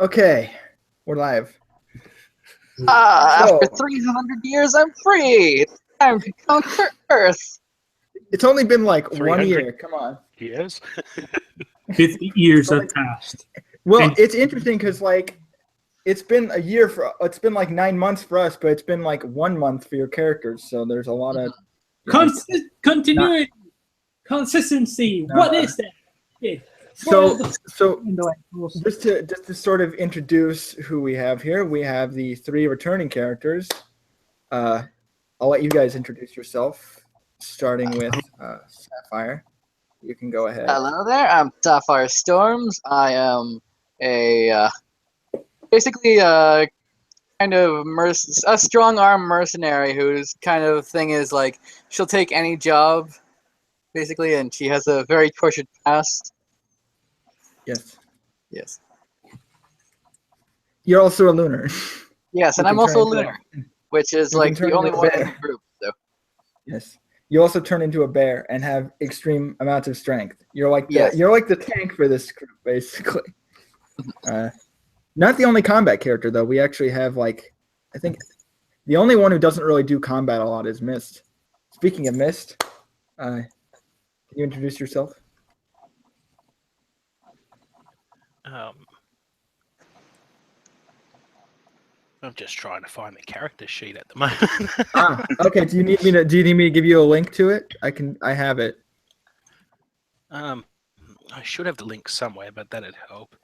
Okay, we're live. After 300 years, I'm free. It's time to conquer Earth. It's only been like 1 year. Come on. Years? 50 years have passed. Well, it's interesting because it's been a year it's been like 9 months for us, but it's been like 1 month for your characters. So there's a lot of continuity, consistency. What is that? Yeah. So just to sort of introduce who we have here, we have the 3 returning characters. I'll let you guys introduce yourself, starting with Sapphire. You can go ahead. Hello there, I'm Sapphire Storms. I am basically a kind of a strong-arm mercenary whose kind of thing is like she'll take any job, basically, and she has a very tortured past. Yes. You're also a lunar. Yes, and I'm also a lunar, which is like the only one in the group. So. Yes. You also turn into a bear and have extreme amounts of strength. You're like the tank for this group, basically. Not the only combat character though. We actually have I think the only one who doesn't really do combat a lot is Mist. Speaking of Mist, can you introduce yourself? I'm just trying to find the character sheet at the moment. Okay. Do you need me to give you a link to it? I have it. I should have the link somewhere, but that'd help.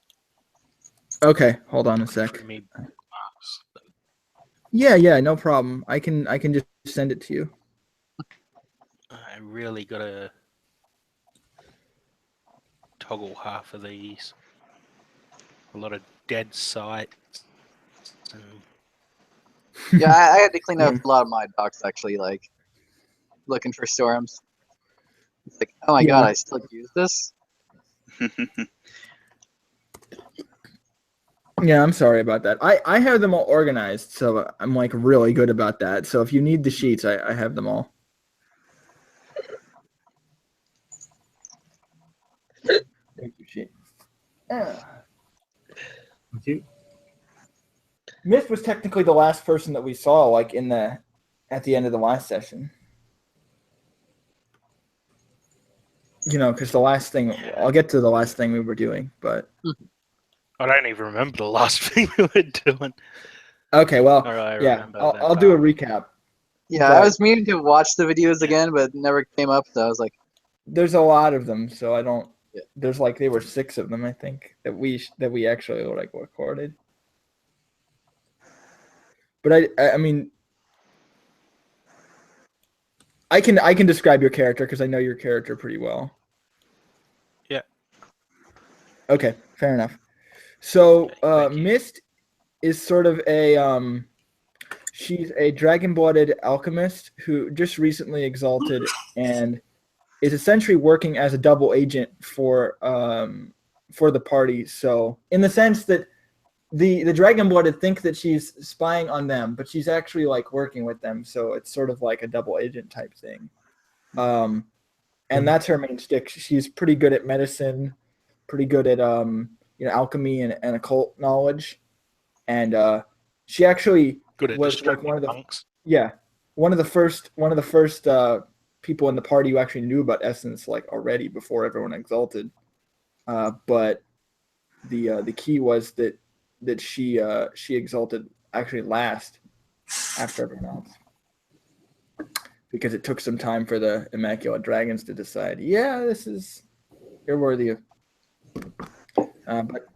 Okay, hold on a sec. Yeah, no problem. I can just send it to you. I really gotta toggle half of these. A lot of dead sites. Yeah, I had to clean up a lot of my docs actually, looking for storms. It's like, oh my god, I still use this? Yeah, I'm sorry about that. I have them all organized, so I'm really good about that. So if you need the sheets, I have them all. Thank you, sheet. Thank you. Myth was technically the last person that we saw, at the end of the last session. Because the last thing, I'll get to the last thing we were doing, but I don't even remember the last thing we were doing. Okay, well, I'll do a recap. Yeah, I was meaning to watch the videos again, but it never came up, so I was like... There's a lot of them, so I don't... Yeah. There's there were 6 of them, I think, that we actually recorded. But I mean, I can describe your character because I know your character pretty well. Yeah. Okay, fair enough. So Mist is sort of she's a dragon-blooded alchemist who just recently exalted and is essentially working as a double agent for the party. So in the sense that the dragon-blooded think that she's spying on them, but she's actually working with them. So it's sort of like a double agent type thing. And that's her main stick. She's pretty good at medicine, pretty good at alchemy and occult knowledge. And she actually was one of the monks. Yeah, one of the first people in the party who actually knew about Essence already before everyone exalted. But the key was that she exalted actually last after everyone else, because it took some time for the Immaculate Dragons to decide, you're worthy of. But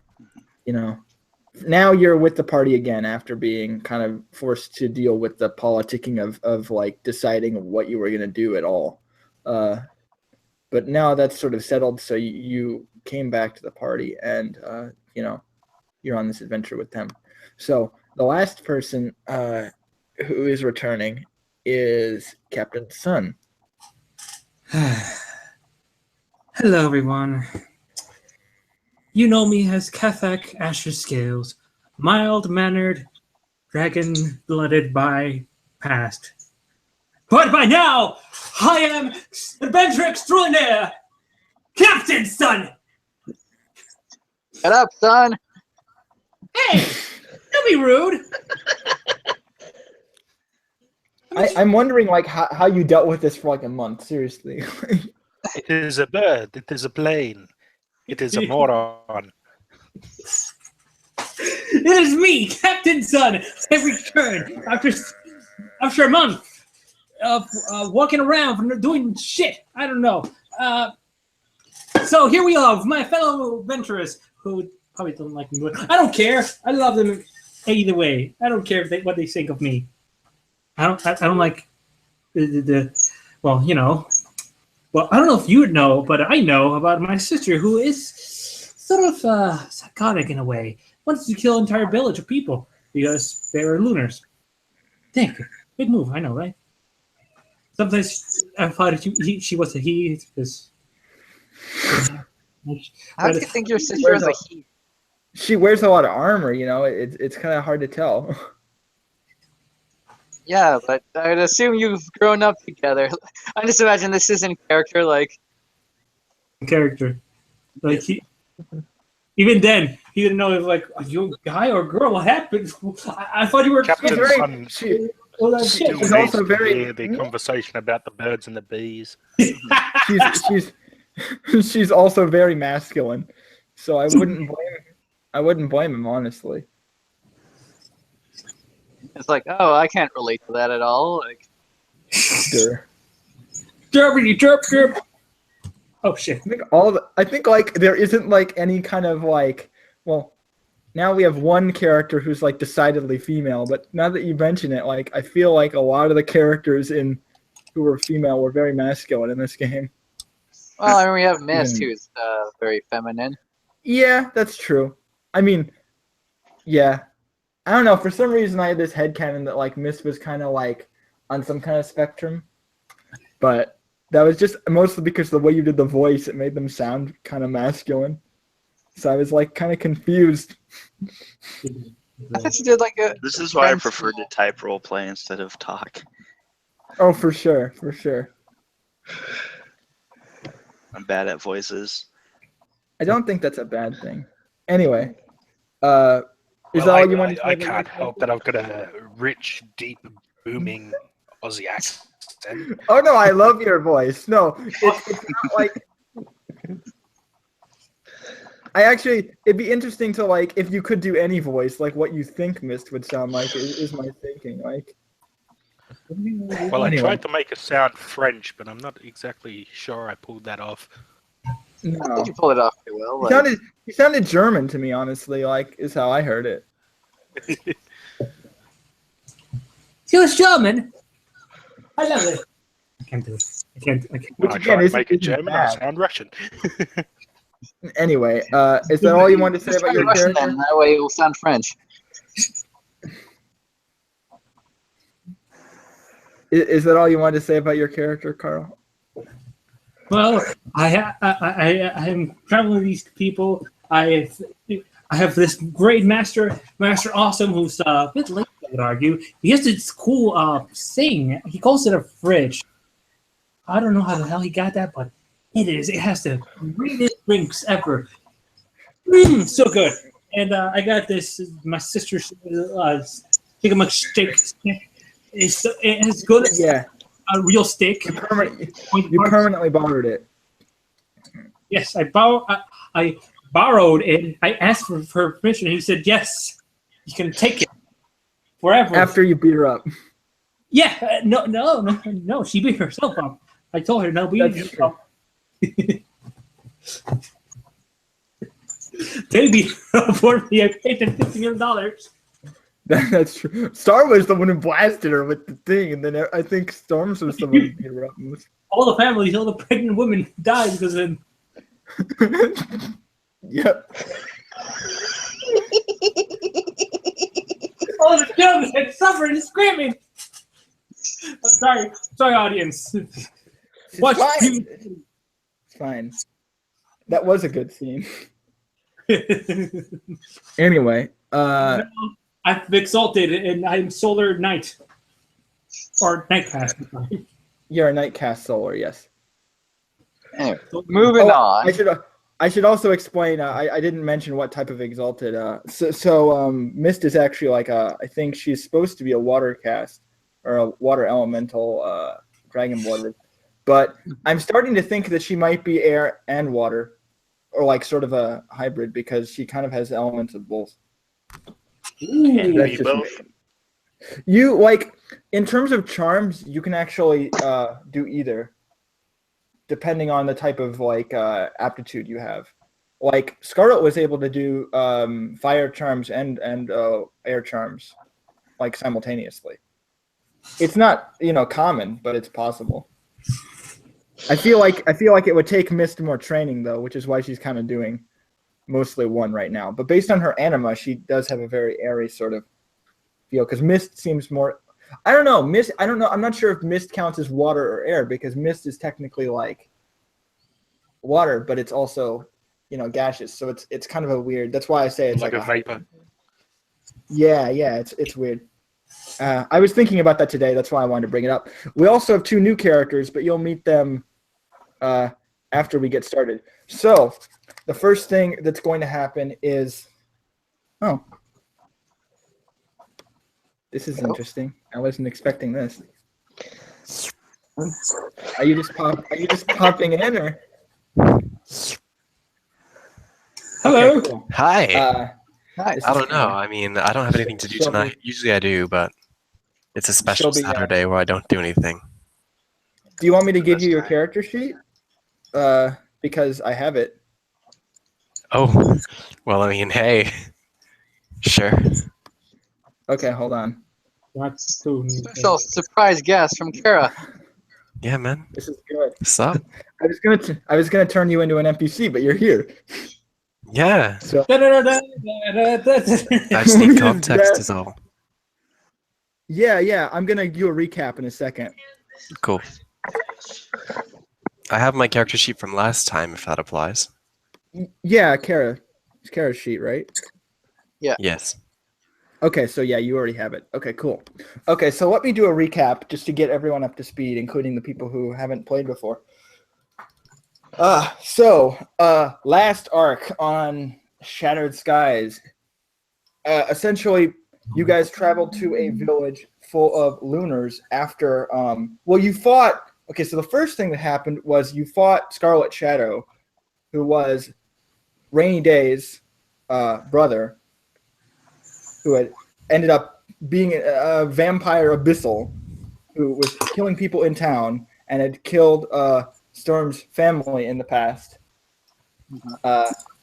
now you're with the party again after being kind of forced to deal with the politicking of deciding what you were going to do at all. But now that's sort of settled, so you came back to the party and you're on this adventure with them. So the last person who is returning is Captain Sun. Hello, everyone. You know me as Kathak Asher Scales, mild-mannered, dragon-blooded by past. But by now, I am adventure extraordinaire, Captain Sun! Shut up, son! Hey, don't be rude. I'm wondering like how you dealt with this for like a month. Seriously. It is a bird. It is a plane. It is a moron. It is me, Captain Sun. I returned after a month of walking around doing shit. I don't know. So here we are, my fellow adventurers who probably don't like me. I don't care. I love them either way. I don't care what they think of me. I don't like well, you know. Well, I don't know if you would know, but I know about my sister who is sort of psychotic in a way. Wants to kill an entire village of people because they were lunars. Damn, big move. I know, right? Sometimes I thought she was a he because. How do you think your sister is a he? She wears a lot of armor, you know. It's kind of hard to tell. Yeah, but I'd assume you've grown up together. I just imagine this is in character, like. Like even then, he didn't know if like, are you a guy or a girl? What happened? I thought you were. Captain Sun She's still also very. hear the conversation about the birds and the bees. She's also very masculine, so I wouldn't blame him honestly. It's like, oh, I can't relate to that at all. Like, Sure. Derp. Oh shit! I think like there isn't like any kind of like, well, now we have one character who's like decidedly female, but now that you mention it, like I feel like a lot of the characters who were female were very masculine in this game. well, I mean, we have Mist, who's very feminine. Yeah, that's true. I mean, yeah. I don't know. For some reason, I had this headcanon that like Mist was kind of like on some kind of spectrum, but that was just mostly because the way you did the voice, it made them sound kind of masculine. So I was like kind of confused. I thought you did like a. This is why I prefer to type roleplay instead of talk. Oh, for sure. I'm bad at voices. I don't think that's a bad thing. Anyway, is that all you want to say? I can't help that I've got a rich, deep, booming Aussie accent. Oh no, I love your voice. No, it's not like. It'd be interesting to like if you could do any voice, like what you think Mist would sound like. Is my thinking like? Well, I tried to make it sound French, but I'm not exactly sure I pulled that off. I No. think you pulled it off pretty well. Like, He sounded German to me, honestly. Like, is how I heard it. He was German. I love it. I can't do it. I can't. When I Which try again to make it isn't German, I bad. sound Russian. Anyway, is that all you wanted to say just about try your Russian character? then, that way it will sound French. Is that all you wanted to say about your character, Karl? Well, I am traveling with these people. I have this great master awesome who's a bit late, I would argue. He has this cool thing. He calls it a fridge. I don't know how the hell he got that, but it is. It has the greatest drinks ever. So good. And I got this. My sister's chicken McSteak. It has good. Yeah, A real steak. you permanently borrowed it. Yes, I borrowed it. I asked for her permission. He said, yes, you can take it forever. After you beat her up. Yeah, no. She beat herself up. I told her, no, beat That's yourself. They beat her up for me. I paid them $50 million. That's true. Star was the one who blasted her with the thing, and then I think Storms was the one who beat her up. All the families, all the pregnant women died because of him. Yep. All the children had suffered and screaming. I'm sorry, audience. Watch. It's fine. That was a good scene. Anyway, I've exalted and I'm Solar Knight. Or Nightcast. you're a Nightcast Solar, yes. Anyway, moving on. I should also explain. I didn't mention what type of Exalted. So Mist is actually like I think she's supposed to be a water cast or a water elemental dragon water, but I'm starting to think that she might be air and water, or like sort of a hybrid because she kind of has elements of both. Can That's be just both. me. You like in terms of charms, you can actually do either, depending on the type of like aptitude you have. Like Scarlet was able to do fire charms and air charms like simultaneously. It's not common, but it's possible. I feel like it would take Mist more training though, which is why she's kind of doing mostly one right now. But based on her anima, she does have a very airy sort of feel because Mist seems more. I don't know. Mist. I don't know. I'm not sure if Mist counts as water or air because Mist is technically like water, but it's also gaseous. So it's kind of a weird. That's why I say it's like a vapor. Yeah. It's weird. I was thinking about that today. That's why I wanted to bring it up. We also have 2 new characters, but you'll meet them after we get started. So the first thing that's going to happen is, this is interesting. I wasn't expecting this. Are you just popping in or? Hello. Okay, cool. Hi. Nice. I don't know. I mean, I don't have anything to do tonight. Usually I do, but it's a special Saturday where I don't do anything. Do you want me to give you your character sheet? Because I have it. Oh, well, I mean, hey. Sure. Okay, hold on. That's too Special surprise guest from Kerra. Yeah, man. This is good. What's up? I was gonna turn you into an NPC, but you're here. Yeah. So I just need context is all. yeah. I'm gonna do a recap in a second. Cool. I have my character sheet from last time, if that applies. Yeah, Kerra. It's Kerra's sheet, right? Yes. Okay, so yeah, you already have it. Okay, cool. Okay, so let me do a recap just to get everyone up to speed, including the people who haven't played before. Last arc on Shattered Skies. Essentially, you guys traveled to a village full of lunars after, you fought. Okay, so the first thing that happened was you fought Scarlet Shadow, who was Rainy Day's brother, who had ended up being a vampire abyssal who was killing people in town and had killed Storm's family in the past.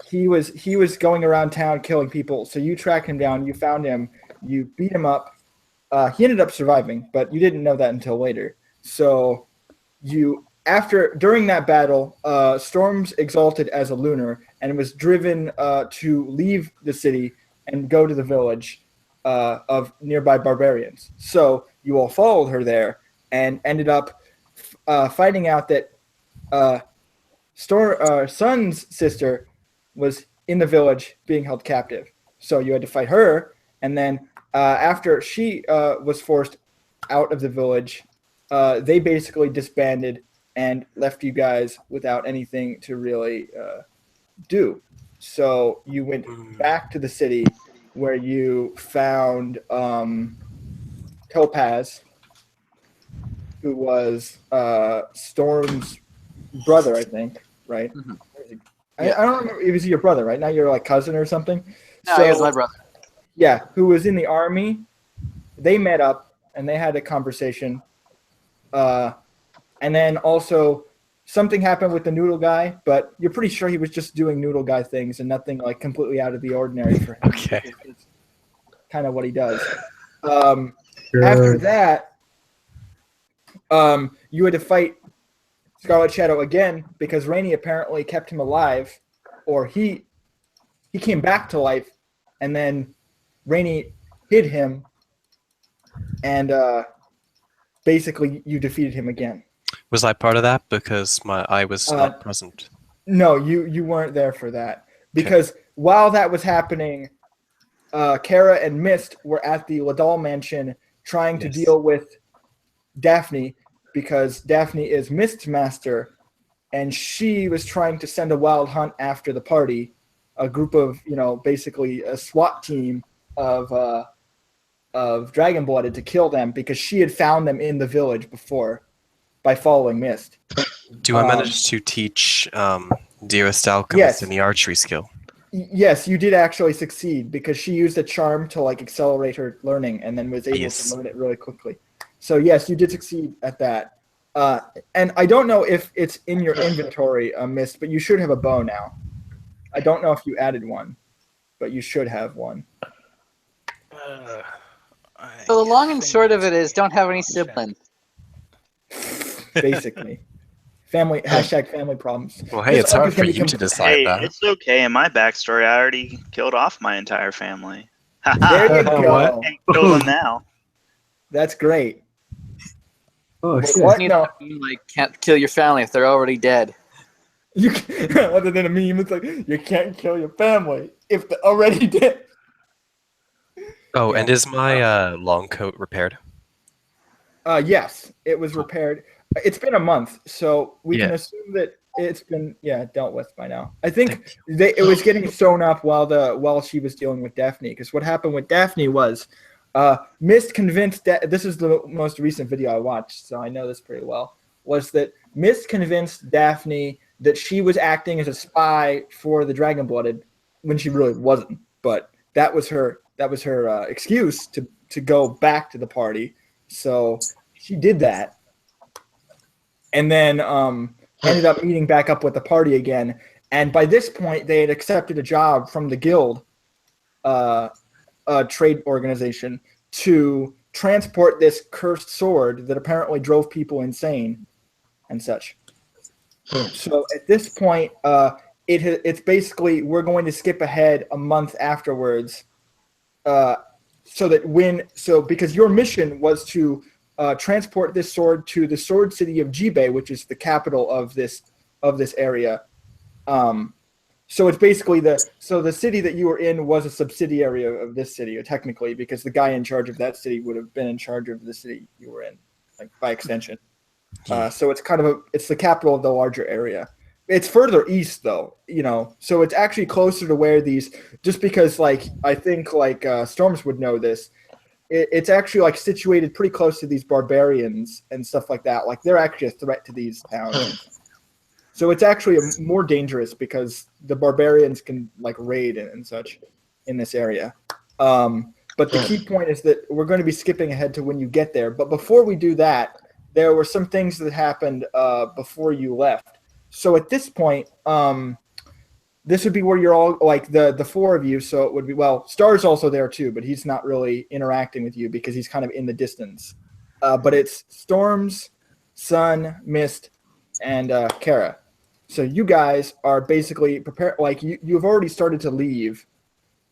He was going around town killing people, so you tracked him down, you found him, you beat him up. He ended up surviving, but you didn't know that until later. So during that battle, Storm's exalted as a lunar and was driven to leave the city and go to the village of nearby barbarians. So you all followed her there and ended up finding out that Sun's sister was in the village being held captive. So you had to fight her, and then after she was forced out of the village, they basically disbanded and left you guys without anything to really do. So you went back to the city where you found Topaz, who was Storm's brother, I think, right? Mm-hmm. I don't remember. It was your brother, right? Now you're like cousin or something? No, he was my brother. Yeah, who was in the army. They met up, and they had a conversation. And then also something happened with the noodle guy, but you're pretty sure he was just doing noodle guy things and nothing like completely out of the ordinary for him. Okay. It's kind of what he does. After that, you had to fight Scarlet Shadow again because Rainy apparently kept him alive, or he came back to life, and then Rainy hid him, and basically you defeated him again. Was I part of that? Because I was not present. No, you weren't there for that. Because while that was happening, Kerra and Mist were at the Ladal mansion trying to deal with Daphne, because Daphne is Mist's master, and she was trying to send a wild hunt after the party, a group of, basically a SWAT team of Dragon-Blooded to kill them because she had found them in the village before by following Mist. Do I manage to teach Dearest Alchemist in the archery skill? Yes, you did actually succeed because she used a charm to accelerate her learning and then was able to learn it really quickly. So yes, you did succeed at that. And I don't know if it's in your inventory, Mist, but you should have a bow now. I don't know if you added one, but you should have one. So the long and short of it is, don't have any siblings. Basically. Family problems. Well, hey, it's hard for you to decide that. It's okay. In my backstory, I already killed off my entire family. There you go. And kill them now. That's great. Oh shit! What? You No. can't kill your family if they're already dead. You can, other than a meme, it's like you can't kill your family if they're already dead. Oh, and is my long coat repaired? Yes, it was repaired. It's been a month, so we can assume that it's been dealt with by now. I think it was getting sewn up while she was dealing with Daphne. Because what happened with Daphne was, Mist convinced this is the most recent video I watched, so I know this pretty well. Was that Mist convinced Daphne that she was acting as a spy for the Dragon-Blooded when she really wasn't, but that was her excuse to go back to the party. So she did that. And then ended up meeting back up with the party again. And by this point, they had accepted a job from the guild trade organization to transport this cursed sword that apparently drove people insane and such. So at this point, it's basically we're going to skip ahead a month afterwards because your mission was to transport this sword to the sword city of Jibe, which is the capital of this area. So it's basically the city that you were in was a subsidiary of this city, technically, because the guy in charge of that city would have been in charge of the city you were in, by extension. So it's it's the capital of the larger area. It's further east, though, so it's actually closer to where just because, I think, Storms would know this, it's actually, situated pretty close to these barbarians and stuff like that. They're actually a threat to these towns. So it's actually more dangerous because the barbarians can, raid and such in this area. But the key point is that we're going to be skipping ahead to when you get there. But before we do that, there were some things that happened before you left. So at this point, this would be where you're all the four of you. So it would be Star's also there too, but he's not really interacting with you because he's kind of in the distance. But it's Storms, Sun, Mist, and Kerra. So you guys are basically prepared. You've already started to leave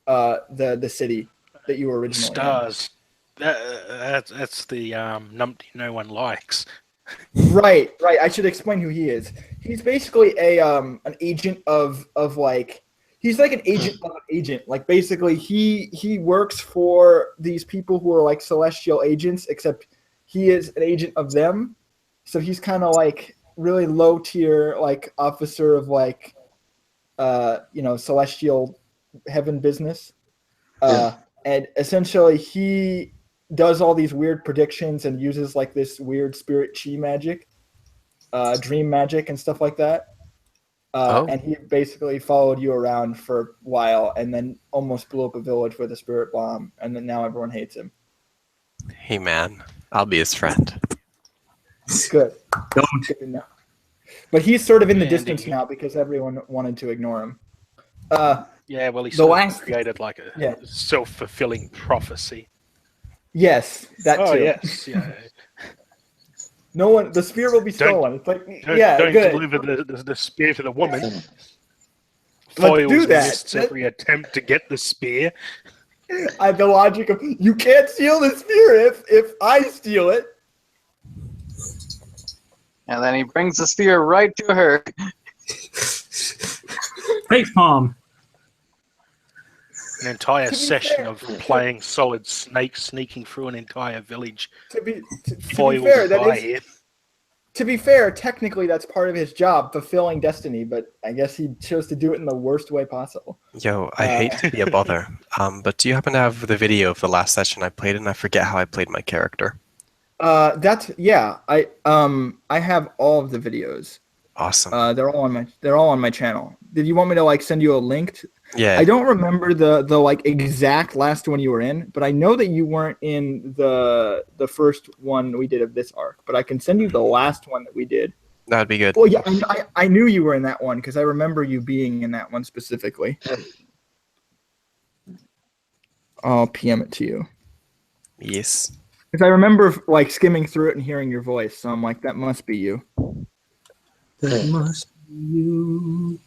the city that you were originally Stars. That's the numpty no one likes. Right. I should explain who he is. He's basically an agent of he's like an agent of an agent. Basically he works for these people who are celestial agents, except he is an agent of them. So he's kind of really low tier officer of celestial heaven business. And essentially he does all these weird predictions and uses this weird spirit chi magic, dream magic and stuff like that. And he basically followed you around for a while and then almost blew up a village with a spirit bomb. And then now everyone hates him. Hey man, I'll be his friend. Good. Good to know. But he's sort of in the distance now because everyone wanted to ignore him. Yeah, well, he sort of created a self-fulfilling prophecy. Yes, that too. Oh, yes, yeah. No one, the spear will be stolen. It's don't good. deliver the spear to the woman. Let's Foils do that. Mists every attempt to get the spear. The logic of you can't steal the spear if I steal it. And then he brings the spear right to her. Face palm. An entire session of playing Solid Snake, sneaking through an entire village. To be foiled fair, by him. to be fair, technically that's part of his job, fulfilling destiny, but I guess he chose to do it in the worst way possible. Yo, I hate to be a bother, but do you happen to have the video of the last session I played in? I forget how I played my character. I have all of the videos. Awesome. They're all on my channel. Did you want me to like send you a link? Yeah. I don't remember the like exact last one you were in, but I know that you weren't in the first one we did of this arc. But I can send you the last one that we did. That'd be good. Well, yeah, I knew you were in that one because I remember you being in that one specifically. I'll PM it to you. Yes. Because I remember like skimming through it and hearing your voice, so I'm like, that must be you. That must be you.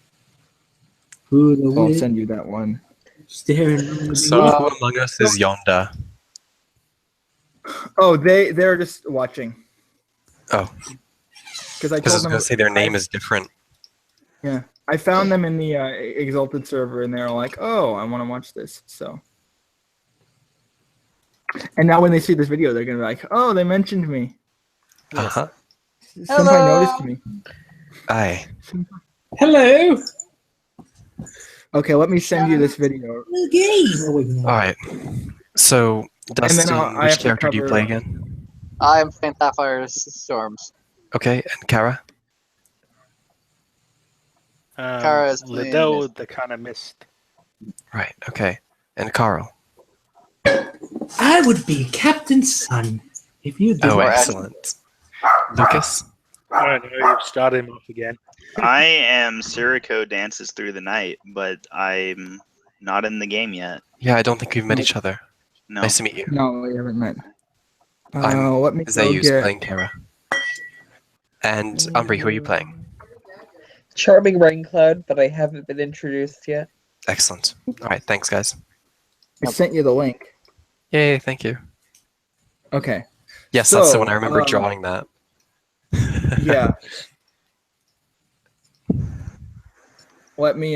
I'll send you that one. Staring. So who among us is yonder? Oh, they're just watching. Oh. Because I Because I was told them going to say their name is different. Yeah, I found them in the Exalted server, and they're like, "Oh, I want to watch this." So, and now when they see this video, they're gonna be like, "Oh, they mentioned me." Uh-huh. Somebody noticed me. Aye. Hello. Okay, let me send you this video. Alright. So, Dustin, I which have to character do you cover- play again? I'm playing Sapphire Storms. Okay, and Kerra? Kara is playing Liddell, Mist. the kind of mist. Right, okay. And Karl? I would be Captain's son if you did. Oh, Or excellent. Lucas? I don't know, you've started him off again. I am Sirocco dances through the night, but I'm not in the game yet. Yeah, I don't think we've met each other. No. Nice to meet you. No, we haven't met. I'm Let me go Zayuz get. playing Kerra. And Umbrie, who are you playing? Charming Raincloud, but I haven't been introduced yet. Excellent. Alright, thanks guys. I sent you the link. Yay, thank you. Okay. Yes, that's the So, one. I remember drawing that. Yeah. Let me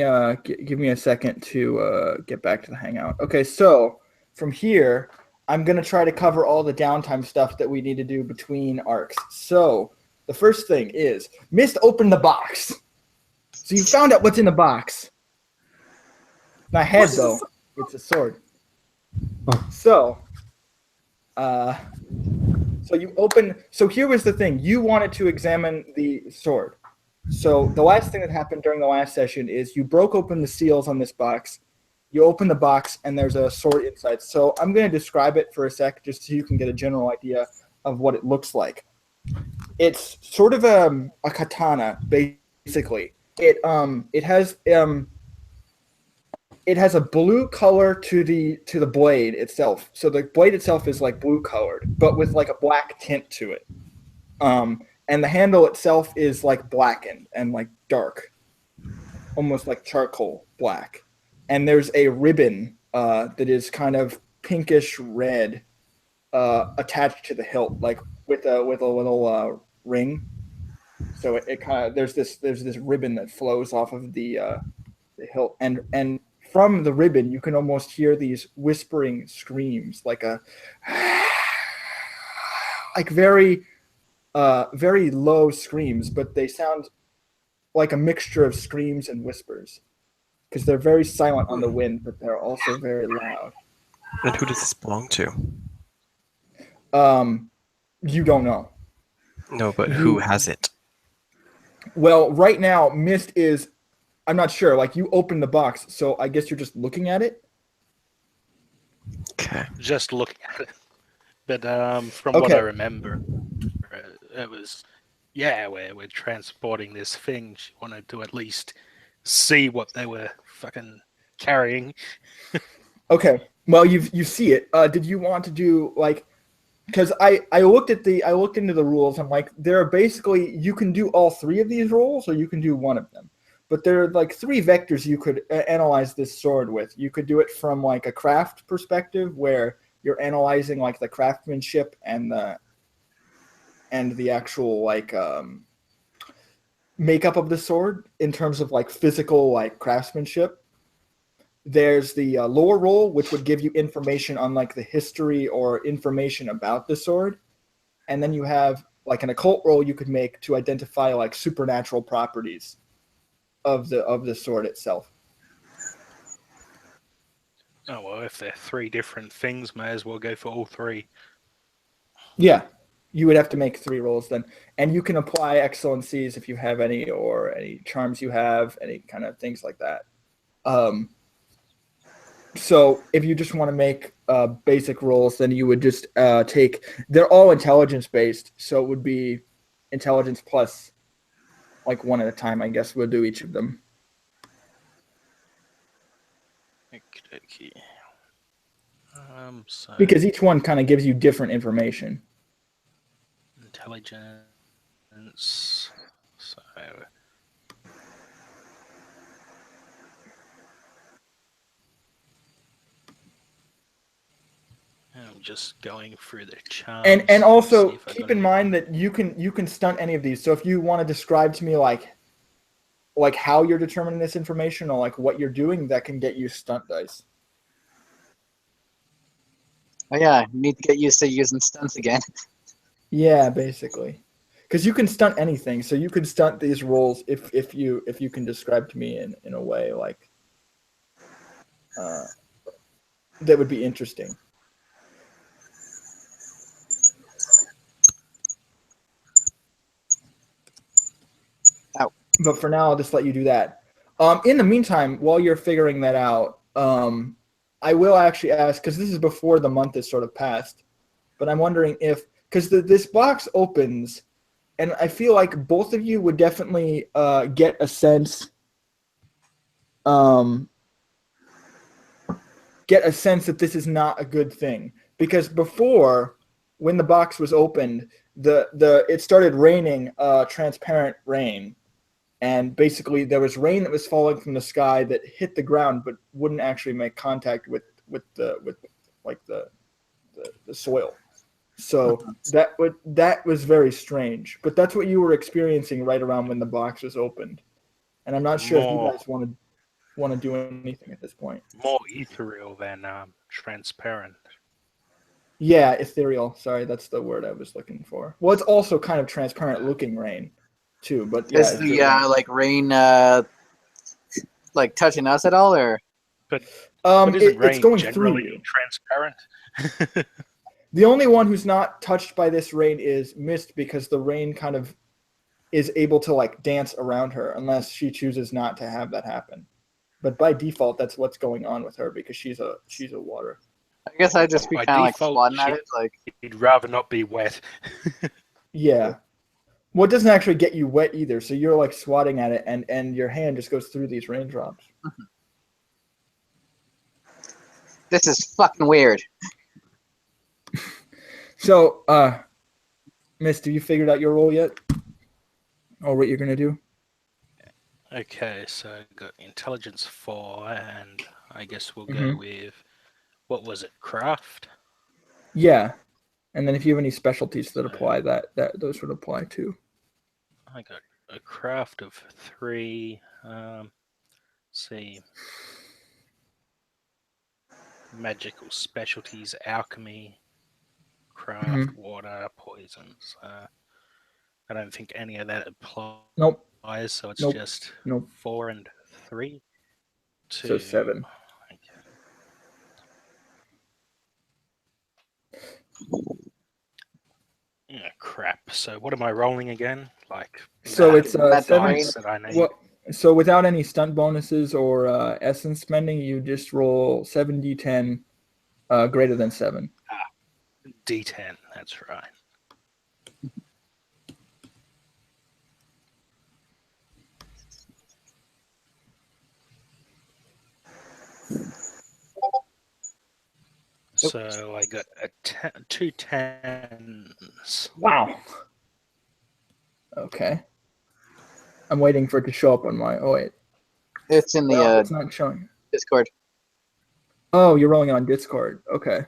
give me a second to get back to the hangout. Okay, so from here, I'm gonna try to cover all the downtime stuff that we need to do between arcs. So the first thing is Mist opened the box. So you found out what's in the box. Not head though. It's a sword. So you open. So here was the thing. You wanted to examine the sword. So the last thing that happened during the last session is you broke open the seals on this box. You open the box and there's a sword inside. So I'm going to describe it for a sec just so you can get a general idea of what it looks like. It's sort of a katana, basically. It has a blue color to the blade itself. So the blade itself is like blue colored, but with like a black tint to it. And the handle itself is like blackened and like dark, almost like charcoal black. And there's a ribbon that is kind of pinkish red attached to the hilt, like with a little ring. So it kind of there's this ribbon that flows off of the hilt, and from the ribbon you can almost hear these whispering screams, like very low screams, but they sound like a mixture of screams and whispers because they're very silent on the wind, but they're also very loud. And who does this belong to? You don't know. No, but who has it? Well, right now, Mist is, I'm not sure, like you opened the box, so I guess you're just looking at it? Okay. Just looking at it. But from what I remember, it was, we're transporting this thing. She wanted to at least see what they were fucking carrying. Okay. Well, you see it. Did you want to do like? Because I looked into the rules. I'm like, there are basically you can do all three of these roles, or you can do one of them. But there are like three vectors you could analyze this sword with. You could do it from like a craft perspective, where you're analyzing like the craftsmanship and the actual like makeup of the sword in terms of like physical like craftsmanship. There's the lore role, which would give you information on like the history or information about the sword, and then you have like an occult roll you could make to identify like supernatural properties of the sword itself. Oh well, if they're 3 different things, may as well go for all 3. Yeah, you would have to make 3 rolls then, and you can apply excellencies if you have any, or any charms you have, any kind of things like that. So if you just want to make basic rolls, then you would just take. They're all intelligence based, so it would be intelligence plus, like 1 at a time. I guess we'll do each of them. Okay. So Because each one kind of gives you different information. Intelligence. So I'm just going through the charts. And also keep in mind that you can stunt any of these. So if you want to describe to me like how you're determining this information or like what you're doing, that can get you stunt dice. Oh yeah, need to get used to using stunts again. Yeah, basically, because you can stunt anything. So you could stunt these rolls if you can describe to me in a way like that would be interesting. Ow. But for now, I'll just let you do that. In the meantime, while you're figuring that out, I will actually ask, because this is before the month is sort of passed, but I'm wondering if, because this box opens, and I feel like both of you would definitely get a sense that this is not a good thing. Because before, when the box was opened, it started raining transparent rain. And basically, there was rain that was falling from the sky that hit the ground, but wouldn't actually make contact with the soil. So that was very strange. But that's what you were experiencing right around when the box was opened. And I'm not sure if you guys want to do anything at this point. More ethereal than transparent. Yeah, ethereal. Sorry, that's the word I was looking for. Well, it's also kind of transparent looking rain, too. But yeah, Is the like rain like touching us at all, or? But isn't rain it's going generally through you. Transparent? The only one who's not touched by this rain is Mist, because the rain kind of is able to like dance around her unless she chooses not to have that happen. But by default, that's what's going on with her because she's a water. I guess I'd just be kind of like swatting at it, like. You'd rather not be wet. Yeah. Well, it doesn't actually get you wet either, so you're like swatting at it, and your hand just goes through these raindrops. This is fucking weird. So, Mist, have you figured out your role yet? Or what you're going to do? Okay, so I got intelligence 4, and I guess we'll go with, what was it, craft? Yeah, and then if you have any specialties that apply, that those would apply too. I got a craft of 3. See, magical specialties, alchemy, craft, water, poisons. I don't think any of that applies. Nope. So it's just 4 and 3. 2. So 7. Yeah, crap. So what am I rolling again? Like, so it's 7. That I need. Well, so without any stunt bonuses or essence spending, you just roll 7d10 greater than 7. D10. That's right. So I got 2 10s. Wow. Okay. I'm waiting for it to show up on my. Oh wait. It's in the it's not showing. Discord. Oh, you're rolling on Discord. Okay.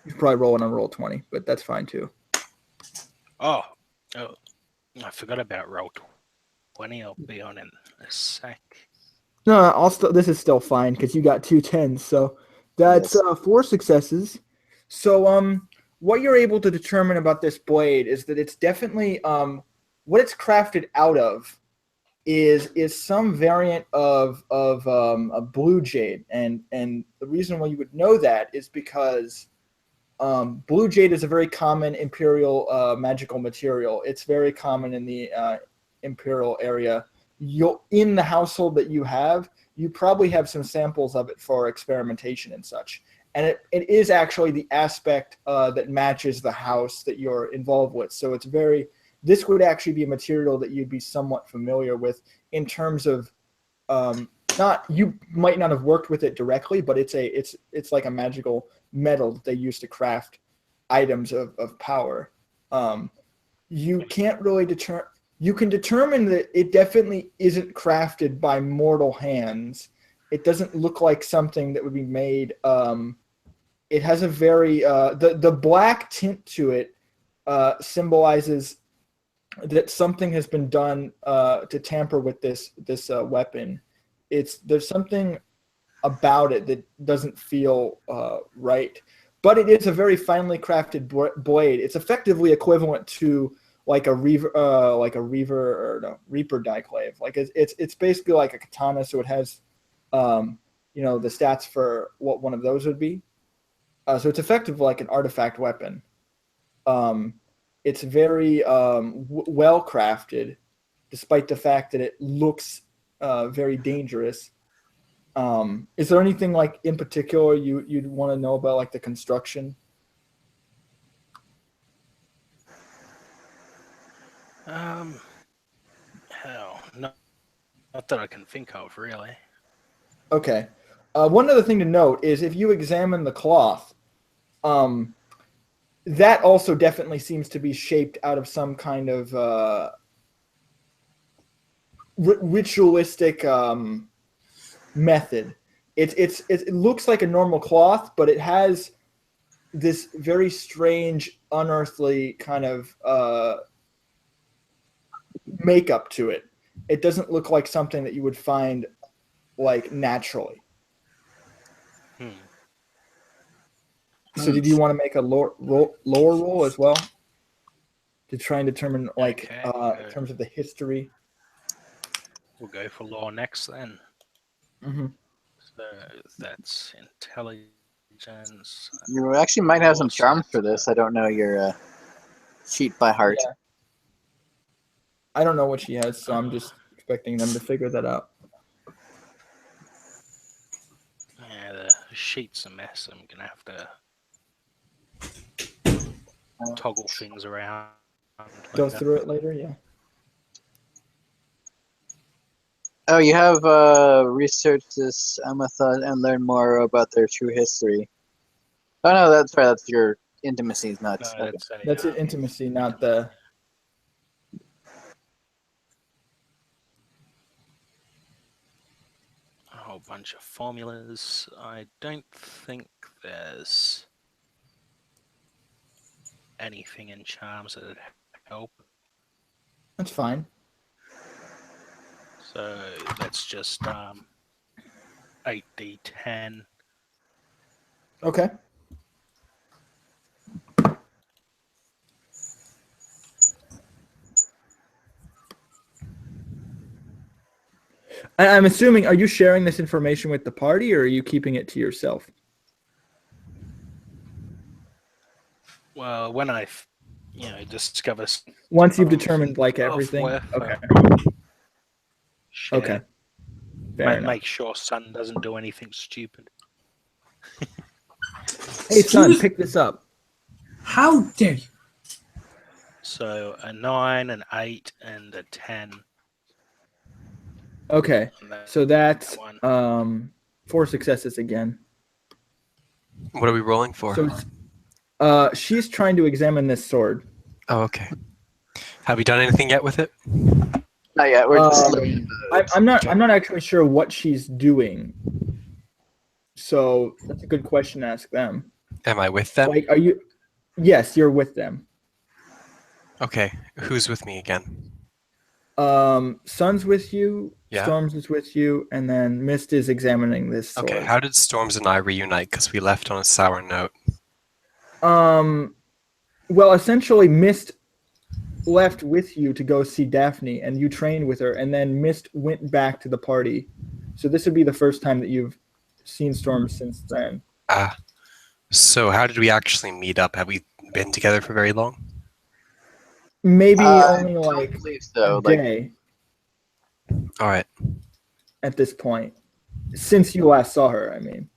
You're probably rolling on roll 20, but that's fine too. Oh, I forgot about roll 20. I'll be on in a sec. No, this is still fine because you got 2 10s, so that's 4 successes. So what you're able to determine about this blade is that it's definitely what it's crafted out of is some variant of a blue jade, and the reason why you would know that is because blue jade is a very common imperial magical material. It's very common in the imperial area. In the household that you have, you probably have some samples of it for experimentation and such. And it is actually the aspect that matches the house that you're involved with. So this would actually be a material that you'd be somewhat familiar with in terms of you might not have worked with it directly, but it's like a magical metal that they use to craft items of power. You can't really determine. You can determine that it definitely isn't crafted by mortal hands. It doesn't look like something that would be made. It has a very the black tint to it symbolizes that something has been done to tamper with this weapon. There's something about it that doesn't feel right, but it is a very finely crafted blade. It's effectively equivalent to like a reaver reaper diclave. Like it's basically like a katana, so it has the stats for what one of those would be. So it's effectively like an artifact weapon. It's very well crafted, despite the fact that it looks very dangerous. Is there anything like in particular you'd want to know about, like the construction? Hell, not that I can think of, really. Okay. One other thing to note is if you examine the cloth, that also definitely seems to be shaped out of some kind of ritualistic method. It looks like a normal cloth, but it has this very strange, unearthly kind of makeup to it. It doesn't look like something that you would find like naturally. So did you want to make a lore roll as well to try and determine like in terms of the history? We'll go for lore next then. Mm-hmm. So that's intelligence. You actually might have some charms for this. I don't know your sheet by heart. Yeah. I don't know what she has, so I'm just expecting them to figure that out. Yeah, the sheet's a mess. I'm gonna have to toggle things around. Go through it later, yeah. Oh, you have researched this Amathon and learn more about their true history. Oh no, that's right. That's your intimacy, not. No, That's an intimacy, not the. A whole bunch of formulas. I don't think there's anything in charms that would help. That's fine. So let's just 8d10. Okay. I'm assuming, are you sharing this information with the party, or are you keeping it to yourself? Well, when I, discover. Once you've determined like everything. Okay. Share. Okay. Fair Make sure Sun doesn't do anything stupid. Hey, Sun, pick this up. How dare you? So a 9, an 8, and a 10. Okay, so that's 4 successes again. What are we rolling for? So she's trying to examine this sword. Oh, okay. Have you done anything yet with it? Not yet. We're just. I'm not actually sure what she's doing. So that's a good question to ask them. Am I with them? Like, are you? Yes, you're with them. Okay. Who's with me again? Sun's with you. Yeah. Storms is with you, and then Mist is examining this sword. Okay. How did Storms and I reunite? Because we left on a sour note. Well, essentially, Mist left with you to go see Daphne, and you trained with her, and then Mist went back to the party. So this would be the first time that you've seen Storm since then. So how did we actually meet up? Have we been together for very long? Maybe only I like believe so. a day All right. at this point. Since you last saw her, I mean.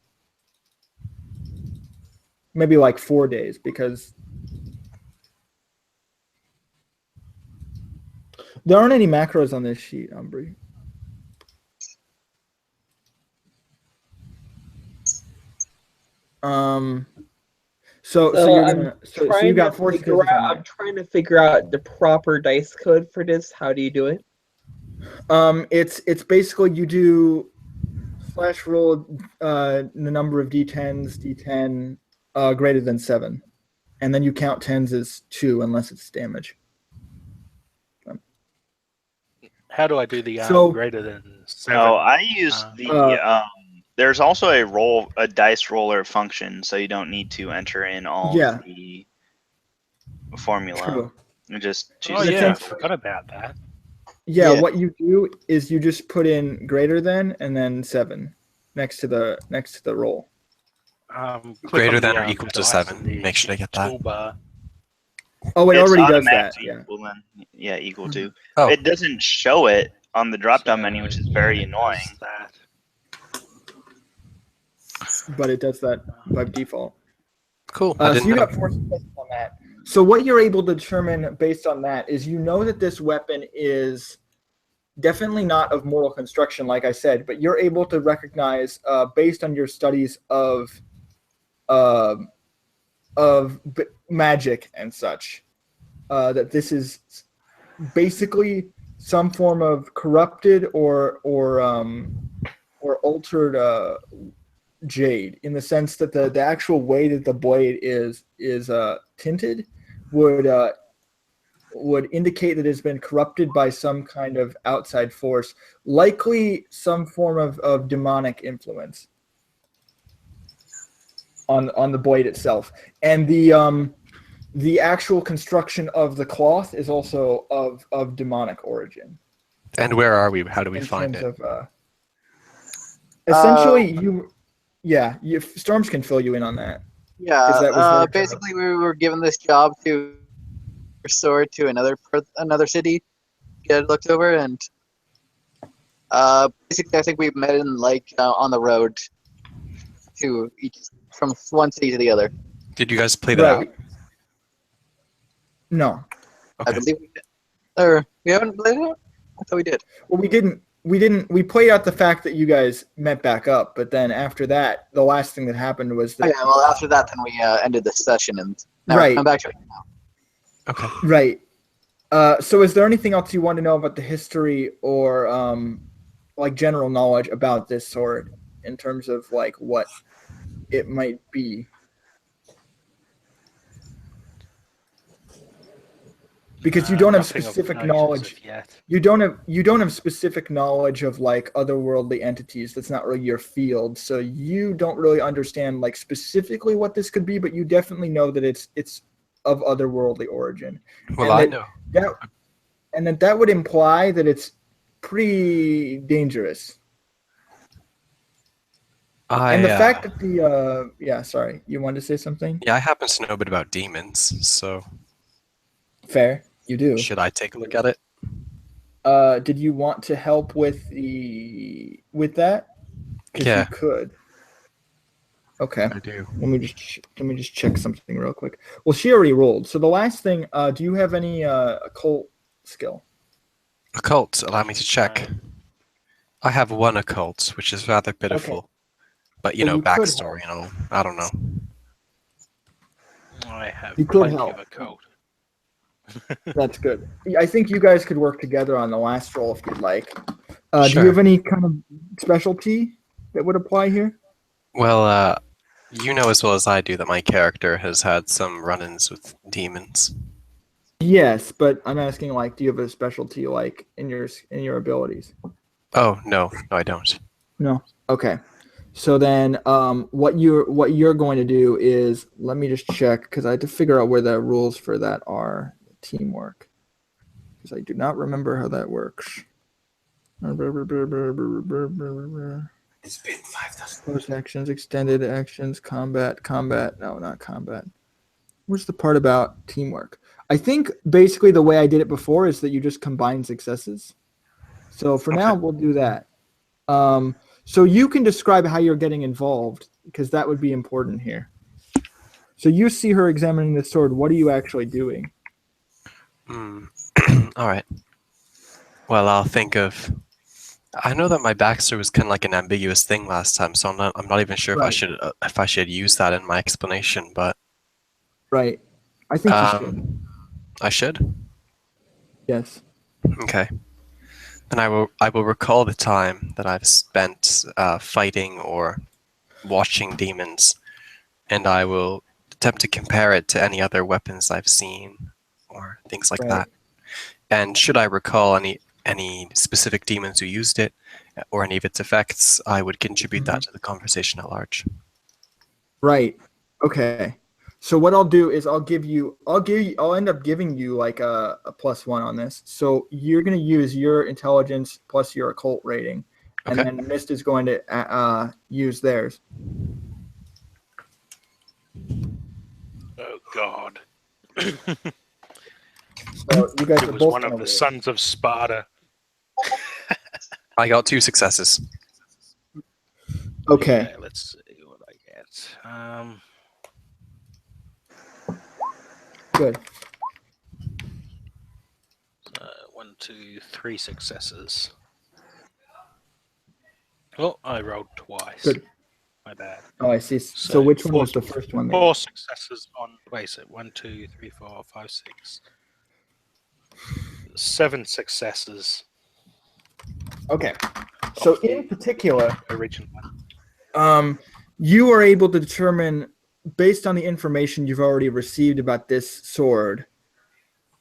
Maybe like 4 days, because there aren't any macros on this sheet, Umbrie. So you got four statistics on that. I'm trying to figure out the proper dice code for this. How do you do it? It's basically you do slash roll the number of d10s, d10 greater than 7, and then you count 10s as 2 unless it's damage. How do I do the greater than 7? Oh, I use there's also a dice roller function, so you don't need to enter in all of the formula. True. You just choose. Oh yeah, I forgot about that. Yeah, what you do is you just put in greater than and then 7 next to the roll. Greater than or equal to 7. Make sure to get that. Toolbar. Oh, it It's already does that. Equal then. Yeah, equal to. Oh. It doesn't show it on the drop-down menu, which is very annoying. But it does that by default. Cool. So you got 4 successes on that. So what you're able to determine based on that is you know that this weapon is definitely not of mortal construction, like I said, but you're able to recognize based on your studies of magic and such that this is basically some form of corrupted or altered jade, in the sense that the actual way that the blade is tinted would indicate that it's been corrupted by some kind of outside force, likely some form of demonic influence on the blade itself. And the actual construction of the cloth is also of demonic origin. And where are we? How do we find it? Essentially, Storms can fill you in on that. Yeah, basically we were given this job to restore to another city, get it looked over, and basically I think we met in on the road to from one city to the other. Did you guys play that out? No. Okay. I believe we did. Or we haven't played it out? I thought we did. Well, we didn't. We played out the fact that you guys met back up, but then after that, the last thing that happened was that. Yeah, well, after that, then we ended the session, and now we're come back to it now. Okay. Right. So, is there anything else you want to know about the history or general knowledge about this sword in terms of what it might be? Because you don't have specific knowledge. You don't have specific knowledge of otherworldly entities. That's not really your field. So you don't really understand specifically what this could be, but you definitely know that it's of otherworldly origin. Well, I know. And that would imply that it's pretty dangerous. And the fact that sorry, you wanted to say something? Yeah, I happen to know a bit about demons, so. Fair. You do. Should I take a look at it? Did you want to help with that? Yeah. You could. Okay. I do. Let me just check something real quick. Well, she already rolled. So the last thing, do you have any occult skill? Occult. Allow me to check. I have 1 occult, which is rather pitiful. Okay. But you know, backstory and all. I don't know. I have plenty of occult. That's good. I think you guys could work together on the last roll if you'd like. Sure. Do you have any kind of specialty that would apply here? Well, you know as well as I do that my character has had some run-ins with demons. Yes, but I'm asking, do you have a specialty in your abilities? Oh, no, I don't. No? Okay. So then, what you're going to do is, let me just check because I had to figure out where the rules for that are. Teamwork, because I do not remember how that works. It's been 5,000. Closed actions, extended actions, combat. No, not combat. What's the part about teamwork? I think basically the way I did it before is that you just combine successes. So for now, we'll do that. So you can describe how you're getting involved, because that would be important here. So you see her examining the sword. What are you actually doing? All right. Well, I'll think of. I know that my backstory was kind of like an ambiguous thing last time, so I'm not even sure Right. if I should use that in my explanation. But Right. I think you should. I should. Yes. Okay. Then I will recall the time that I've spent fighting or watching demons, and I will attempt to compare it to any other weapons I've seen or things like that. And should I recall any specific demons who used it or any of its effects, I would contribute that to the conversation at large. Right. Okay. So what I'll do is I'll end up giving you like a +1 on this. So you're going to use your intelligence plus your occult rating, and then Mist is going to use theirs. Oh God. So you guys It are was both one of the sons of Sparta. I got 2 successes. Okay. Yeah, let's see what I get. Good. 1, 2, 3 successes. Oh, I rolled twice. Good. My bad. Oh, I see. So which one was the first one? 4 successes on. Wait, so 1, 2, 3, 4, 5, 6. 7 successes. Okay. So in particular, original one. You are able to determine, based on the information you've already received about this sword,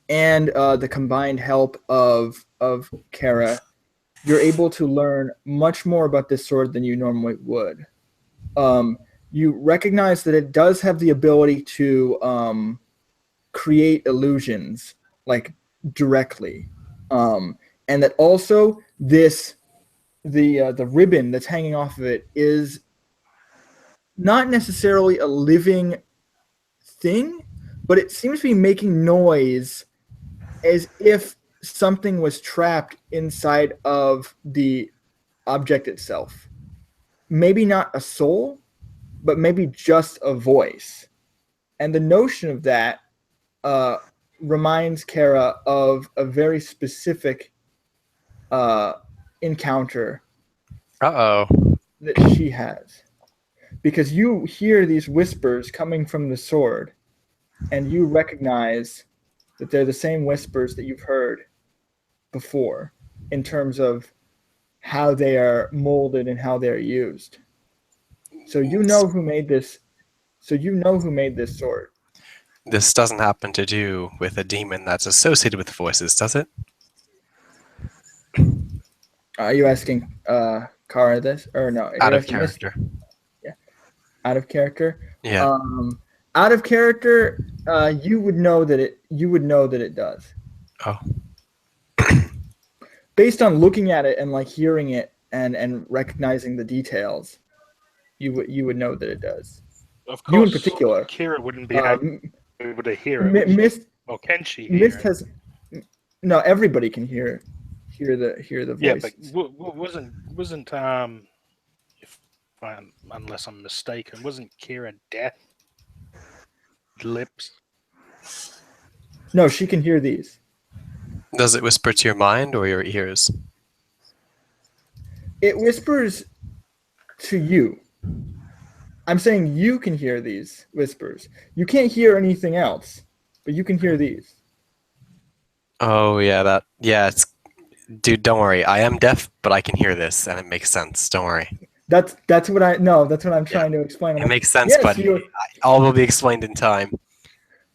and the combined help of Kerra, you're able to learn much more about this sword than you normally would. You recognize that it does have the ability to create illusions, like directly, and that also the ribbon that's hanging off of it is not necessarily a living thing, but it seems to be making noise as if something was trapped inside of the object itself. Maybe not a soul, but maybe just a voice. And the notion of that reminds Kerra of a very specific encounter that she has. Because you hear these whispers coming from the sword, and you recognize that they're the same whispers that you've heard before in terms of how they are molded and how they're used. So you know who made this. So you know who made this sword. This doesn't happen to do with a demon that's associated with voices, does it? Are you asking Kara this, or no? Out of character. Yeah, out of character. Yeah. Out of character, you would know that it does. Oh. Based on looking at it and like hearing it and recognizing the details, you would know that it does. Of course, you in particular. Kerra wouldn't be able to hear it. Mist. Well, can she hear Mist it? has. No, everybody can hear the voice. Yeah, but wasn't unless I'm mistaken, wasn't Kerra deaf? Lips. No, she can hear these. Does it whisper to your mind or your ears? It whispers to you. I'm saying you can hear these whispers. You can't hear anything else, but you can hear these. Oh yeah, it's. Dude, don't worry. I am deaf, but I can hear this, and it makes sense. Don't worry. That's what I'm trying to explain. It makes sense, but all will be explained in time.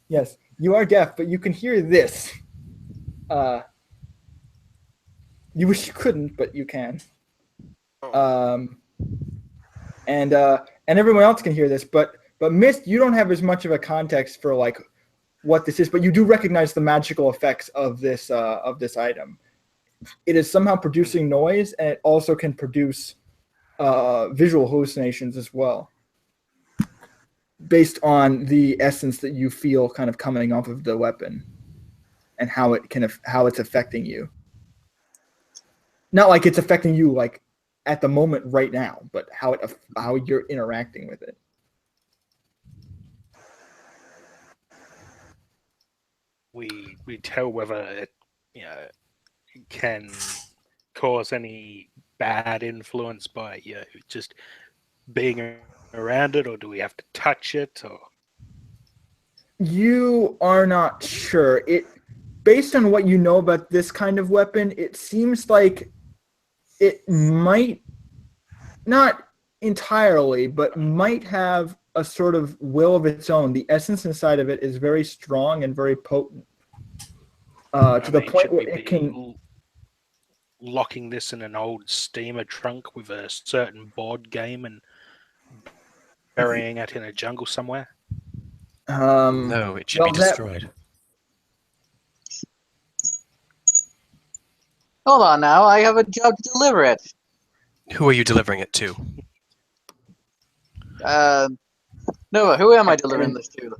Yes, you are deaf, but you can hear this. You wish you couldn't, but you can. and everyone else can hear this, but Mist, you don't have as much of a context for like what this is, but you do recognize the magical effects of this item. It is somehow producing noise, and it also can produce visual hallucinations as well, based on the essence that you feel kind of coming off of the weapon, and how it's affecting you. Not like it's affecting you like at the moment right now, but how you're interacting with it. We tell whether it can cause any bad influence by just being around it, or do we have to touch it? Or you are not sure. Based on what you know about this kind of weapon, it seems like it might not entirely, but might have a sort of will of its own. The essence inside of it is very strong and very potent, to the point where it can. Locking this in an old steamer trunk with a certain board game and burying it in a jungle somewhere? No, it should be destroyed. Hold on now, I have a job to deliver it. Who are you delivering it to? No, who am I delivering this to?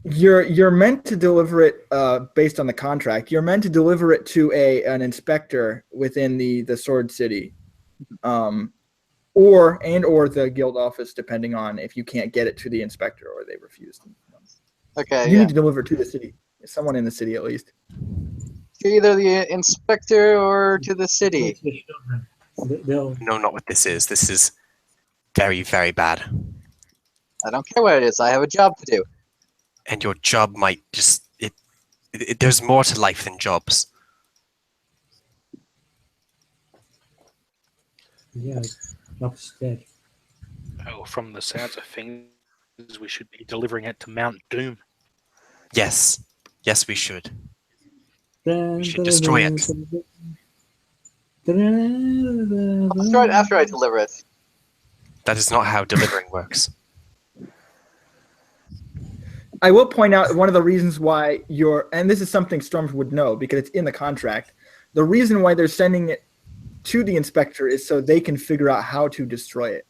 You're meant to deliver it based on the contract. You're meant to deliver it to an inspector within the Sword City, or the guild office, depending on if you can't get it to the inspector or they refuse. Okay, you need to deliver it to the city. Someone in the city, at least. To either the inspector or to the city. No, not what this is. This is very, very bad. I don't care what it is. I have a job to do. And your job might just... there's more to life than jobs. Yeah, job's dead. Oh, from the sounds of things, we should be delivering it to Mount Doom. Yes. Yes, we should. We should destroy it. I'll destroy it after I deliver it. That is not how delivering works. I will point out one of the reasons why and this is something Storms would know because it's in the contract. The reason why they're sending it to the inspector is so they can figure out how to destroy it.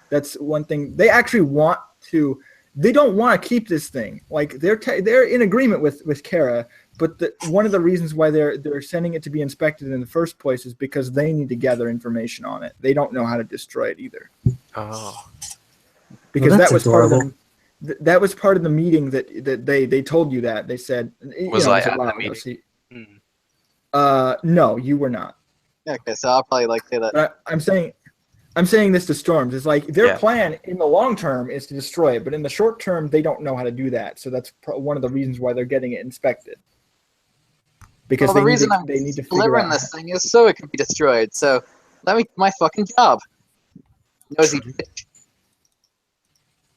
That's one thing. They actually want to. They don't want to keep this thing. Like they're in agreement with Kerra, but one of the reasons why they're sending it to be inspected in the first place is because they need to gather information on it. They don't know how to destroy it either. Oh. Because that was part of the. That was part of the meeting that they told you that. They said... Was I at the meeting? No, you were not. Okay, so I'll probably say that. But I'm saying this to Storms. It's like their plan in the long term is to destroy it, but in the short term, they don't know how to do that. So that's one of the reasons why they're getting it inspected. Because the reason I'm delivering this thing is so it can be destroyed. So let me do my fucking job. Nosy bitch.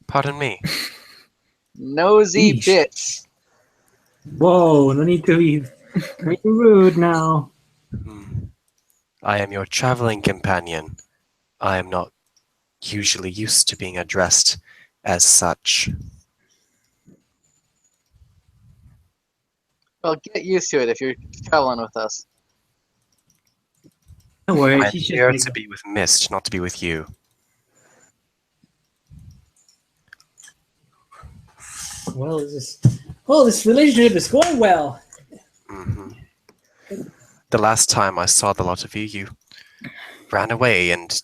Pardon me. Nosy bitch. Whoa, no need to be rude now. I am your traveling companion. I am not usually used to being addressed as such. Well, get used to it if you're traveling with us. Don't worry, I'm here to be with Mist, not to be with you. Well, this relationship is going well. Mm-hmm. The last time I saw the lot of you, you ran away and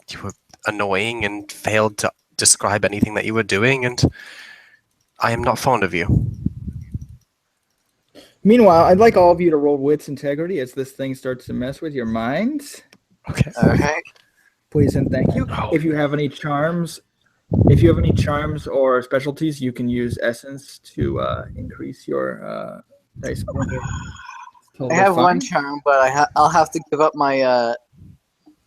you were annoying and failed to describe anything that you were doing, and I am not fond of you. Meanwhile, I'd like all of you to roll Wits Integrity as this thing starts to mess with your minds. Okay. Okay. Please and thank you. If you have any charms or specialties, you can use Essence to increase your dice score. I have one charm, but I'll have to give up my.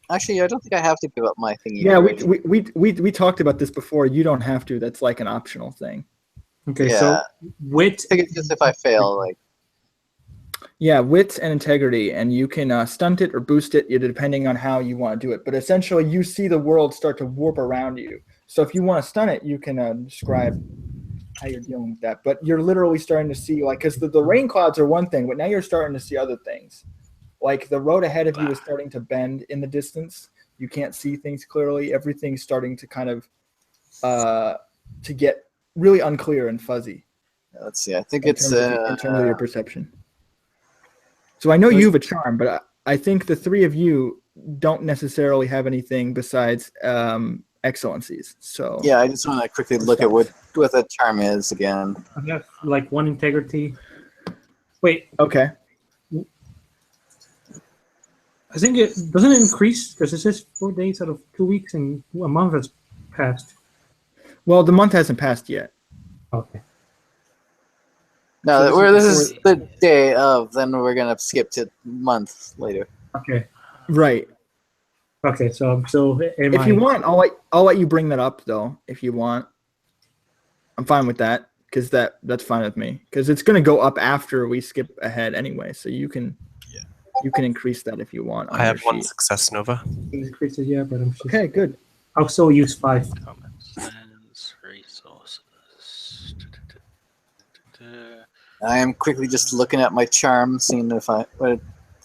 Actually, I don't think I have to give up my thingy. Yeah, we talked about this before. You don't have to. That's like an optional thing. Okay, yeah. so Wit. I think it's just if I fail, like. Yeah, wits and integrity, and you can stunt it or boost it, depending on how you want to do it. But essentially, you see the world start to warp around you. So if you want to stun it, you can describe how you're dealing with that. But you're literally starting to see, like, because the rain clouds are one thing, but now you're starting to see other things. Like the road ahead of you is starting to bend in the distance. You can't see things clearly. Everything's starting to kind of to get really unclear and fuzzy. Let's see. I think in terms of your perception. So I know you have a charm, but I think the three of you don't necessarily have anything besides excellencies. So yeah, I just want to quickly look at what a charm is again. I have like 1 integrity. Wait. Okay. I think it doesn't increase because it says 4 days out of 2 weeks and a month has passed. Well, the month hasn't passed yet. Okay. No, this is the day of. Then we're gonna skip to month later. Okay. Right. Okay. So if you want, I'll let you bring that up though. If you want, I'm fine with that because that's fine with me because it's gonna go up after we skip ahead anyway. So you can increase that if you want. I have 1 success nova. Increase it, yeah, but I'm just, okay. Good. I'll still use 5. Resources. I am quickly just looking at my charm, seeing what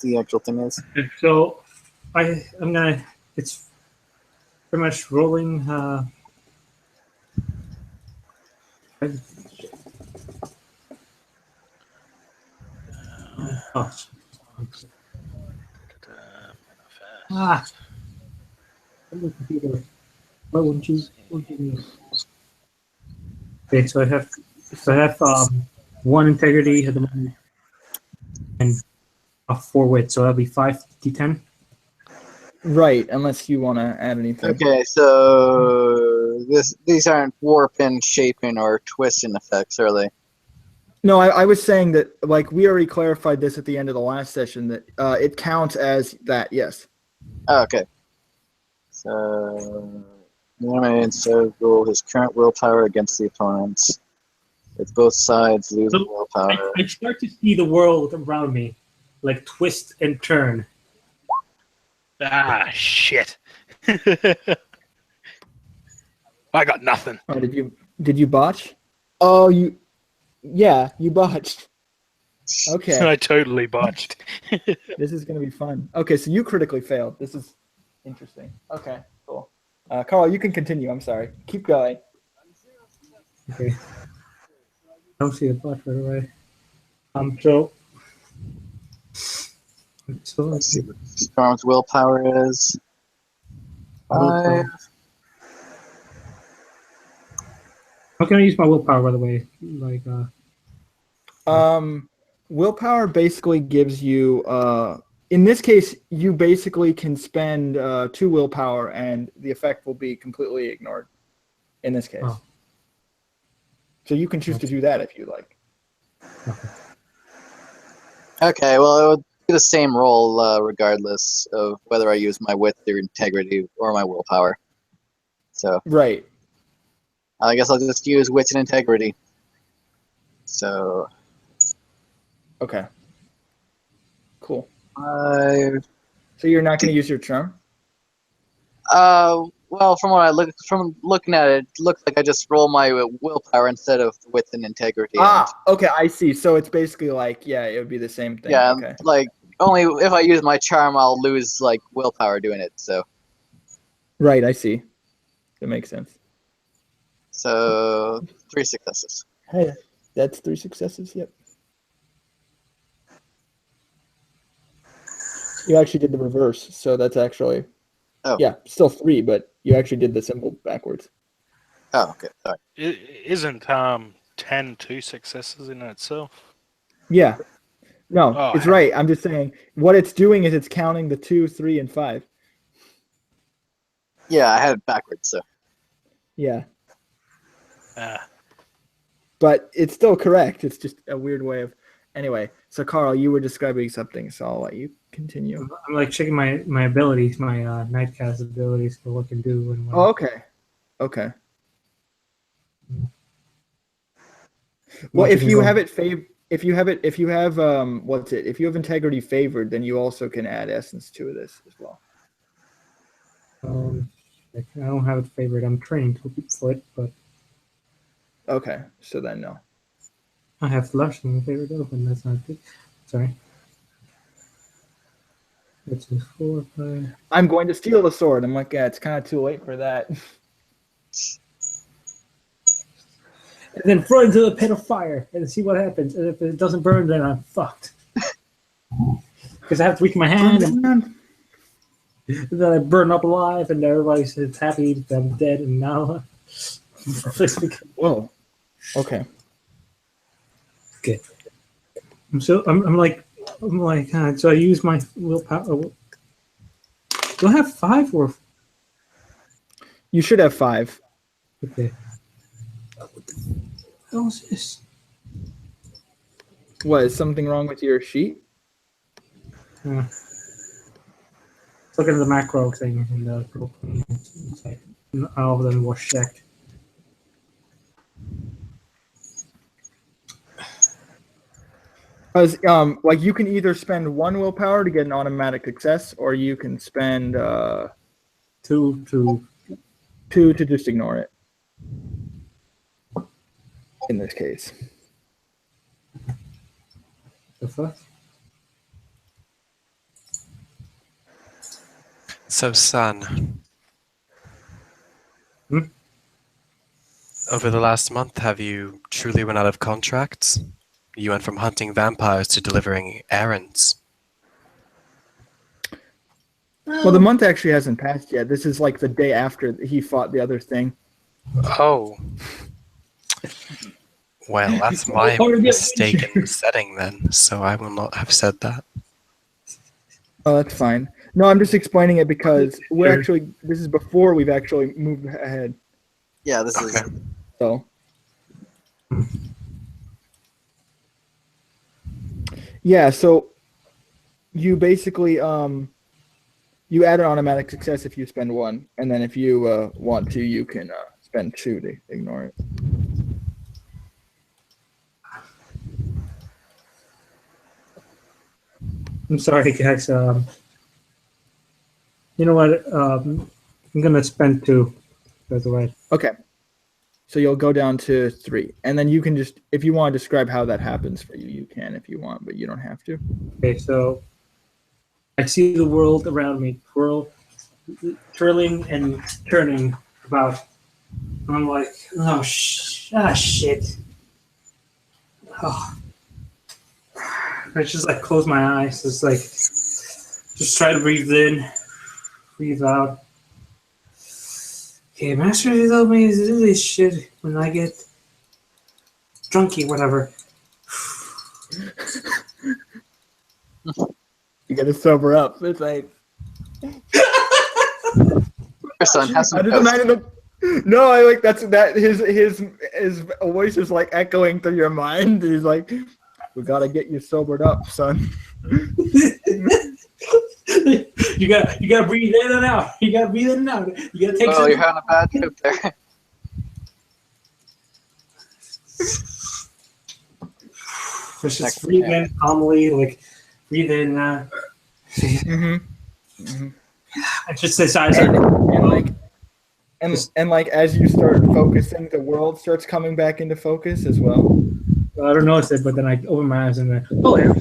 the actual thing is. So I'm gonna. It's pretty much rolling. Computer. Why wouldn't you use? Okay, so I have 1 integrity at the moment and a 4 wit, so that'll be 5d10. Right, unless you want to add anything. Okay, so these aren't warping, shaping, or twisting effects, are they? No, I was saying that like we already clarified this at the end of the last session that it counts as that. Yes. Oh, okay. So the enemy instead roll his current willpower against the opponents. If both sides lose willpower. I start to see the world around me, like twist and turn. Ah, shit. I got nothing. Oh, did you botch? Oh, you botched. Okay. I totally botched. This is gonna be fun. Okay, so you critically failed. This is interesting. Okay, cool. Karl, you can continue. I'm sorry. Keep going. Okay. I don't see the bot right away. So Let's see what Storm's willpower is. 5. How can I use my willpower, by the way? Like, willpower basically gives you. In this case, you basically can spend 2 willpower, and the effect will be completely ignored. In this case, so you can choose to do that if you like. Okay, well, it would be the same roll regardless of whether I use my wit or integrity or my willpower. So right. I guess I'll just use wit and integrity. So. Okay. Cool. 5. So you're not going to use your charm? Well, from looking at it, looks like I just roll my willpower instead of wit and integrity. Okay, I see. So it's basically like, yeah, it would be the same thing. Yeah, okay. like only if I use my charm, I'll lose like willpower doing it. So. Right, I see. That makes sense. So 3 successes. Hey, that's 3 successes. Yep. You actually did the reverse, so that's actually. Oh. Yeah, still 3, but you actually did the symbol backwards. Oh, okay. Sorry. Isn't 10 2 successes in itself? Yeah. No, Oh, it's right. I'm just saying what it's doing is it's counting the 2, 3, and 5. Yeah, I had it backwards, so. Yeah. But it's still correct. It's just a weird way of. Anyway, so Karl, you were describing something, so I'll let you continue. I'm like checking my abilities, my nightcast abilities for what I can do. And what okay. Well, if you have it if you have integrity favored, then you also can add essence to this as well. I don't have it favored. I'm trained for it, but Okay, so then no. I have flush in my favorite open. That's not good. Sorry. It's a 4, 5. I'm going to steal the sword. I'm like, yeah, it's kind of too late for that. And then throw it into the pit of fire and see what happens. And if it doesn't burn, then I'm fucked. Because I have to weaken my hand. And then I burn up alive, and everybody's happy that I'm dead and now. Whoa. Okay. Okay. I'm like, so I use my willpower. Do I have 5 or? You should have 5. Okay. What the hell is this? What, is something wrong with your sheet? Look at the macro thing in the group. It's like, all of them was checked. Because like you can either spend 1 willpower to get an automatic success, or you can spend 2 to just ignore it. In this case. the fuck. So, son. Hmm? Over the last month, have you truly run out of contracts? You went from hunting vampires to delivering errands. Well, the month actually hasn't passed yet. This is like the day after he fought the other thing. Oh. Well, that's my mistake in the setting then, so I will not have said that. Oh, that's fine. No, I'm just explaining it because this is before we've actually moved ahead. Yeah, this is. So. Yeah, so you basically you add an automatic success if you spend 1, and then if you want to, you can spend 2 to ignore it. I'm sorry, guys. You know what? I'm gonna spend 2. By the way. Okay. So you'll go down to 3, and then you can just, if you want to describe how that happens for you, you can if you want, but you don't have to. Okay, so I see the world around me twirling and turning about. I'm like, oh shit. Oh. I just like close my eyes. It's like just try to breathe in, breathe out. Okay, Master told me to do this shit when I get drunky, whatever. You gotta sober up. It's like. Your son has some. No, I like that. His voice is like echoing through your mind. He's like, "We gotta get you sobered up, son." You gotta breathe in and out. You gotta breathe in and out. You gotta take. Oh, you're having a bad trip there. Just breathe in calmly, like breathe in. I just decide. And like as you start focusing, the world starts coming back into focus as well. I don't notice it, but then I open my eyes and then yeah.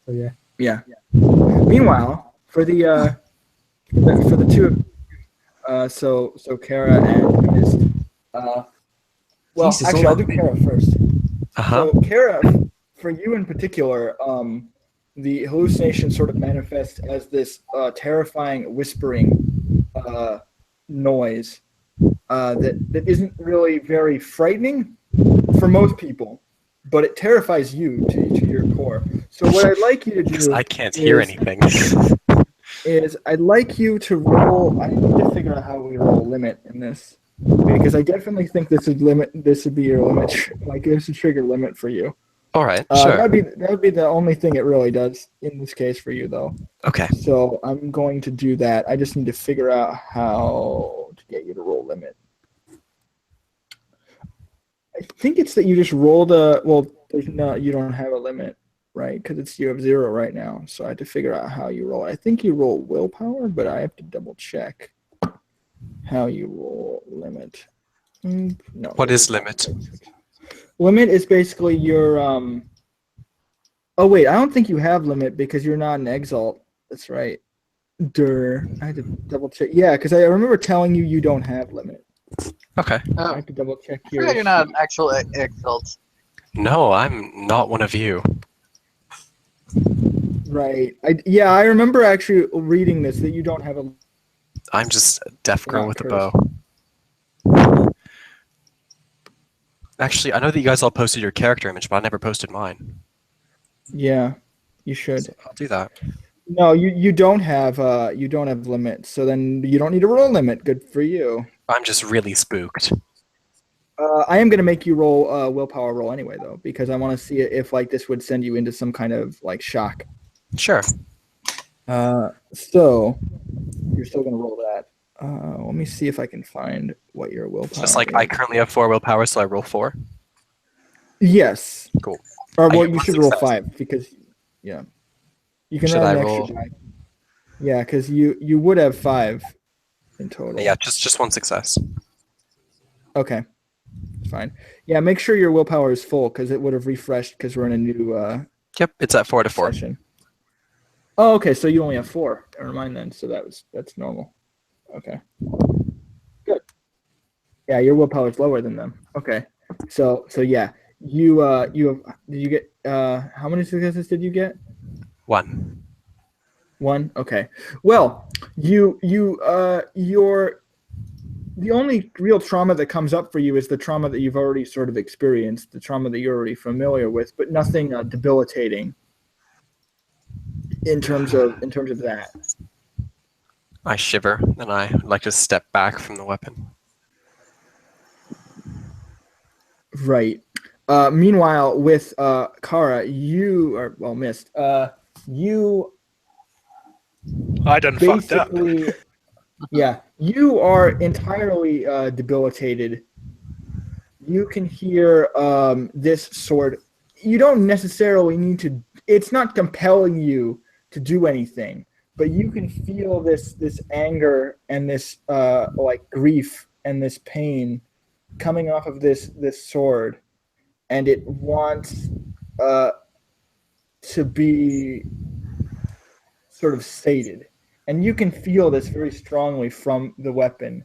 So yeah. Yeah. Meanwhile, for the two, so Kerra and Mist. Well, Jesus, actually, I'll do Kerra first. Uh-huh. So Kerra, for you in particular, the hallucination sort of manifests as this terrifying whispering noise that isn't really very frightening for most people, but it terrifies you to your core. So what I'd like you to do, because I can't hear anything, is I'd like you to roll. I need to figure out how we roll limit in this, because I definitely think this would be your limit. Like this would trigger limit for you. All right, sure. That would be the only thing it really does in this case for you, though. Okay. So I'm going to do that. I just need to figure out how to get you to roll limit. I think it's that you just roll You don't have a limit, right? Because you have 0 right now. So I have to figure out how you roll. I think you roll willpower, but I have to double check how you roll limit. No. What is limit? Limit is basically your Oh wait, I don't think you have limit because you're not an exalt. That's right. I had to double check. Yeah, because I remember telling you don't have limit. Okay. I have to double check I here. forgot you're not an actual exalt. No, I'm not one of you. Right. I remember actually reading this that you don't have a. I'm just a deaf girl Not with a cursed. bow. Actually, I know that you guys all posted your character image, but I never posted mine. Yeah, you should. So I'll do that. No, you don't have limit. So then you don't need to roll limit. Good for you. I'm just really spooked. I am gonna make you roll willpower roll anyway though, because I want to see if like this would send you into some kind of like shock. Sure. So you're still gonna roll that. Let me see if I can find what your willpower. Just like is. I currently have 4 willpower, so I roll 4. Yes. Cool. Or I well, get you one should roll success. 5 because yeah, you can Should add I an roll? extra die. Yeah, because you would have 5 in total. Yeah, just 1 success. Okay. Fine. Yeah, make sure your willpower is full because it would have refreshed because we're in a new Yep, it's at 4 to 4. session. Oh, okay. So you only have 4. Never mind then. So that's normal. Okay. Good. Yeah, your willpower is lower than them. Okay. So yeah, you have. Did you get how many successes did you get? 1. 1. Okay. Well, the only real trauma that comes up for you is the trauma that you've already sort of experienced, the trauma that you're already familiar with, but nothing debilitating in terms of that. I shiver, and I like to step back from the weapon. Right. Meanwhile, with Kara, you are missed. You I done fucked up. basically, yeah, you are entirely debilitated. You can hear this sword. You don't necessarily need to. It's not compelling you to do anything, but you can feel this anger and this like grief and this pain coming off of this sword, and it wants to be sort of sated. And you can feel this very strongly from the weapon,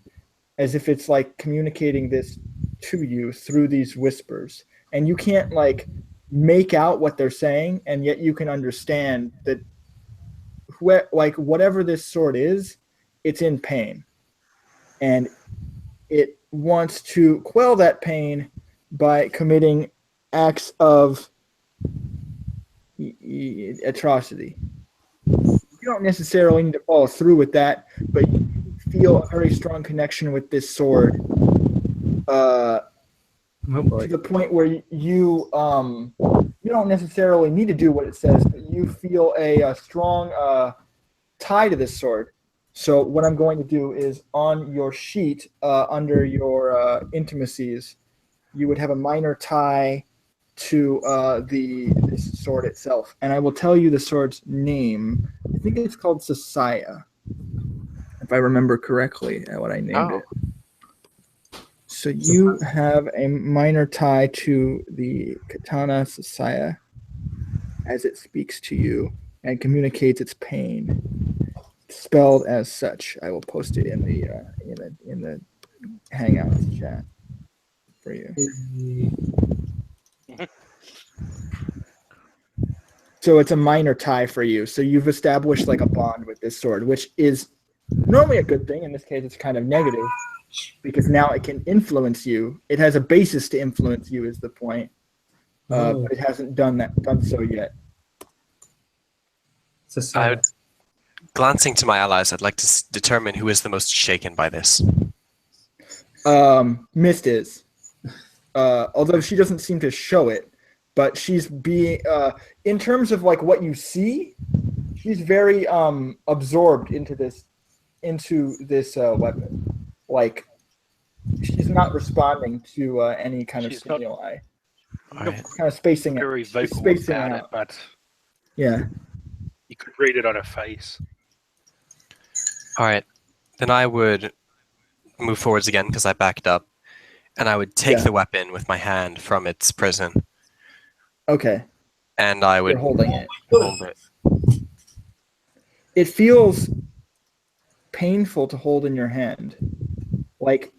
as if it's like communicating this to you through these whispers. And you can't like make out what they're saying, and yet you can understand that whatever this sword is, it's in pain. And it wants to quell that pain by committing acts of atrocity. You don't necessarily need to follow through with that, but you feel a very strong connection with this sword to the point where you don't necessarily need to do what it says, but you feel a strong tie to this sword. So what I'm going to do is on your sheet under your intimacies, you would have a minor tie to this sword itself, and I will tell you the sword's name. I think it's called Sapphire, if I remember correctly what I named it. So you have a minor tie to the katana Sapphire as it speaks to you and communicates its pain, spelled as such. I will post it in the Hangouts chat for you. So it's a minor tie for you. So you've established like a bond with this sword, which is normally a good thing. In this case, it's kind of negative because now it can influence you. It has a basis to influence you, is the point. But it hasn't done so yet. Glancing to my allies, I'd like to determine who is the most shaken by this. Mist is, although she doesn't seem to show it. But she's being, in terms of like what you see, she's very absorbed into this weapon. Like she's not responding to any kind of stimuli. Alright. kind of spacing it. Very vocal spacing about it, out. but Yeah. you could read it on her face. Alright. Then I would move forwards again because I backed up. And I would take Yeah. the weapon with my hand from its prison. Okay. And I would You're holding it. hold it. It feels painful to hold in your hand. Like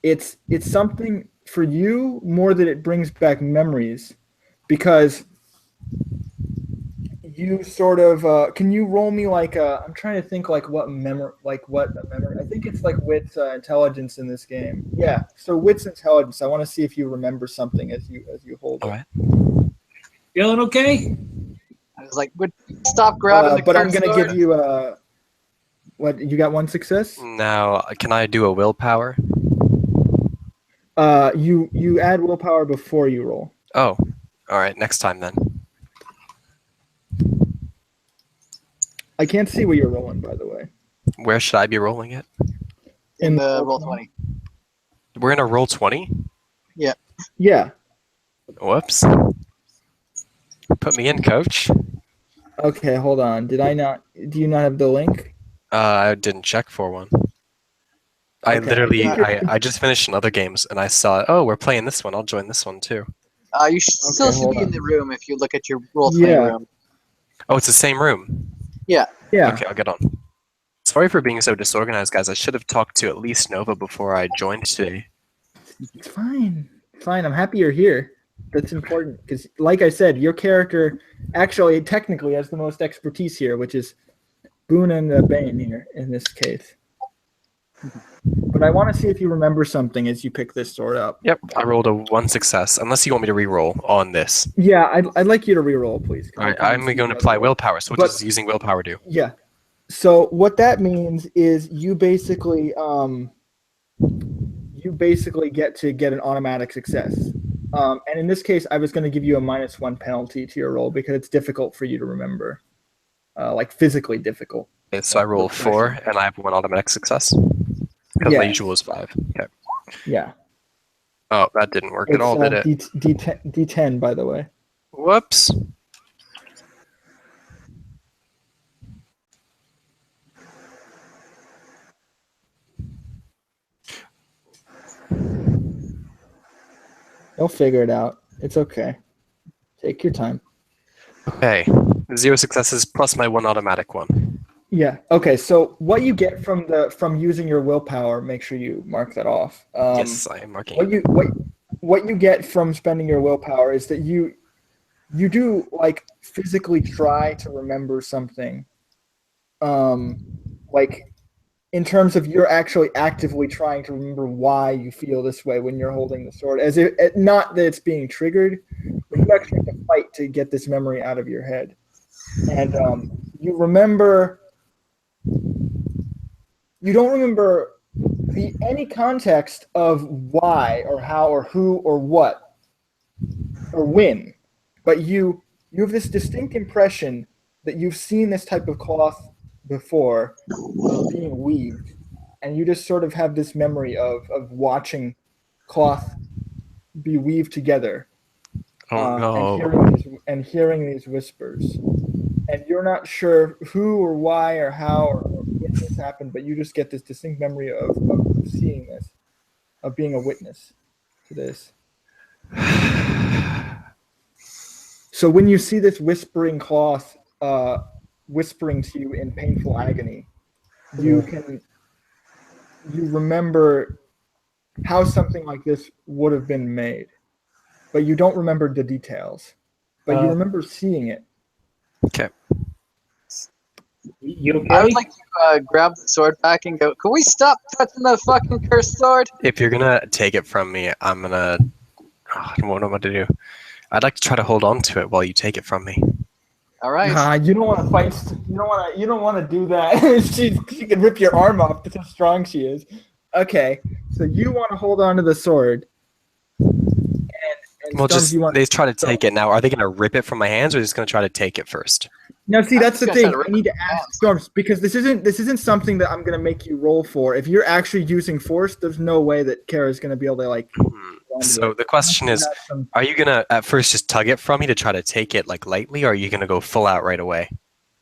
it's something for you more that it brings back memories, because you sort of can you roll me like I'm trying to think like what memory I think it's like wits intelligence in this game. Yeah, so wits intelligence. I want to see if you remember something as you hold it. Alright. Feeling okay? I was like, stop grabbing the but I'm cursed gonna sword. give you what, you got one success? Now, can I do a willpower? You add willpower before you roll. Oh. Alright, next time then. I can't see what you're rolling, by the way. Where should I be rolling it? in the roll 20. We're in a roll 20? Yeah. Whoops. Put me in, coach. Okay, hold on. Do you not have the link? I didn't check for one. I Okay. literally, Yeah. I just finished in other games and I saw, oh, we're playing this one. I'll join this one too. You still should hold be in on. the room if you look at your roll 20 Yeah. room. Oh, it's the same room. Yeah. Okay, I'll get on. Sorry for being so disorganized, guys. I should have talked to at least Nova before I joined today. It's fine. Fine. I'm happy you're here. That's important because, like I said, your character actually technically has the most expertise here, which is Boone and Bane here in this case. But I want to see if you remember something as you pick this sword up. Yep, I rolled a 1 success, unless you want me to re-roll on this. Yeah, I'd like you to reroll, please. Alright, I'm going to apply willpower, so what does using willpower do? Yeah. So what that means is you basically get an automatic success. And in this case, I was going to give you a -1 penalty to your roll because it's difficult for you to remember, like physically difficult. Okay, so I roll 4, and I have 1 automatic success. Because my usual is 5. Okay. Yeah. Oh, that didn't work at all, did it? D10, by the way. Whoops. You'll figure it out. It's okay. Take your time. Okay. 0 successes plus my 1 automatic one. Yeah. Okay. So what you get from using your willpower, make sure you mark that off. Yes, I am marking it. What you get from spending your willpower is that you do like physically try to remember something. Like in terms of you're actually actively trying to remember why you feel this way when you're holding the sword, as if not that it's being triggered, but you actually have to fight to get this memory out of your head. And you remember. You don't remember any context of why or how or who or what or when, but you have this distinct impression that you've seen this type of cloth before being weaved, and you just sort of have this memory of watching cloth be weaved together. Oh no. And hearing these whispers. And you're not sure who or why or how or when this happened, but you just get this distinct memory of seeing this, of being a witness to this. So when you see this whispering cloth whispering to you in painful agony, you remember how something like this would have been made, but you don't remember the details, but you remember seeing it. Okay. You okay? I would like to grab the sword back and go, can we stop touching the fucking cursed sword? If you're gonna take it from me, I'm gonna... I don't know what to do. I'd like to try to hold on to it while you take it from me. All right. You don't want to fight. You don't want to do that. she can rip your arm off. That's how strong she is. Okay, so you want to hold on to the sword. And Well, Storms, just they try to take it now. Are they gonna rip it from my hands, or are they just gonna try to take it first? Now, see, that's the just gonna thing. try to I need to ask Storms because this isn't something that I'm gonna make you roll for. If you're actually using force, there's no way that Kerra's gonna be able to onto So it. the question is, are you gonna at first just tug it from me to try to take it like lightly, or are you gonna go full out right away?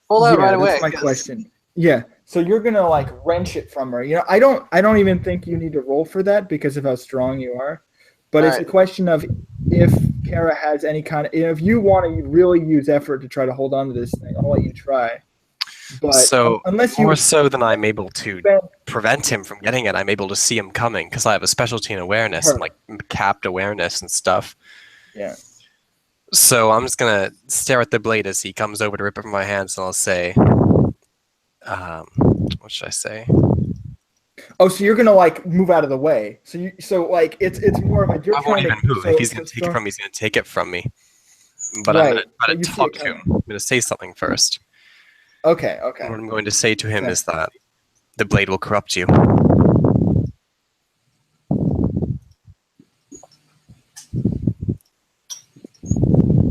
Pull out right away. That's my question. Yeah. So you're gonna like wrench it from her. You know, I don't even think you need to roll for that because of how strong you are. But it's a question of if Kerra has any kind of, if you want to really use effort to try to hold on to this thing, I'll let you try. But so unless you more so than I'm able to prevent him from getting it, I'm able to see him coming because I have a specialty in awareness and like capped awareness and stuff. Yeah. So I'm just gonna stare at the blade as he comes over to rip it from my hands, and I'll say, what should I say? Oh, so you're gonna like move out of the way. So like it's more of like you're I won't trying even to. move. So, If he's gonna take it from me, he's gonna take it from me. But Right. I'm gonna try So to you see talk it to him. coming. I'm gonna say something first. Okay. What I'm going to say to him Okay. is that the blade will corrupt you.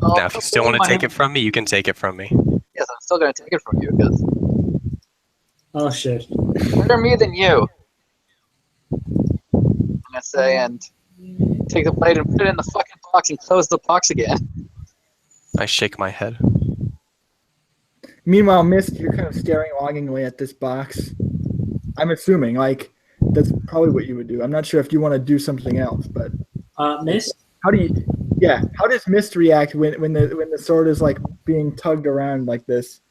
Now, if you still want to take it from me, you can take it from me. Yes, I'm still gonna take it from you because Oh shit. better me than you. I'm gonna say and take the blade and put it in the fucking box and close the box again. I shake my head. Meanwhile, Mist, you're kind of staring longingly at this box. I'm assuming like that's probably what you would do. I'm not sure if you want to do something else, but Miss? how does Mist react when the sword is like being tugged around like this?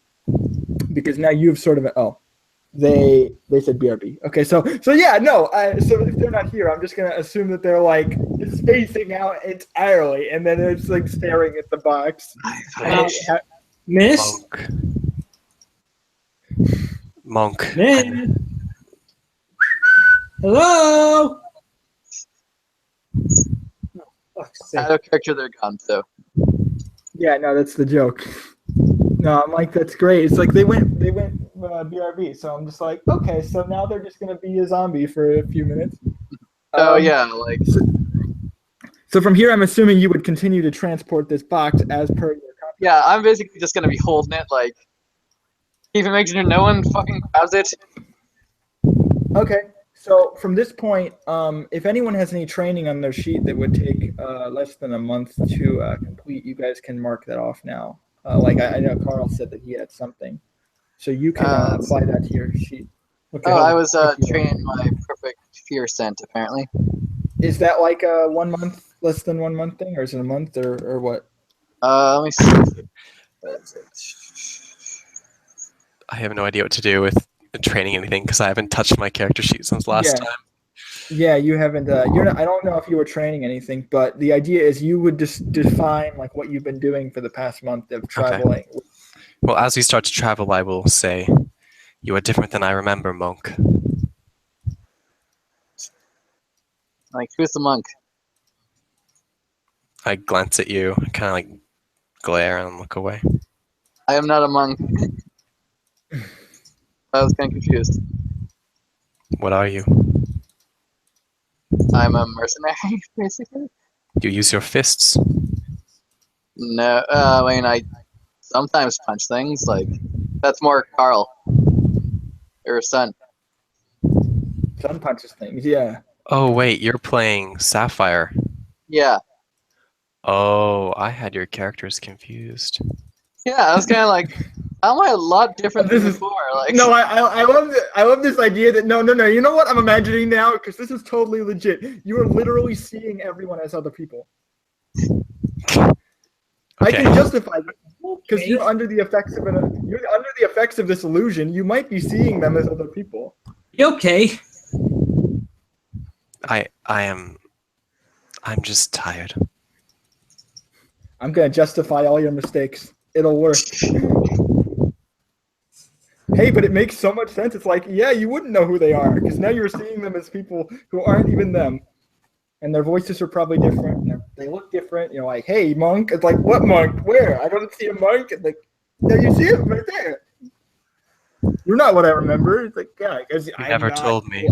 Because now you've sort of they said BRB. Okay, so yeah, no. So if they're not here, I'm just gonna assume that they're like spacing out entirely, and then it's like staring at the box. Miss? Monk. Miss? Hello? Out of character, they're gone. So Yeah, no, that's the joke. No, I'm like, that's great. It's like they went BRB, so I'm just like, okay, so now they're just gonna be a zombie for a few minutes. yeah, like So from here, I'm assuming you would continue to transport this box as per your contract. yeah, I'm basically just gonna be holding it, like even making sure no one fucking grabs it. Okay. So from this point, if anyone has any training on their sheet that would take less than a month to complete, you guys can mark that off now. Like I know Karl said that he had something, so you can apply that to your sheet. Okay, I was training my perfect fear scent apparently. Is that like a 1 month, less than 1 month thing, or is it a month, or what? Let me see. I have no idea what to do with training anything because I haven't touched my character sheet since last time. Yeah, you haven't. You're not. I don't know if you were training anything, but the idea is you would just define like what you've been doing for the past month of traveling. Okay. Well, as we start to travel, I will say, "You are different than I remember, monk." Like, who's the monk? I glance at you, kind of like glare and look away. I am not a monk. I was kind of confused. What are you? I'm a mercenary, basically. You use your fists. No, I mean, I sometimes punch things. Like, that's more Karl. Or son. Sun punches things. Yeah. Oh wait, you're playing Sapphire. Yeah. Oh, I had your characters confused. Yeah, I was kind of like, how am I a lot different than before? Like, No, I love this idea that no. You know what I'm imagining now? Because this is totally legit. You are literally seeing everyone as other people. I can justify that because you're under the effects of this illusion. You might be seeing them as other people. Okay. I'm just tired. I'm gonna justify all your mistakes. It'll work. Hey, but it makes so much sense. It's like, yeah, you wouldn't know who they are because now you're seeing them as people who aren't even them, and their voices are probably different. And they look different. You're like, hey, monk. It's like, what monk? Where? I don't see a monk. And like, yeah, you see it right there. You're not what I remember. It's like, yeah, because You never told me.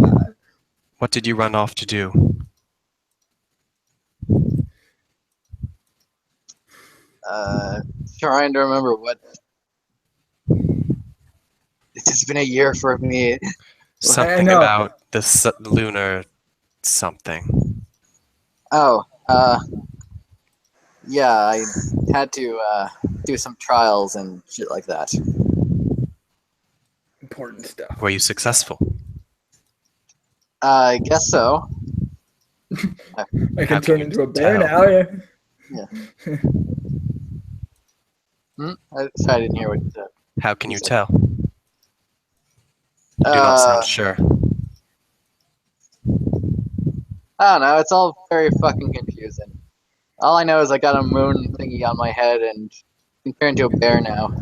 What did you run off to do? trying to remember what. It has been a year for me. Something about the lunar something. Oh, Yeah, I had to do some trials and shit like that. Important stuff. Were you successful? I guess so. I How can can turn you into a bear tell? now. Yeah. Yeah. Sorry, I didn't hear what. How can You you said- tell? You do not sound sure. I don't know. It's all very fucking confusing. All I know is I got a moon thingy on my head and can turn into a bear now.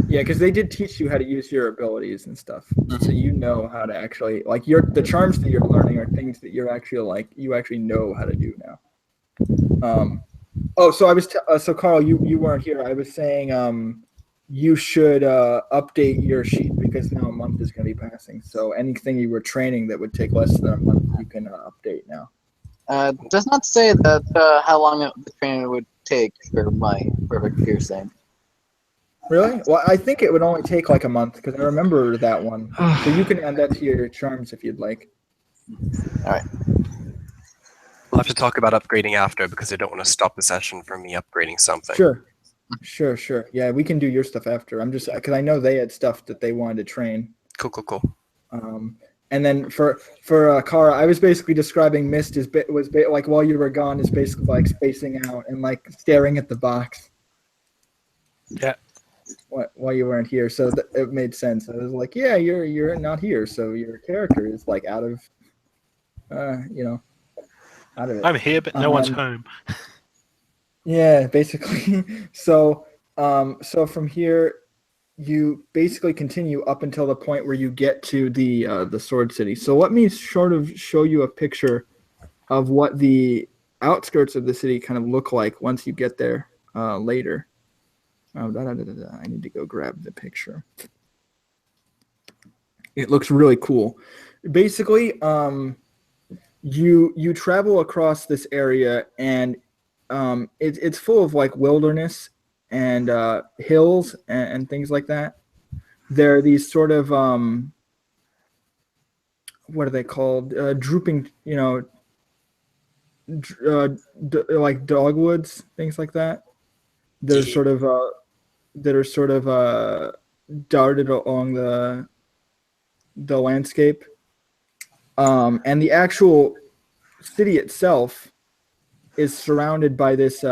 Yeah, because they did teach you how to use your abilities and stuff, so you know how to actually like the charms that you're learning are things that you're actually like you actually know how to do now. Oh, so I was so Karl, you weren't here. I was saying you should update your sheet because now a month is going to be passing. So anything you were training that would take less than a month, you can update now. Does not say that how long the training would take for my perfect piercing. Really? Well, I think it would only take like a month because I remember that one. So you can add that to your charms if you'd like. All right. We'll have to talk about upgrading after because I don't want to stop the session from me upgrading something. Sure. Yeah, we can do your stuff after. I'm just because I know they had stuff that they wanted to train. Cool. And then for Kara, I was basically describing Mist like while you were gone is basically like spacing out and like staring at the box. Yeah. While you weren't here, so it made sense. I was like, yeah, you're not here, so your character is like out of, out of it. I'm here, but no one's home. Yeah, basically. So from here, you basically continue up until the point where you get to the Sword City. So let me sort of show you a picture of what the outskirts of the city kind of look like once you get there later. I need to go grab the picture. It looks really cool. Basically, you travel across this area, and it's full of like wilderness and hills and things like that. There are these sort of what are they called? Drooping, like dogwoods, things like that. They're sort of darted along the landscape, and the actual city itself is surrounded by this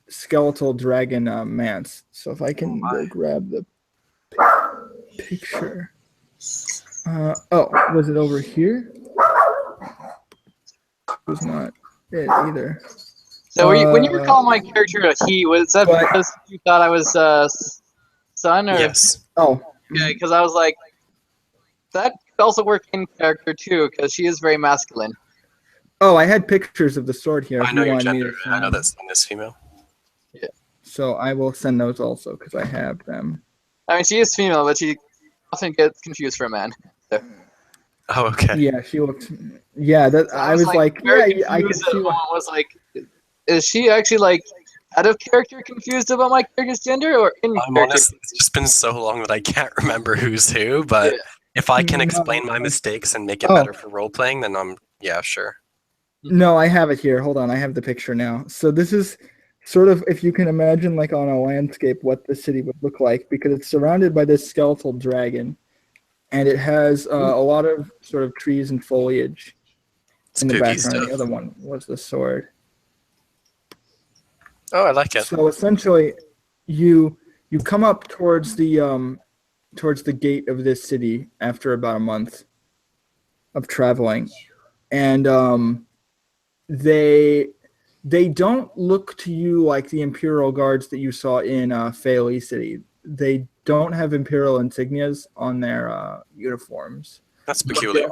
skeletal dragon manse. So if I can go grab the picture. Was it over here? It was not it either. So when you were calling my character a he, was that because you thought I was son? Or? Yes. Oh. Yeah, because I was like, that could also work in character too, because she is very masculine. Oh, I had pictures of the sword here. I know your gender. I know that's female. Yeah. So I will send those also because I have them. I mean, she is female, but she often gets confused for a man. So. Oh, okay. Yeah, she looked. Yeah, that So I was like, yeah, I could see. Was like, is she actually like out of character confused about my character's gender, or in I'm character? honest. It's just been so long that I can't remember who's who. But if I can explain my mistakes and make it better for role playing, then sure. No, I have it here. Hold on, I have the picture now. So this is sort of, if you can imagine, like on a landscape, what the city would look like, because it's surrounded by this skeletal dragon, and it has a lot of sort of trees and foliage in the background. Stuff. The other one was the sword. Oh, I like it. So essentially, you come up towards the gate of this city after about a month of traveling, and they don't look to you like the Imperial Guards that you saw in Faeli City. They don't have Imperial insignias on their uniforms. That's peculiar.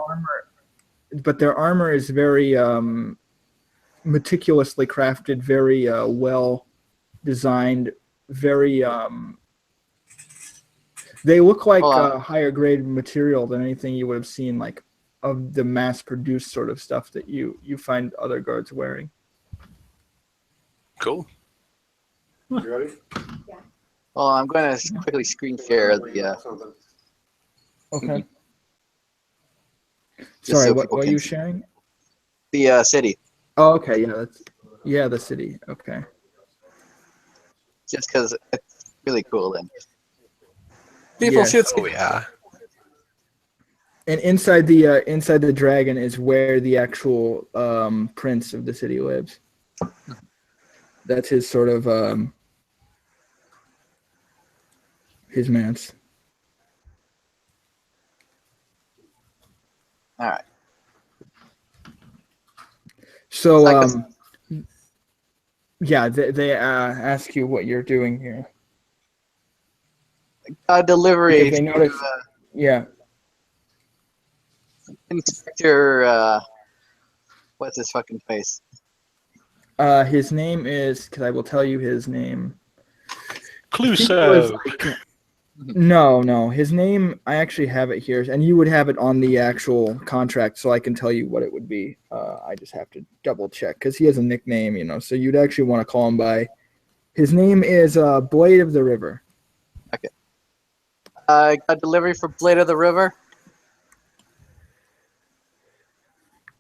But their armor is very meticulously crafted, very well designed, very they look like higher grade material than anything you would have seen like of the mass produced sort of stuff that you find other guards wearing. Cool. You ready? Yeah. Well, I'm going to quickly screen share the Okay. Just Sorry, so what people are can you see. sharing? The city. Oh, okay. Yeah, the city. Okay. Just because it's really cool. Then people Yes. shoot. Oh yeah. And inside the dragon is where the actual prince of the city lives. That's his sort of his manse. All right. So Like yeah, they ask you what you're doing here a delivery. because they notice. Yeah. Inspector. What's his fucking face? His name is, because I will tell you his name. Cluso. No. His name, I actually have it here, and you would have it on the actual contract, so I can tell you what it would be. I just have to double check because he has a nickname, so you'd actually want to call him by. His name is Blade of the River. Okay. A delivery for Blade of the River.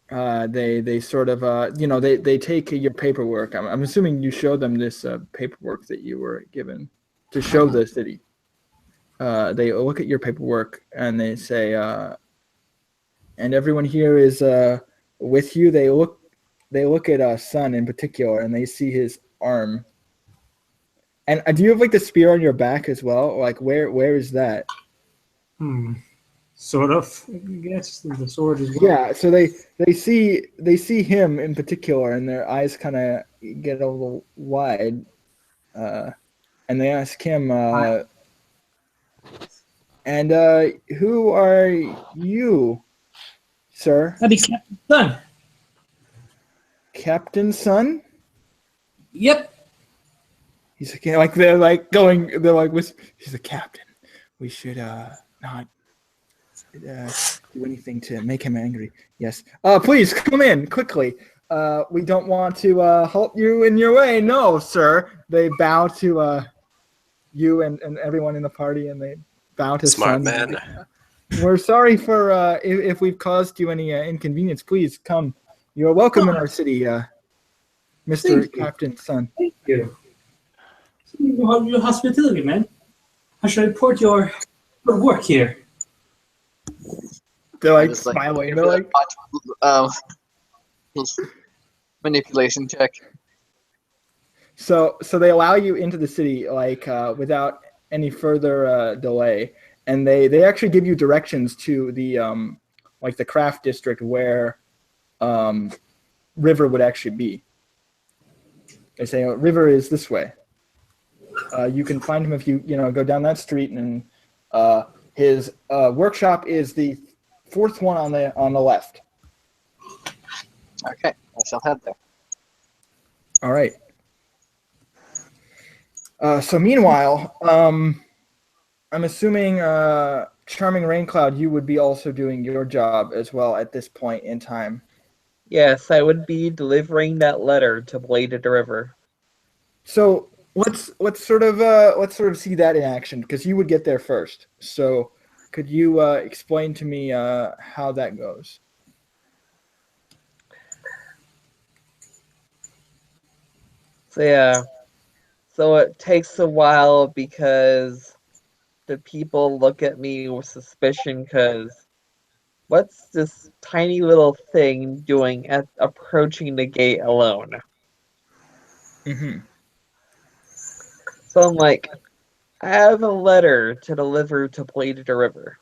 They sort of they take your paperwork. I'm assuming you showed them this paperwork that you were given to show the city. They look at your paperwork and they say, and everyone here is with you. They look at Sun in particular and they see his arm. And do you have like the spear on your back as well? Like where is that? Sort of, I guess. The sword as well. Yeah, so they see him in particular, and their eyes kind of get a little wide, and they ask him, and who are you, sir? That'd be Captain Sun. Captain Sun? Yep. He's like they're like he's the captain. We should not do anything to make him angry. Yes. Please come in quickly. We don't want to halt you in your way. No, sir. They bow to you and everyone in the party, and they bow to Smart Sun. man. We're sorry for if we've caused you any inconvenience. Please come. You are welcome in our city, Mr. Captain Sun. Thank you. Your hospitality, man. I should report your good work here. They're like Just, smiling. They're like, manipulation check. so they allow you into the city like without any further delay, and they actually give you directions to the like the craft district where River would actually be. They say River is this way. You can find him if you go down that street, and his workshop is the fourth one on the left. Okay, I shall head there. All right. So meanwhile, I'm assuming Charming Raincloud, you would be also doing your job as well at this point in time. Yes, I would be delivering that letter to Blade of the River. So let's sort of see that in action because you would get there first. So could you explain to me how that goes? So yeah, so it takes a while because the people look at me with suspicion because what's this tiny little thing doing at approaching the gate alone? Mm-hmm. So I'm like, I have a letter to deliver to Blade of the River.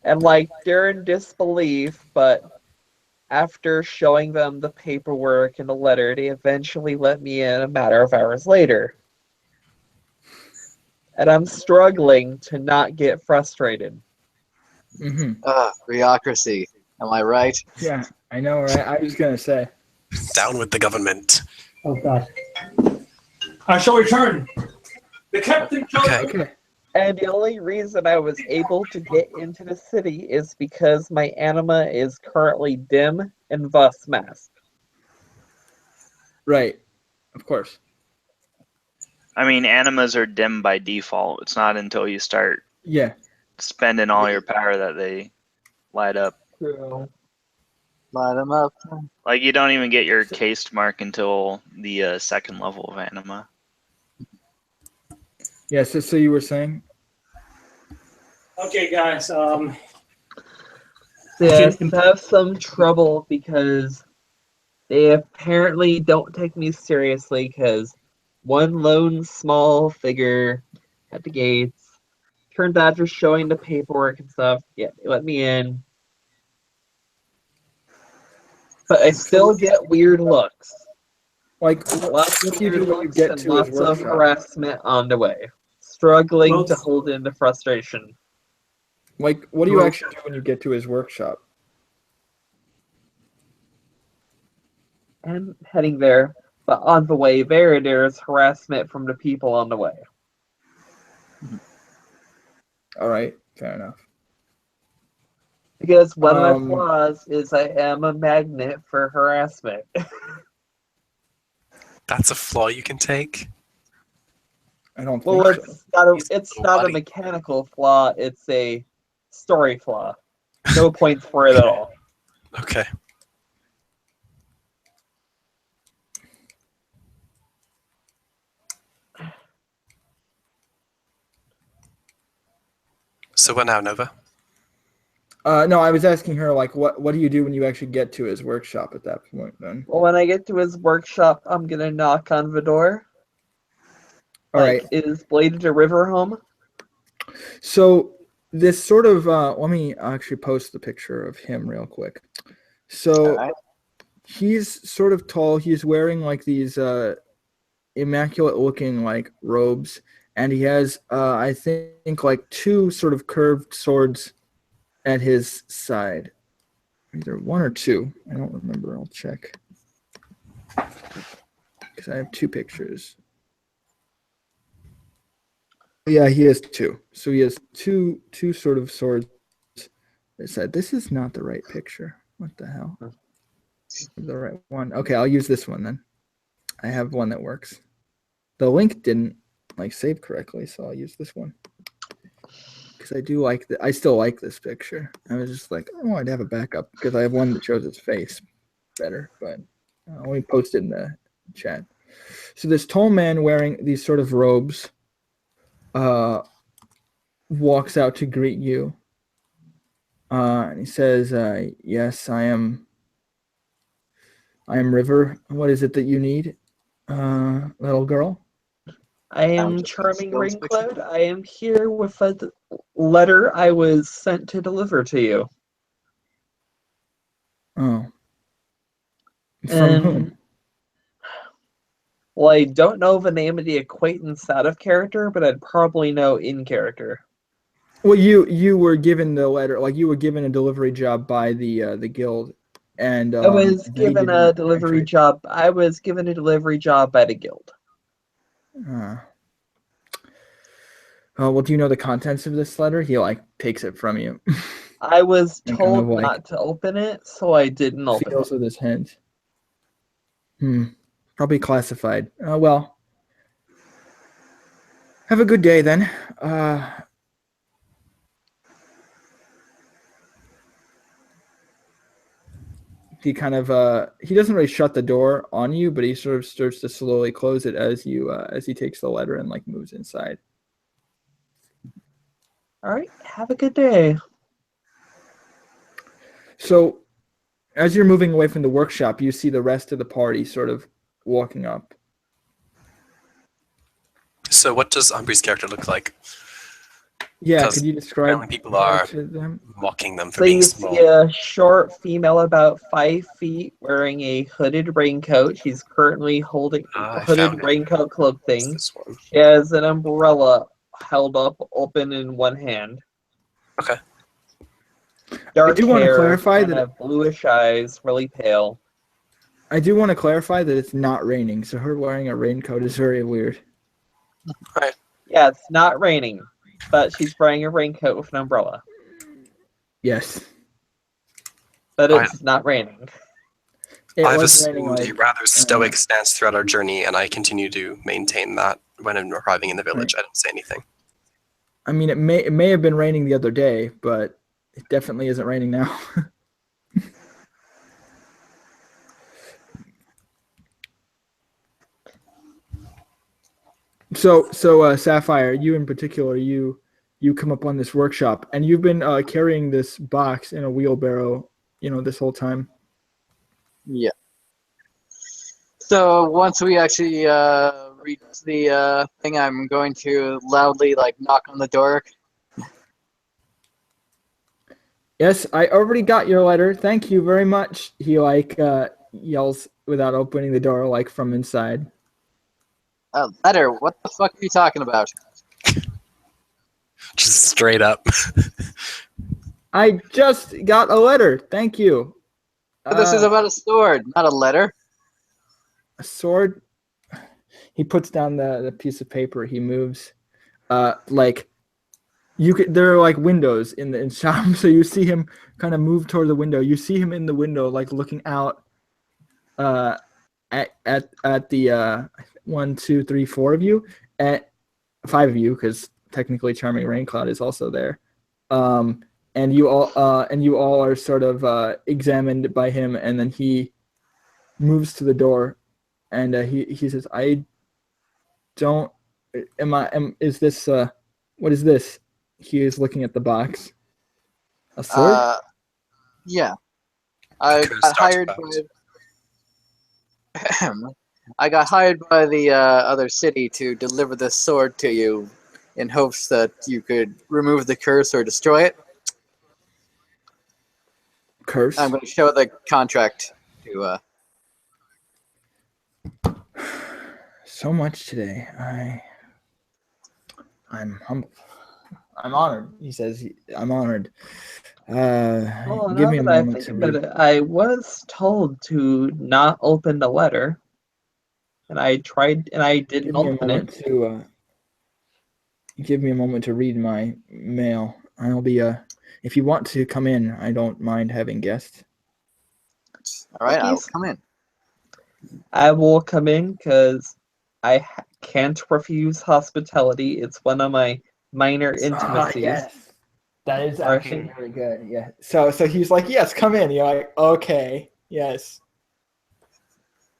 And like, they're in disbelief, but after showing them the paperwork and the letter, they eventually let me in a matter of hours later. And I'm struggling to not get frustrated. Mm-hmm. Bureaucracy. Am I right? Yeah, I know, right? I was gonna say. Down with the government. Oh God. I shall return. The captain shall Okay. And the only reason I was able to get into the city is because my anima is currently dim and thus masked. Right. Of course. I mean, animas are dim by default. It's not until you start Yeah. spending all your power that they light up. True. Light them up. Like you don't even get your cased mark until the second level of anima. Yeah, so you were saying? Okay, guys. Yes, I have some trouble because they apparently don't take me seriously because one lone small figure at the gates turned out just showing the paperwork and stuff. Yeah, they let me in. But I still get weird looks. Like, Lots what of do you weird do when you looks get and to his lots of workshop? harassment on the way. Struggling Well, to hold in the frustration. Like, what do you actually do when you get to his workshop? I'm heading there, but on the way there's harassment from the people on the way. All right, fair enough. Because one of my flaws is I am a magnet for harassment. That's a flaw you can take. I don't Well, think so. it's not a mechanical flaw, it's a story flaw. No points for it at all. Okay. So what now, Nova? No, I was asking her, like, what do you do when you actually get to his workshop at that point, then? Well, when I get to his workshop, I'm gonna knock on the door. All right. Is Bladed a river home? So this sort of, let me actually post the picture of him real quick. So he's sort of tall. He's wearing, like, these immaculate-looking, like, robes. And he has, I think, like, two sort of curved swords at his side. Either one or two. I don't remember. I'll check. Because I have two pictures. Yeah, he has two. So he has two sort of swords. They said, this is not the right picture. What the hell? The right one. Okay, I'll use this one then. I have one that works. The link didn't save correctly, so I'll use this one. Because I do like I still like this picture. I was just like, I wanted to have a backup because I have one that shows his face better, but I'll only post it in the chat. So this tall man wearing these sort of robes walks out to greet you. And he says, yes, I am River. What is it that you need, little girl? I am Charming Raincloud. I am here with a letter I was sent to deliver to you. Oh. From whom? Well, I don't know the name of the acquaintance out of character, but I'd probably know in character. Well, you were given the letter, like you were given a delivery job by the guild, and I was given a delivery job. I was given a delivery job by the guild. Well, do you know the contents of this letter? He takes it from you. I was told not to open it, so I didn't open it. Feels with his hand. Probably classified. Well, have a good day then. He kind of he doesn't really shut the door on you, but he sort of starts to slowly close it as he takes the letter and moves inside. All right, have a good day. So, as you're moving away from the workshop, you see the rest of the party sort of walking up. So, what does Umbrie's character look like? Yeah, could you describe? People are mocking them for so being small. You see a short female about 5 feet wearing a hooded raincoat. She's currently holding a hooded raincoat cloak thing. She has an umbrella held up open in one hand. Okay. Dark I do want to hair, clarify that bluish eyes, really pale. I do want to clarify that it's not raining, so her wearing a raincoat is very weird. Right. Yeah, it's not raining, but she's wearing a raincoat with an umbrella. Yes. But it's not raining. I've assumed a rather stoic stance throughout our journey, and I continue to maintain that when I'm arriving in the village. I don't say anything. I mean, it may have been raining the other day, but it definitely isn't raining now. So Sapphire, you in particular, you come up on this workshop, and you've been carrying this box in a wheelbarrow, this whole time. Yeah. So once we actually reach the thing, I'm going to loudly knock on the door. Yes, I already got your letter. Thank you very much. He yells without opening the door, from inside. Letter? What the fuck are you talking about? Just straight up. I just got a letter. Thank you. But this is about a sword, not a letter. A sword? He puts down the piece of paper. He moves. There are windows in the shop, so you see him kind of move toward the window. You see him in the window, looking out at the 1, 2, 3, 4 of you, at 5 of you, because technically Charming Raincloud is also there. And you all are sort of examined by him, and then he moves to the door, and he says, "I don't. Is this? What is this?" He is looking at the box. A sword? Yeah. I got hired by the other city to deliver this sword to you in hopes that you could remove the curse or destroy it. Curse? I'm going to show the contract to... So much today. I'm humbled. I'm honored. He says, I'm honored. Give me a moment to read. I was told to not open the letter, and I tried, and I didn't open it. Give me a moment to read my mail. I'll be if you want to come in, I don't mind having guests. All right, I'll come in. I will come in because I can't refuse hospitality. It's one of my minor intimacies. Yes. That is actually very good. Yeah. So he's like, yes, come in. You're like, okay, yes.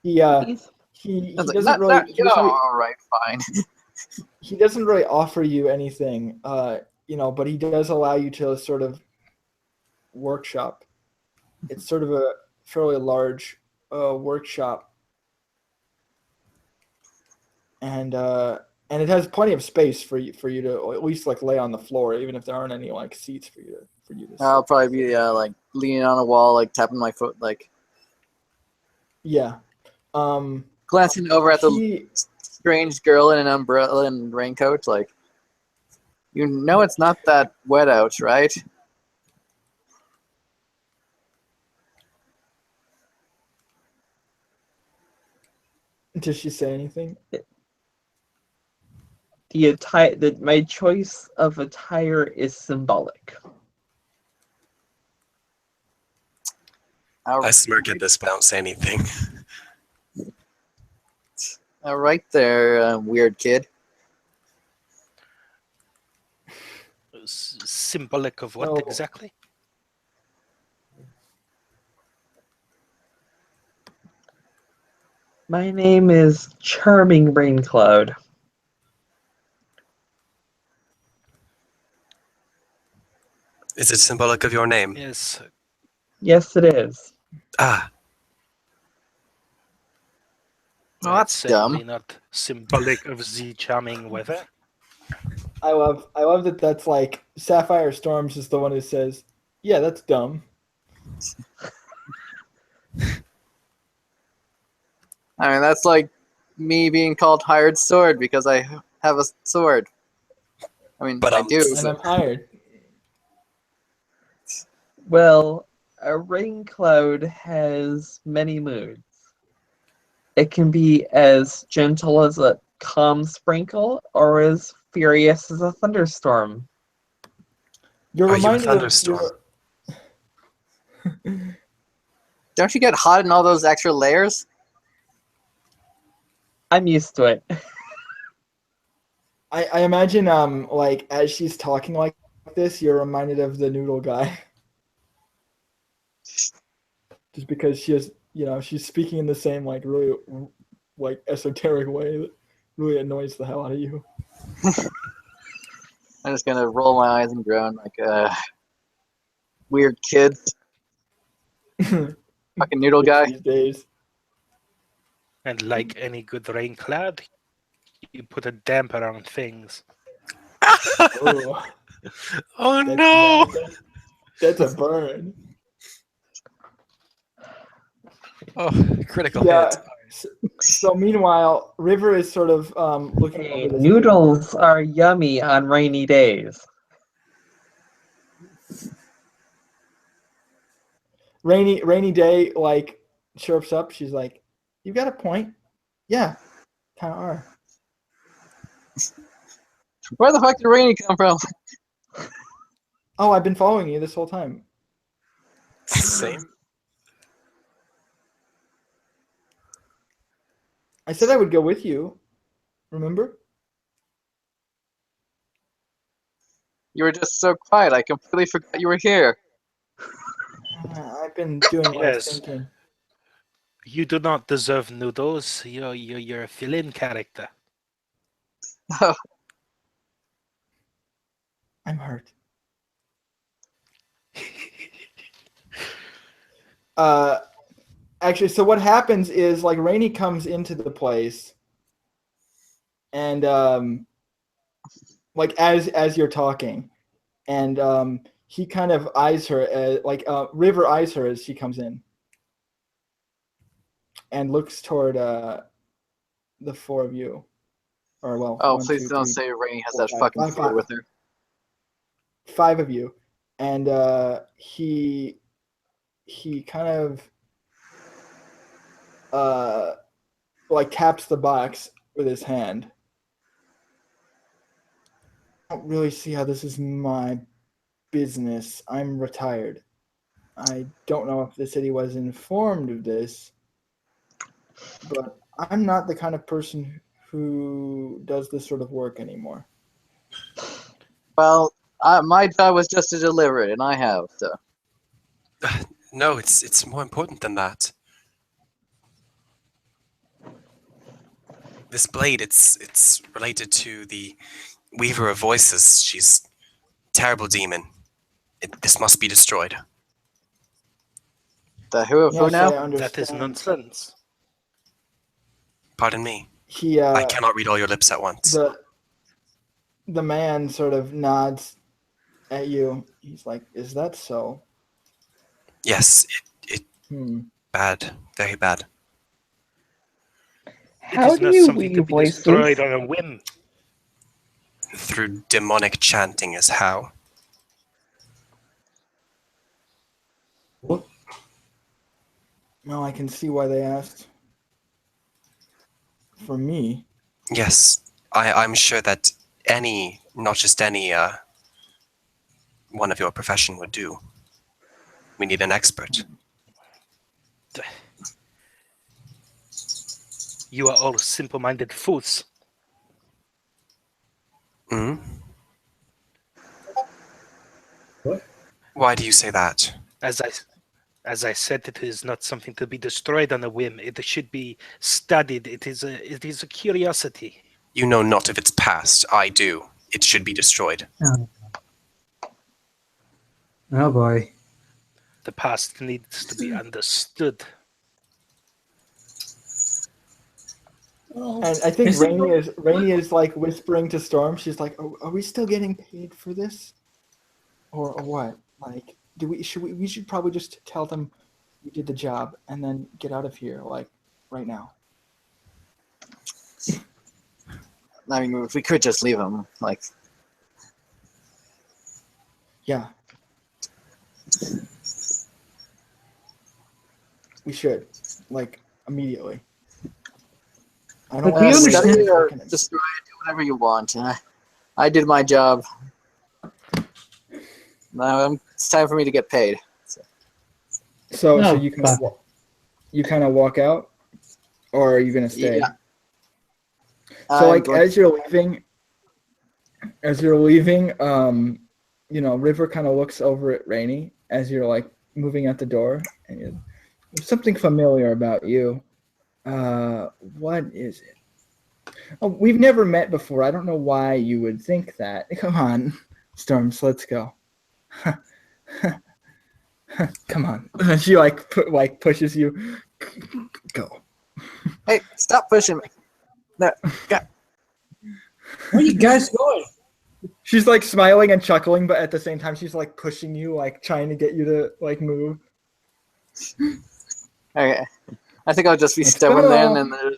He doesn't really. All right, fine. He doesn't really offer you anything, but he does allow you to sort of workshop. It's sort of a fairly large workshop. And it has plenty of space for you to at least lay on the floor, even if there aren't any seats for you to sit. I'll probably be leaning on a wall, tapping my foot, Yeah. Glancing over at the strange girl in an umbrella and raincoat, it's not that wet out, right? Does she say anything? My choice of attire is symbolic. I smirk at this, but I don't say anything. All right there, weird kid. Symbolic of what exactly? My name is Charming Raincloud. Is it symbolic of your name? Yes. Yes, it is. Ah. Oh, that's dumb. Not symbolic of the charming weather. I love that. That's Sapphire Storms is the one who says, "Yeah, that's dumb." I mean, that's like me being called Hired Sword because I have a sword. I mean, but I do. And I'm hired. Well, a Raincloud has many moods. It can be as gentle as a calm sprinkle or as furious as a thunderstorm. You're reminded of thunderstorm. Don't you get hot in all those extra layers? I'm used to it. I imagine as she's talking like this, you're reminded of the noodle guy. Just because she has, she's speaking in the same really esoteric way really annoys the hell out of you. I'm just gonna roll my eyes and groan like a weird kid. Fucking noodle guy. These days. And like any good Raincloud, you put a damper on things. Oh, Oh no! that's a burn. Oh, critical Yeah. hit. So meanwhile, River is sort of looking Hey, over this. noodles are yummy on rainy days. Rainy day, like, chirps up. She's like, "You got a point. Yeah, kind of are." Where the fuck did Rainy come from? Oh, I've been following you this whole time. Same. I said I would go with you. Remember? You were just so quiet. I completely forgot you were here. I've been doing what I was Yes. thinking. You do not deserve noodles. You're a fill-in character. I'm hurt. Actually, so what happens is like Rainy comes into the place, and like as you're talking, and he kind of eyes her as, like River eyes her as she comes in, and looks toward the four of you, or well, Oh, 1, please 2, don't 3, say Rainy has 4, that 5, fucking 5, food with her. 5 of you, and he kind of like taps the box with his hand. I don't really see how this is my business. I'm retired. I don't know if the city was informed of this, but I'm not the kind of person who does this sort of work anymore. Well, my job was just to deliver it, and I have, so. No, it's more important than that. This blade, it's related to the Weaver of Voices. She's a terrible demon. This must be destroyed. The who of who Yes, now? I understand. That is nonsense. Pardon me. He I cannot read all your lips at once. the man sort of nods at you. He's like, "Is that so?" Yes, it bad, very bad. How it is do not you something to weave be voices? destroyed on a whim. Through demonic chanting is how. What? Well, I can see why they asked. For me, Yes, I'm sure that any, not just any, one of your profession would do. We need an expert. You are all simple-minded fools. Hmm? What? Why do you say that? As I said, it is not something to be destroyed on a whim. It should be studied. It is a curiosity. You know not of its past. I do. It should be destroyed. Oh boy. The past needs to be understood. and I think Rainy is like whispering to Storm. She's like, "Are we still getting paid for this, or what? Like, we should probably just tell them we did the job and then get out of here, like right now." I mean, if we could just leave him, like. Yeah. We should, like, immediately. I don't But we want to understand- Study or destroy it, do whatever you want. I did my job. Now it's time for me to get paid. So No, you kind of walk out, or are you gonna stay? Yeah. So like as you're leaving, River kind of looks over at Rainy as you're like moving out the door, and there's something familiar about you. What is it? Oh, we've never met before. I don't know why you would think that. Come on, Storms, let's go. Come on. She pushes you. Go. Hey, stop pushing me. No, God. Where are you guys going? She's like smiling and chuckling, but at the same time she's like pushing you, like trying to get you to like move. Okay. I think I'll just be Let's stubborn go. then and then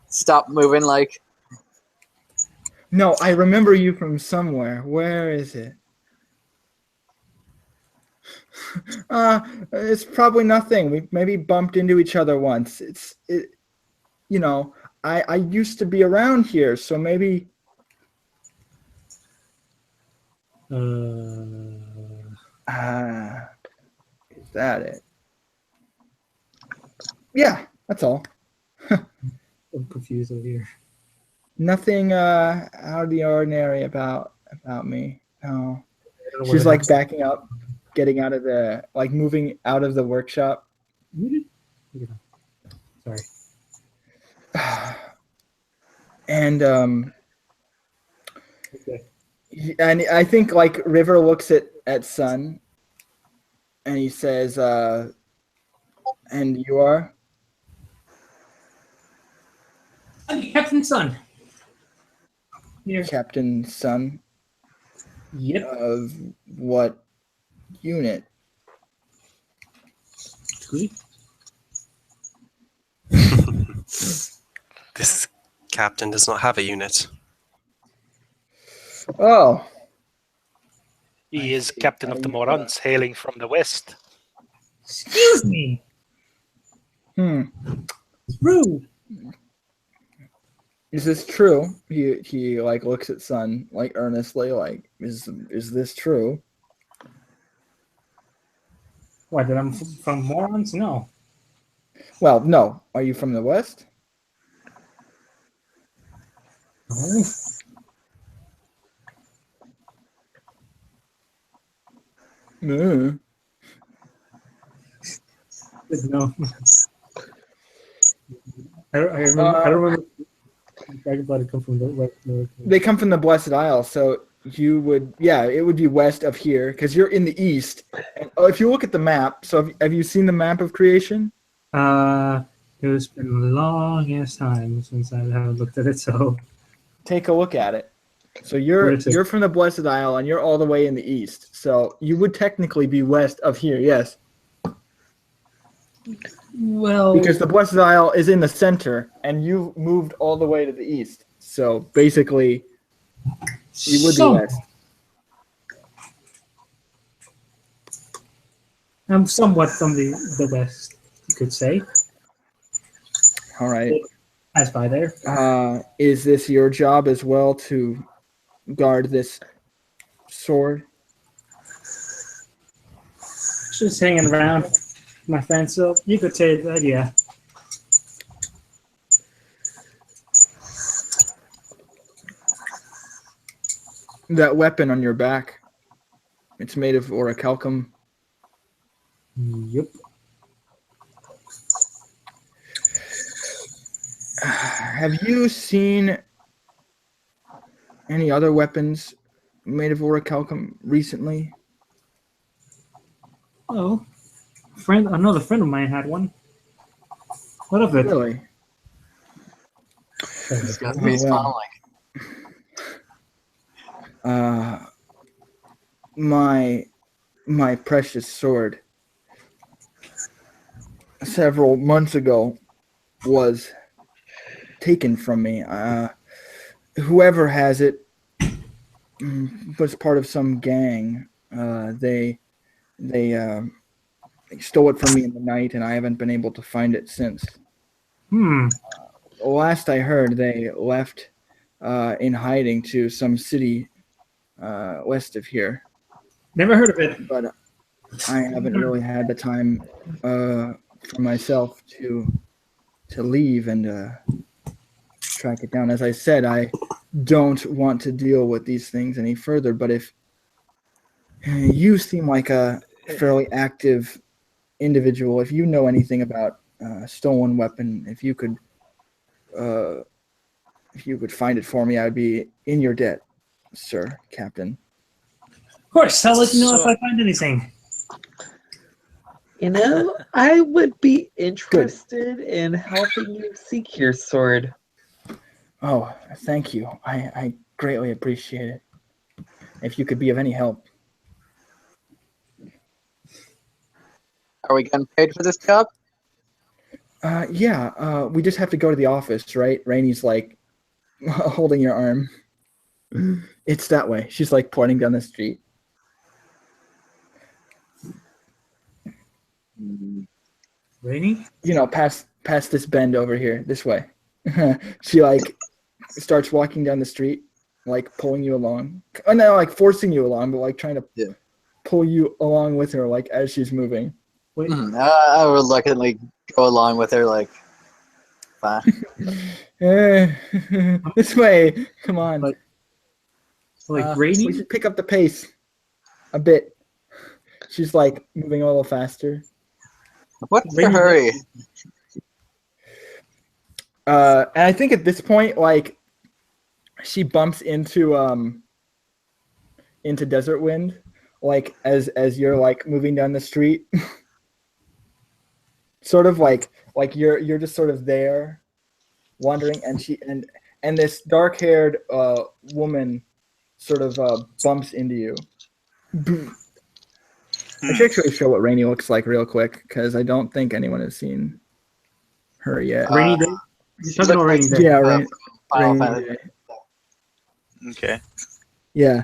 stop moving like. No, I remember you from somewhere. Where is it? It's probably nothing. We maybe bumped into each other once. I used to be around here, so maybe. Is that it? Yeah, that's all. I'm confused over here. Nothing out of the ordinary about me. No. She's What like backing up, getting out of moving out of the workshop. Sorry. And Okay. and I think like River looks at Sun, and he says, "And you are?" I'm Captain Sun. Here. Captain Sun. Yep. Of what unit? Squeak. This captain does not have a unit. Oh. He is captain of the Morans, hailing from the west. Excuse me. It's rude. Is this true? He like looks at Sun like earnestly, like is this true? What? That I'm from Morons? No. Well, no. Are you from the west? No. Mm. No. I remember. Dragonblood come from the west. They come from the Blessed Isle, so it would be west of here because you're in the east. And if you look at the map, so have you seen the map of creation? It's been a long ass time since I haven't looked at it, so take a look at it. So you're from the Blessed Isle and you're all the way in the east. So you would technically be west of here, yes. Well, because the Blessed Isle is in the center and you moved all the way to the east. So basically you would be west. I'm somewhat from the west, you could say. All right. As by there. Is this your job as well to guard this sword? Just hanging around, my friend. So you could say that, yeah. That weapon on your back, it's made of orichalcum. Yep. Have you seen any other weapons made of orichalcum recently? Oh, another friend of mine had one. What of it? Really? It's got to be smiling. My precious sword several months ago was taken from me. Whoever has it was part of some gang. They stole it from me in the night, and I haven't been able to find it since. Last I heard, they left in hiding to some city west of here. Never heard of it. But I haven't really had the time for myself to leave and track it down. As I said, I don't want to deal with these things any further, but if you seem like a fairly active individual, if you know anything about a stolen weapon, if you could if you could find it for me, I'd be in your debt, sir, Captain. Of course, I'll let you know if I find anything. You know, I would be interested in helping you seek your sword. Oh, thank you. I greatly appreciate it. If you could be of any help. Are we getting paid for this job? Yeah, we just have to go to the office, right? Rainey's like holding your arm. It's that way. She's like pointing down the street. Rainy? You know, past this bend over here, this way. She like starts walking down the street, like pulling you along. Oh, no, like forcing you along, but like trying to pull you along with her, like as she's moving. Wait. I reluctantly go along with her, like, fine. This way. Come on. Like Rainy? We should pick up the pace a bit. She's like moving a little faster. What's the hurry? And I think at this point, like, she bumps into Desert Wind, like as you're like moving down the street. Sort of like you're just sort of there, wandering, and this dark-haired woman sort of bumps into you. I should actually show what Rainy looks like real quick, because I don't think anyone has seen her yet. Rainy Day? You're talking about Rainy Day. Yeah, Final Rainy Day. Okay. Yeah,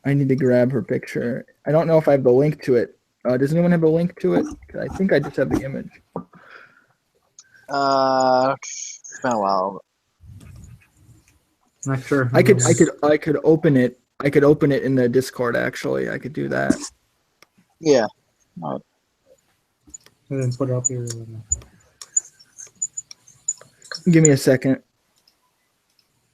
I need to grab her picture. I don't know if I have the link to it. Does anyone have a link to it? 'Cause I think I just have the image. It's been a while. Not sure. I could open it. I could open it in the Discord. Actually, I could do that. Yeah. And then put it up here. Give me a second.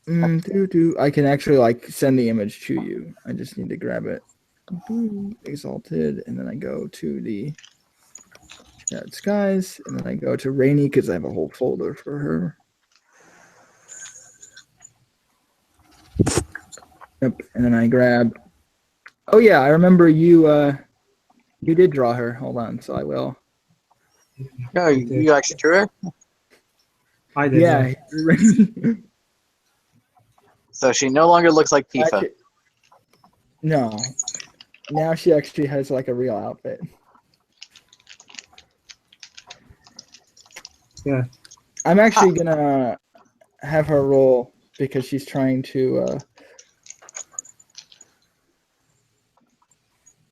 I can actually like send the image to you. I just need to grab it. Exalted, and then I go to the chat skies, and then I go to Rainy because I have a whole folder for her. Yep, and then I grab. Oh yeah, I remember you. You did draw her. Hold on, so I will. No, you actually drew her? I did. Yeah. So she no longer looks like Tifa. Actually, no. Now she actually has like a real outfit. Yeah. I'm actually gonna have her roll because she's trying to.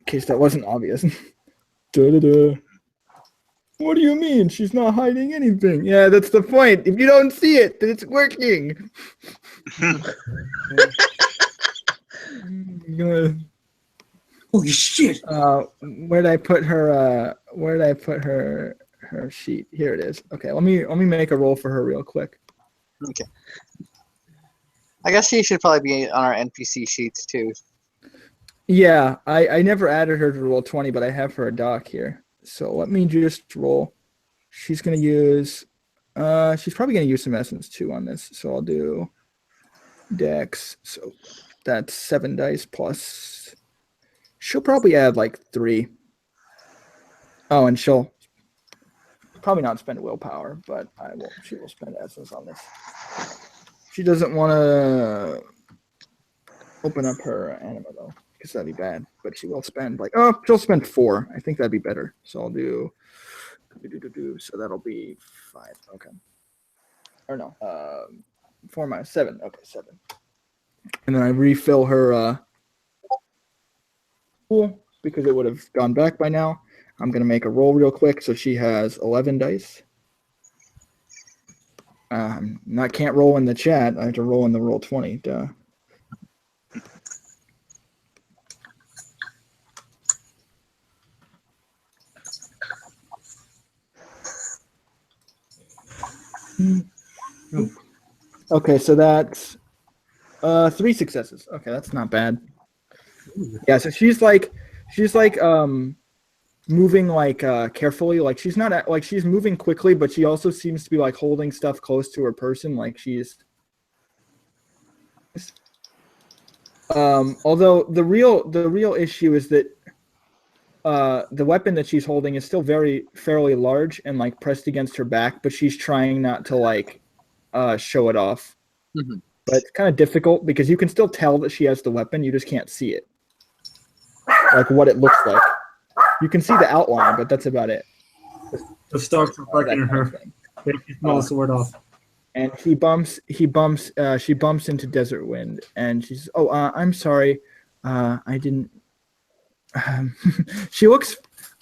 In case that wasn't obvious. Da-da-da. What do you mean? She's not hiding anything. Yeah, that's the point. If you don't see it, then it's working. Holy shit! Where'd I put her? Where'd I put her sheet? Here it is. Okay, let me make a roll for her real quick. Okay. I guess she should probably be on our NPC sheets too. Yeah, I never added her to roll 20, but I have her a doc here. So let me just roll. She's gonna use. She's probably gonna use some essence too on this. So I'll do Dex. So that's 7 dice plus. She'll probably add like 3. Oh, and she'll probably not spend willpower, but she will spend essence on this. She doesn't want to open up her anima though, because that'd be bad. But she will spend she'll spend 4. I think that'd be better. So I'll do. So that'll be 5. Okay. Or no, 4 minus 7. Okay, 7. And then I refill her pool because it would have gone back by now. I'm gonna make a roll real quick. So she has 11 dice. Can't roll in the chat. I have to roll in the roll 20. Duh. Okay, so that's 3 successes. Okay, that's not bad. Yeah, so she's moving carefully. Like she's not she's moving quickly, but she also seems to be like holding stuff close to her person. Like she's Although the real issue is that the weapon that she's holding is still fairly large and like pressed against her back, but she's trying not to like show it off. Mm-hmm. But it's kind of difficult because you can still tell that she has the weapon, you just can't see it. Like what it looks like. You can see the outline, but that's about it. The stars reflecting in her. They smell the sword off. And she bumps into Desert Wind, and she's, I'm sorry, I didn't. She looks.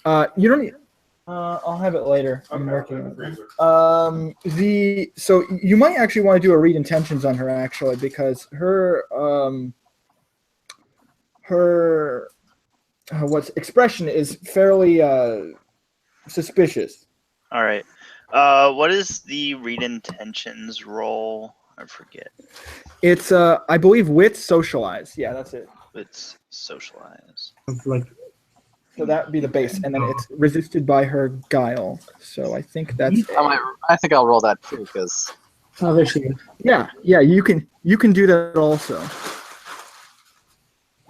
You don't need. I'll have it later. I'm working. So you might actually want to do a read intentions on her actually, because her what's expression is fairly suspicious. All right. What is the read intentions roll? I forget. It's I believe wit socialize. Yeah, that's it. It's socialize. Like, so that would be the base, and then it's resisted by her guile. So I think that's. I think I'll roll that too, because. Oh, there she is. Yeah, you can do that also.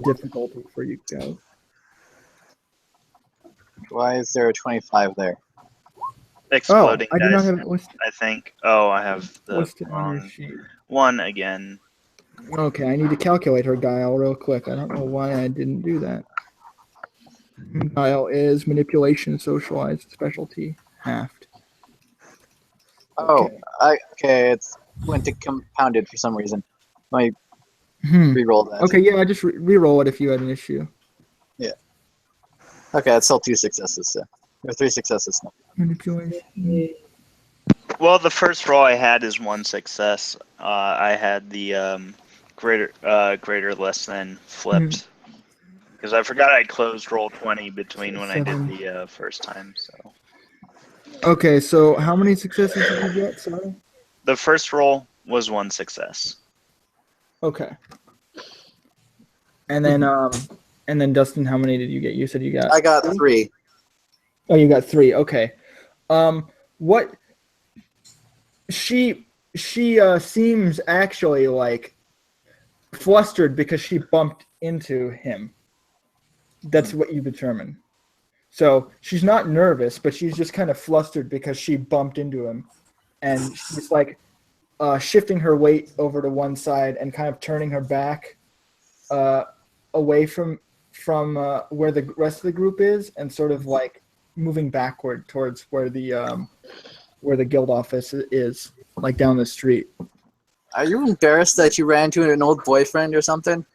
Difficulty for you guys. Why is there a 25 there? Exploding I do dice, not have it listed. I think. Oh, I have the Listed on your wrong sheet. one again. Okay, I need to calculate her guile real quick. I don't know why I didn't do that. Guile is manipulation, socialized, specialty, halved. Oh, it's went to compounded for some reason. I re-roll that. Okay, yeah, I just re-roll it if you had an issue. Yeah. Okay, that's still 2 successes. So. Or 3 successes now. Manipulation. Well, the first roll I had is 1 success. I had the greater less than flipped. Because I forgot I closed roll 20 between when I did the first time. So. Okay, so how many successes did you get? Sorry. The first roll was 1 success. Okay. And then Dustin, how many did you get? You said you got. I got 3. Oh, you got 3. Okay. What? She seems actually like flustered because she bumped into him. That's what you determine. So she's not nervous, but she's just kind of flustered because she bumped into him, and she's like shifting her weight over to one side and kind of turning her back away from where the rest of the group is, and sort of like moving backward towards where the guild office is, like down the street. Are you embarrassed that you ran into an old boyfriend or something?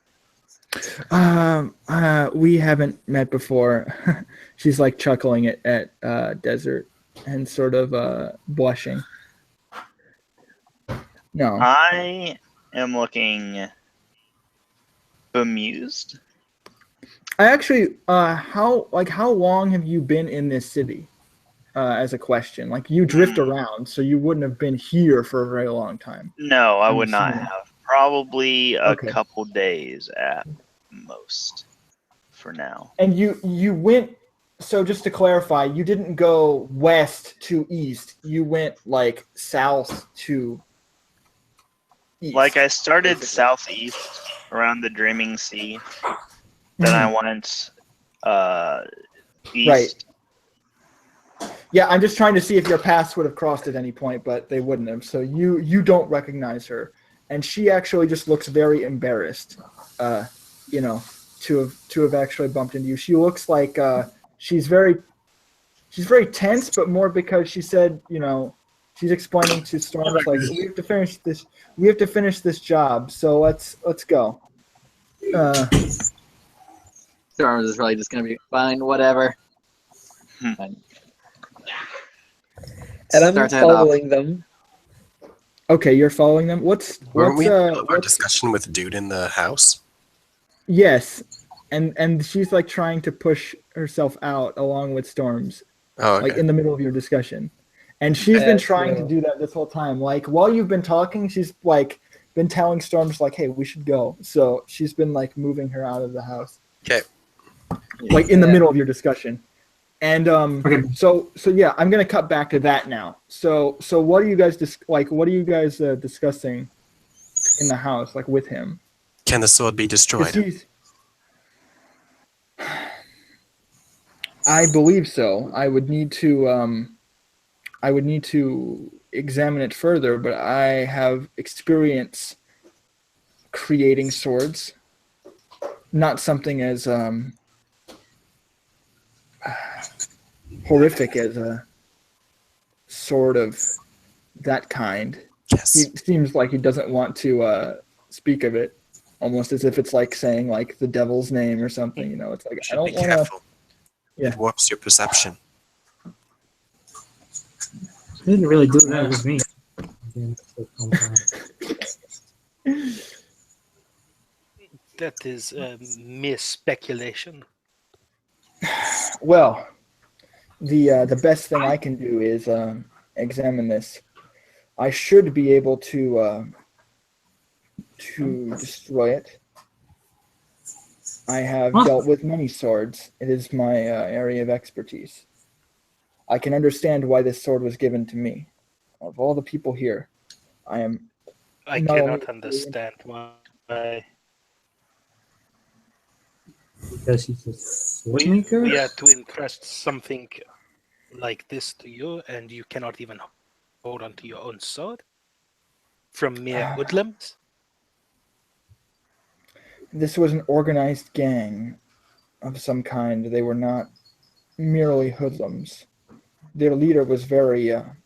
We haven't met before. She's like chuckling at Desert and sort of blushing. No. I am looking bemused. I actually, how long have you been in this city? As a question, like you drift around, so you wouldn't have been here for a very long time. No, I would not have. Probably a couple days at most for now. And you went, so just to clarify, you didn't go west to east. You went like south to east. Like I started southeast around the Dreaming Sea. Then I went east. Right. Yeah, I'm just trying to see if your paths would have crossed at any point, but they wouldn't have. So you don't recognize her, and she actually just looks very embarrassed, to have actually bumped into you. She looks like she's very tense, but more because she said, she's explaining to Storms like we have to finish this job. So let's go. Storms is probably just gonna be fine, whatever. And I'm following them. Okay, you're following them. What's our discussion with dude in the house? Yes, and she's like trying to push herself out along with Storms, like in the middle of your discussion, and she's been trying to do that this whole time. Like while you've been talking, she's like been telling Storms like, "Hey, we should go." So she's been like moving her out of the house. Okay. Like in the middle of your discussion. And so yeah, I'm gonna cut back to that now. So what are you guys discussing in the house, like with him? Can the sword be 'Cause destroyed? I believe so. I would need to examine it further, but I have experience creating swords. Not something as horrific as a sword of that kind. Yes. He seems like he doesn't want to speak of it, almost as if it's like saying like the devil's name or something. You know, it's like You I should don't be want to. careful. Yeah. It warps your perception. He didn't really do that with me. That is mere speculation. Well, the best thing I can do is examine this. I should be able to destroy it. I have dealt with many swords. It is my area of expertise. I can understand why this sword was given to me. Of all the people here, I cannot understand why. Because he's a sword maker? We are to entrust something like this to you, and you cannot even hold onto your own sword from mere hoodlums. This was an organized gang of some kind. They were not merely hoodlums. Their leader was very well.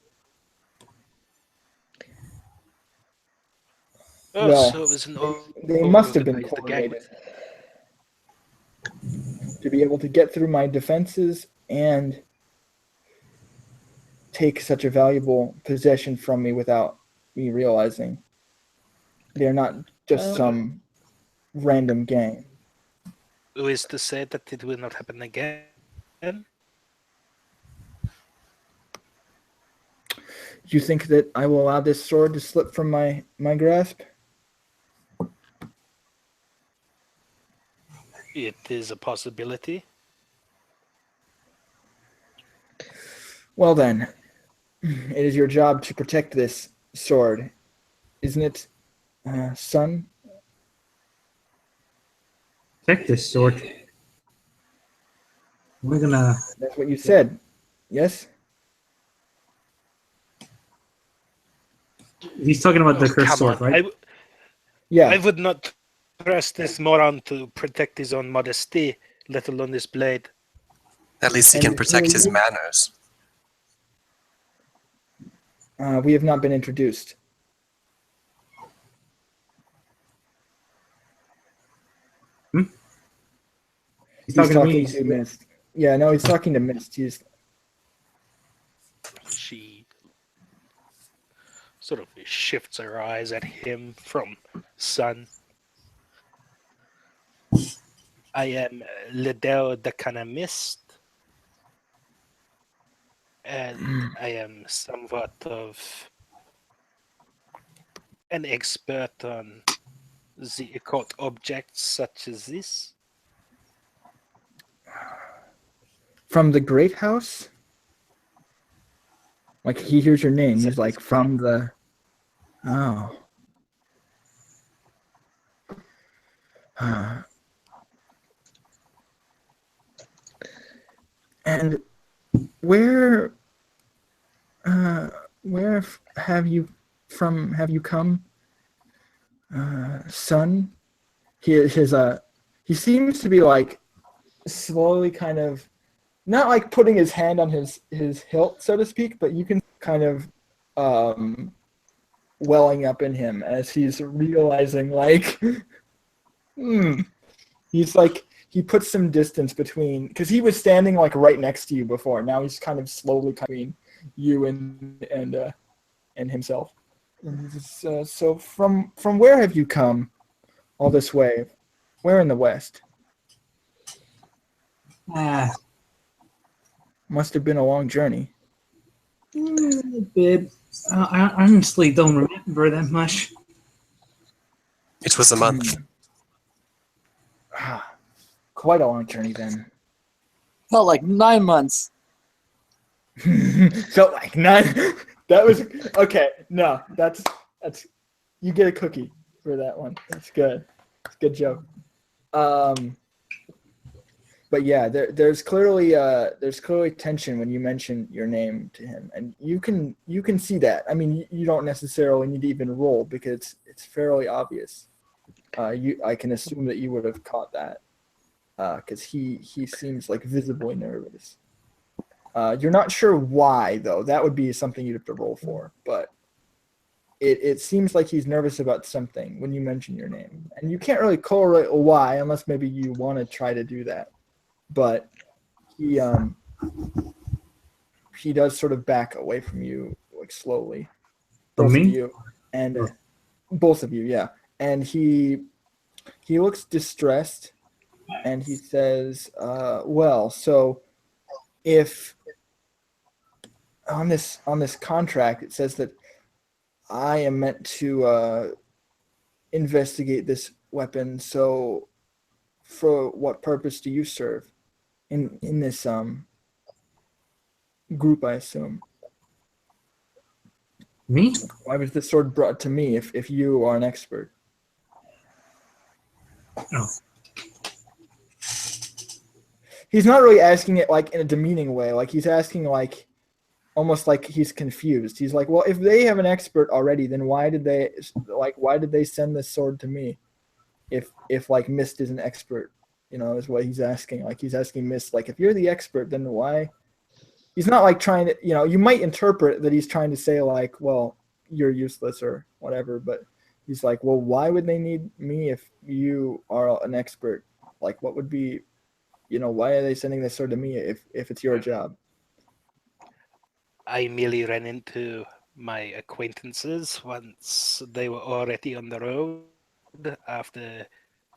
So it was an They must have been organized gang. coordinated to be able to get through my defenses and take such a valuable possession from me without me realizing. They're not just some random gang. Who is to say that it will not happen again? You think that I will allow this sword to slip from my grasp? It is a possibility. Well then, it is your job to protect this sword, isn't it, son? Protect this sword. We're gonna. That's what you said, yes? He's talking about the cursed Come sword, on. right? Yeah. I would not trust this moron to protect his own modesty, let alone this blade. At least he And can protect who are his you? manners. We have not been introduced. He's He's talking to me. talking to Mist. Yeah, no, he's talking to Mist. She sort of shifts her eyes at him from son. I am Liddell Darkana Mist, and I am somewhat of an expert on the occult objects such as this. From the Great House? Like, he hears your name. He's like, from the... Oh. And where have you come, son? He seems to be like slowly kind of not like putting his hand on his hilt, so to speak, but you can kind of welling up in him as he's realizing like he's like he puts some distance between, because he was standing like right next to you before. Now he's kind of slowly between you and himself. So from where have you come all this way? Where in the West? Must have been a long journey. A bit. I honestly don't remember that much. It was a month. Quite a long journey then. Felt like 9 months. Felt like 9. That was okay. No, that's you get a cookie for that one. That's good. It's a good joke. But yeah, there's clearly tension when you mention your name to him, and you can see that. I mean, you don't necessarily need to even roll because it's fairly obvious. I can assume that you would have caught that because he seems like visibly nervous. You're not sure why though. That would be something you'd have to roll for, but it seems like he's nervous about something when you mention your name, and you can't really correlate why unless maybe you want to try to do that. But he does sort of back away from you like slowly. Both of you and both of you, yeah. And he looks distressed, and he says, "Well, so if on this contract it says that I am meant to investigate this weapon, so for what purpose do you serve in this group, I assume? Me? Why was this sword brought to me if you are an expert?" Oh. He's not really asking it like in a demeaning way. Like he's asking like almost like he's confused. He's like, well, if they have an expert already, then why did they send this sword to me? If like Mist is an expert, is what he's asking. Like he's asking Mist, like if you're the expert, then why? He's not like trying to, you might interpret that he's trying to say like, well, you're useless or whatever, but he's like, well, why would they need me if you are an expert? Like what would be, why are they sending this sword to me if it's your job? I merely ran into my acquaintances once they were already on the road after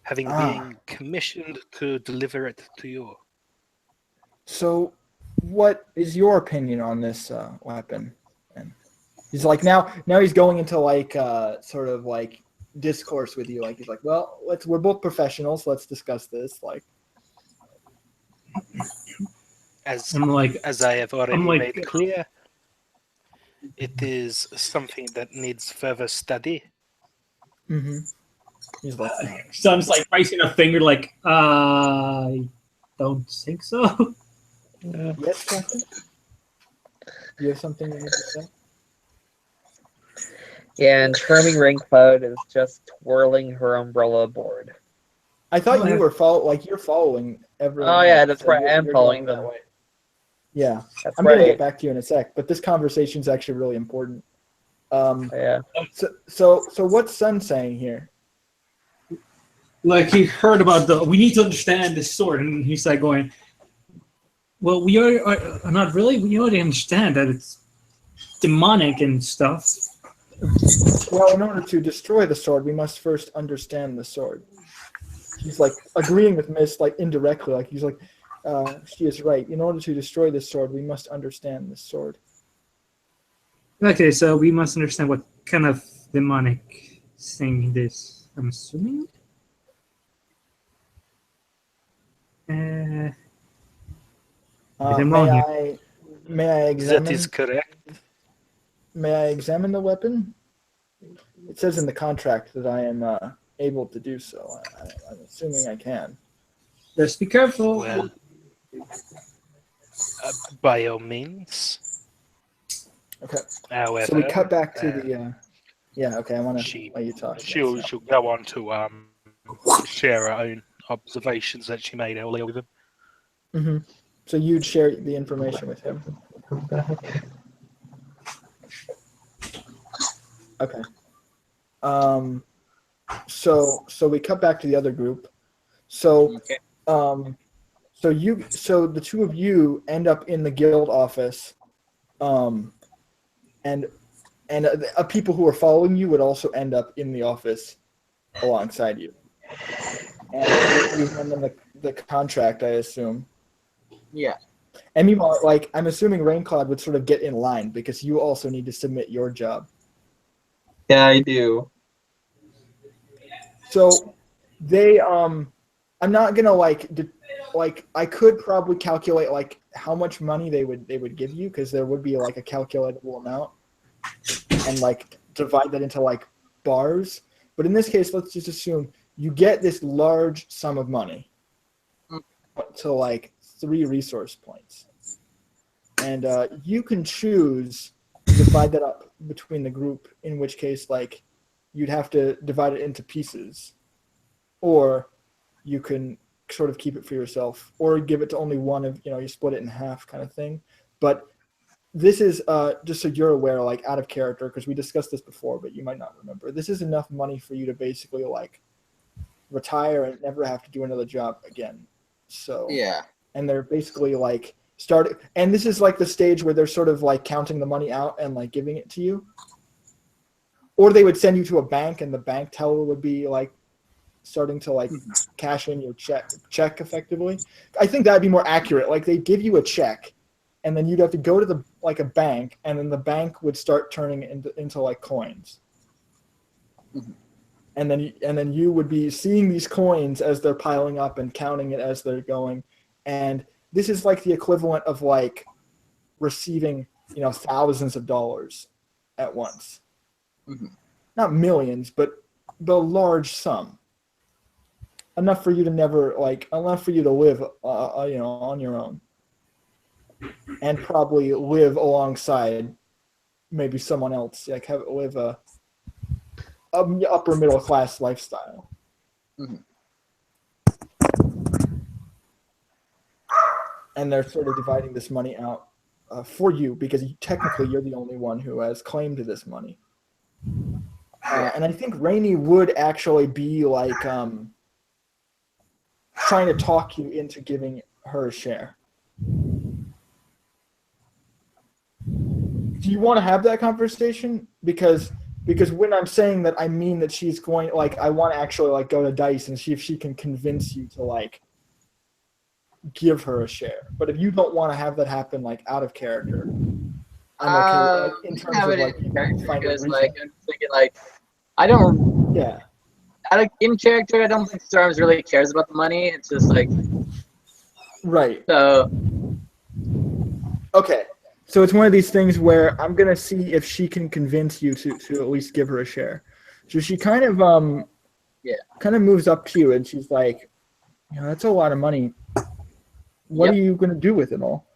having been commissioned to deliver it to you. So what is your opinion on this weapon? And he's like, now he's going into like sort of like discourse with you. Like he's like, well, we're both professionals. Let's discuss this. Like, as I have already made clear, it is something that needs further study. Mm-hmm. He's like, Son's like raising a finger, like, I don't think so. Yes, Captain? You have something you need to say? Yeah, and Charming Raincloud is just twirling her umbrella board. I thought you were you're following everyone. Oh yeah, else, that's so right. I'm you're following going them. that way. Yeah, That's I'm gonna right. get back to you in a sec, but this conversation is actually really important. Yeah. So what's Sun saying here? Like he heard about we need to understand this sword, and he's like going, well, we are not really. We already understand that it's demonic and stuff. Well, in order to destroy the sword, we must first understand the sword. He's like agreeing with Mist, like indirectly, like he's like, she is right. In order to destroy this sword, we must understand this sword. Okay, so we must understand what kind of demonic thing this. I'm assuming. May I examine? That is correct. May I examine the weapon? It says in the contract that I am able to do so. I'm assuming I can. Just be careful. Well, by all means. Okay. However, so we cut back to the. Yeah. Okay. I want to let you talk. She'll go on to share her own observations that she made earlier with him. Mm-hmm. So you'd share the information with him. Okay. So we cut back to the other group. So so the two of you end up in the guild office, and people who are following you would also end up in the office alongside you. And you hand them the contract, I assume. Yeah. And meanwhile, like I'm assuming Raincloud would sort of get in line because you also need to submit your job. Yeah, I do. So they I'm not gonna like I could probably calculate like how much money they would give you because there would be like a calculatable amount and like divide that into like bars. But in this case, let's just assume you get this large sum of money to like 3 resource points. And you can choose to divide that up between the group, in which case like you'd have to divide it into pieces. Or you can sort of keep it for yourself, or give it to only one of, you split it in half kind of thing. But this is, just so you're aware, like out of character, because we discussed this before, but you might not remember. This is enough money for you to basically like retire and never have to do another job again. So Yeah. And they're basically like and this is like the stage where they're sort of like counting the money out and like giving it to you. Or they would send you to a bank, and the bank teller would be like starting to like cash in your check effectively. I think that'd be more accurate. Like they give you a check, and then you'd have to go to a bank, and then the bank would start turning it into like coins. Mm-hmm. And then you would be seeing these coins as they're piling up and counting it as they're going. And this is like the equivalent of like receiving, thousands of dollars at once. Mm-hmm. Not millions, but the large sum. Enough for you to enough for you to live, on your own. And probably live alongside maybe someone else, like live a upper middle class lifestyle. Mm-hmm. And they're sort of dividing this money out for you, because technically you're the only one who has claim to this money. And I think Rainey would actually be like trying to talk you into giving her a share. Do you want to have that conversation? Because when I'm saying that, I mean that she's going, like, I want to actually like go to Dice and see if she can convince you to like give her a share. But if you don't want to have that happen like out of character, I'm okay in terms of like because like I'm thinking like I don't in character I don't think Storms really cares about the money. It's just like right. So okay. So it's one of these things where I'm gonna see if she can convince you to at least give her a share. So she kind of moves up to you and she's like, that's a lot of money. What are you gonna do with it all?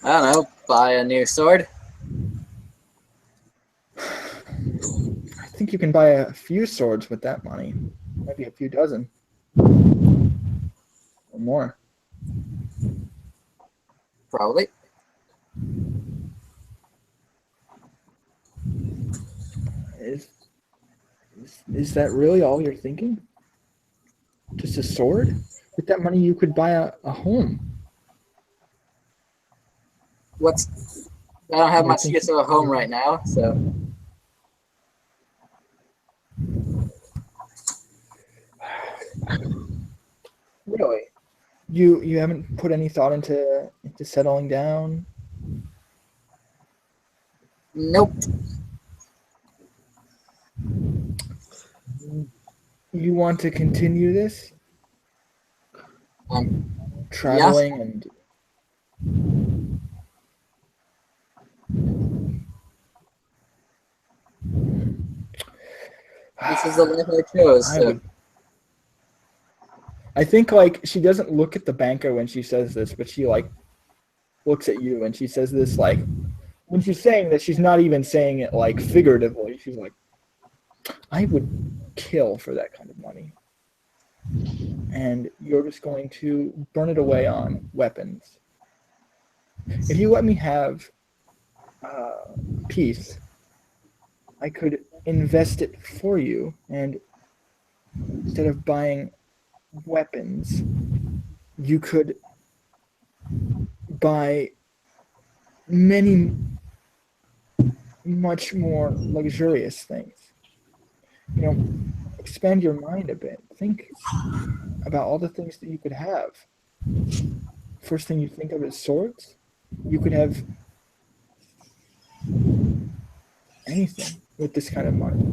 I don't know, buy a new sword. I think you can buy a few swords with that money. Maybe a few dozen. Or more. Probably. Is that really all you're thinking? Just a sword? With that money you could buy a home. I don't have much use of a home right now, so. Really? You haven't put any thought into settling down? Nope. You want to continue this? Traveling and... This is the life I chose. So. I think like she doesn't look at the banker when she says this, but she like looks at you and she says this like when she's saying that, she's not even saying it like figuratively. She's like, I would kill for that kind of money. And you're just going to burn it away on weapons. If you let me have peace, I could invest it for you, and instead of buying weapons, you could buy much more luxurious things. Expand your mind a bit. Think about all the things that you could have. First thing you think of is swords. You could have anything with this kind of money.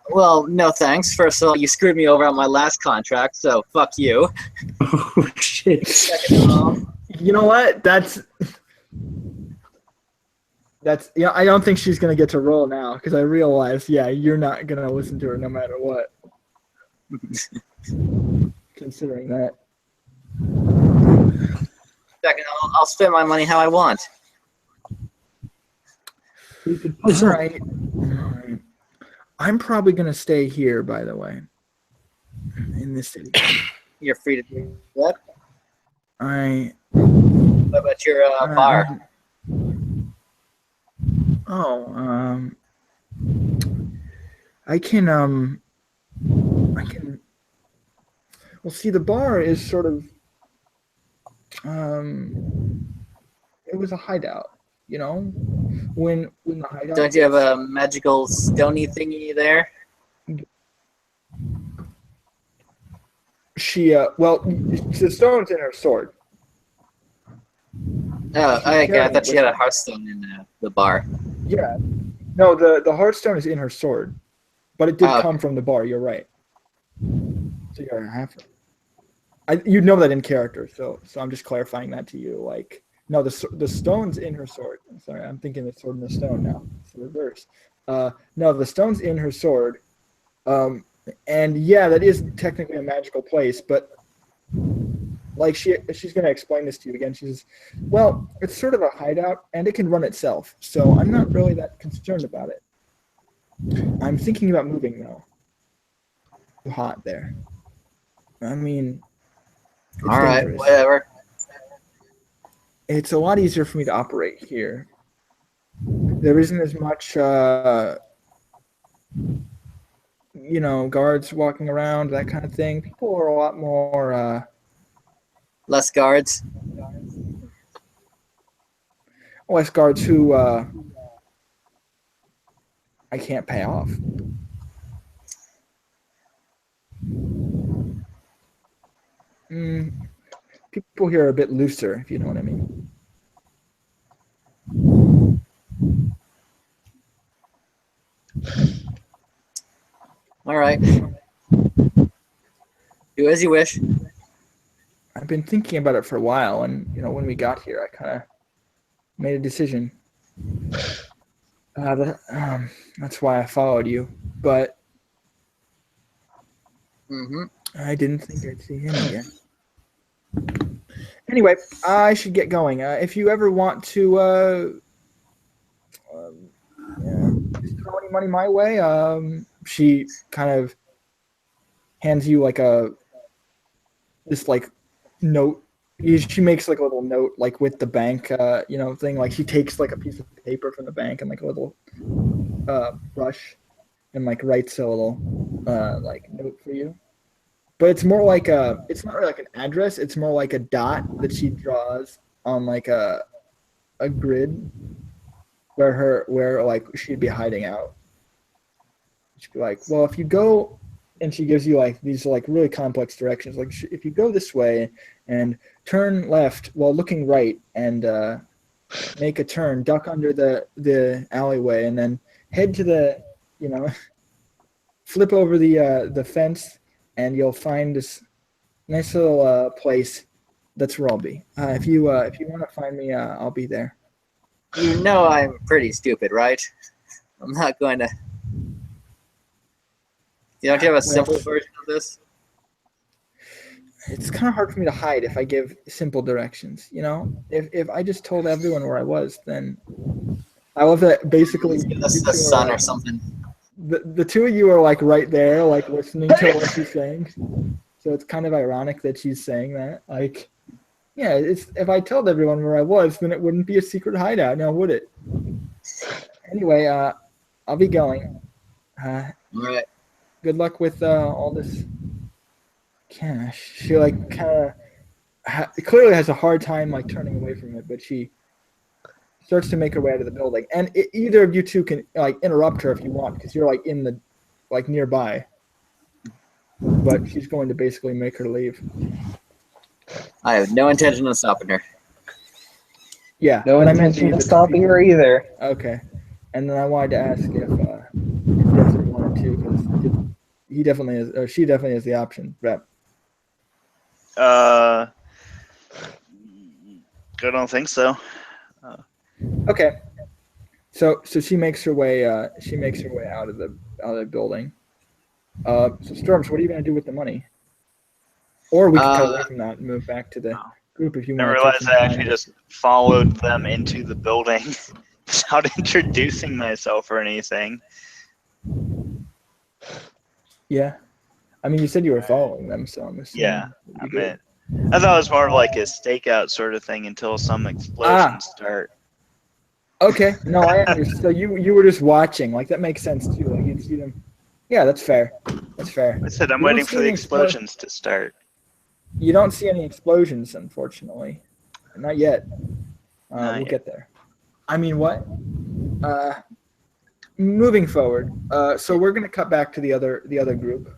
Well, no thanks. First of all, you screwed me over on my last contract, so fuck you. Oh shit! Second of all, you know what? That's That's I don't think she's gonna get to roll now because I realize you're not gonna listen to her no matter what. Considering that. Second, I'll spend my money how I want. All right. I'm probably gonna stay here, by the way, in this city. You're free to do what? I. What about your bar? I can. Well, see, the bar is sort of. It was a hideout, when the hideout. Don't you have a magical stony thingy there? She well, the stone's in her sword. Oh, okay. I thought she had a hearthstone in the bar. Yeah, no, the hearthstone is in her sword, but it did come from the bar. You're right. So you're half. You know that in character, so I'm just clarifying that to you. Like, no, the stone's in her sword. I'm sorry, I'm thinking the sword and the stone now. It's the reverse. No, the stone's in her sword. And that is technically a magical place, but like she's gonna explain this to you again. She says, well, it's sort of a hideout and it can run itself, so I'm not really that concerned about it. I'm thinking about moving though. Too hot there. I mean, all right, dangerous. Whatever. It's a lot easier for me to operate here. There isn't as much guards walking around, that kind of thing. People are a lot more less guards. Less guards who I can't pay off. People here are a bit looser, if you know what I mean. All right. Do as you wish. I've been thinking about it for a while, and when we got here, I kind of made a decision. That's why I followed you, but I didn't think I'd see him again. Anyway, I should get going. If you ever want to throw any money my way, she kind of hands you like this note. She makes like a little note like with the bank thing. Like she takes like a piece of paper from the bank and like a little brush and like writes a little note for you. But it's more like it's not really like an address, it's more like a dot that she draws on like a grid where like she'd be hiding out. She'd be like, well, if you go, and she gives you like these like really complex directions. Like if you go this way and turn left while looking right and make a turn, duck under the alleyway, and then head to the flip over the fence, and you'll find this nice little place. That's where I'll be. If you want to find me, I'll be there. You know I'm pretty stupid, right? I'm not going to. Don't you have a simple version of this? It's kind of hard for me to hide if I give simple directions. If I just told everyone where I was, then I love that basically. That's the sun or something. The two of you are like right there, like listening to what she's saying. So it's kind of ironic that she's saying that. Like, yeah, if I told everyone where I was, then it wouldn't be a secret hideout, now would it? Anyway, I'll be going. All right. Good luck with all this cash. She like kind of clearly has a hard time like turning away from it, but she starts to make her way out of the building. And either of you two can like interrupt her if you want, because you're like in the nearby. But she's going to basically make her leave. I have no intention of stopping her. Yeah. No intention of stopping her either. Okay. And then I wanted to ask if Dustin wanted to, because he definitely is, or she definitely has the option. But I don't think so. Okay. So she makes her way. She makes her way out of the building. So Storms, what are you gonna do with the money? Or we can cut away from that and move back to the group if you I want. realized I actually just followed them into the building without introducing myself or anything. Yeah. I mean, you said you were following them, so I'm assuming. Yeah, you did. I thought it was more of like a stakeout sort of thing until some explosions start. Okay. No, I understand. So you were just watching. Like that makes sense too. Like you'd see them. Yeah, that's fair. That's fair. I said I'm You don't waiting see for the any explosions to start. You don't see any explosions, unfortunately. Not yet. We'll get there. I mean, what? Moving forward. So we're gonna cut back to the other group.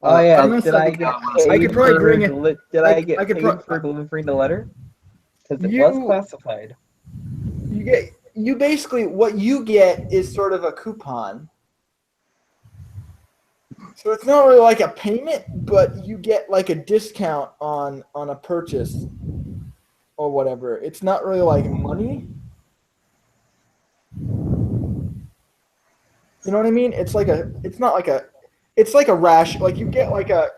Oh yeah, unless did I get paid I could probably for bring it. did I get I could paid for delivering the letter? Because it You- was classified. You basically what you get is sort of a coupon. So it's not really like a payment, but you get like a discount on a purchase or whatever. It's not really like money. You know what I mean? It's like it's like a ration. Like you get like a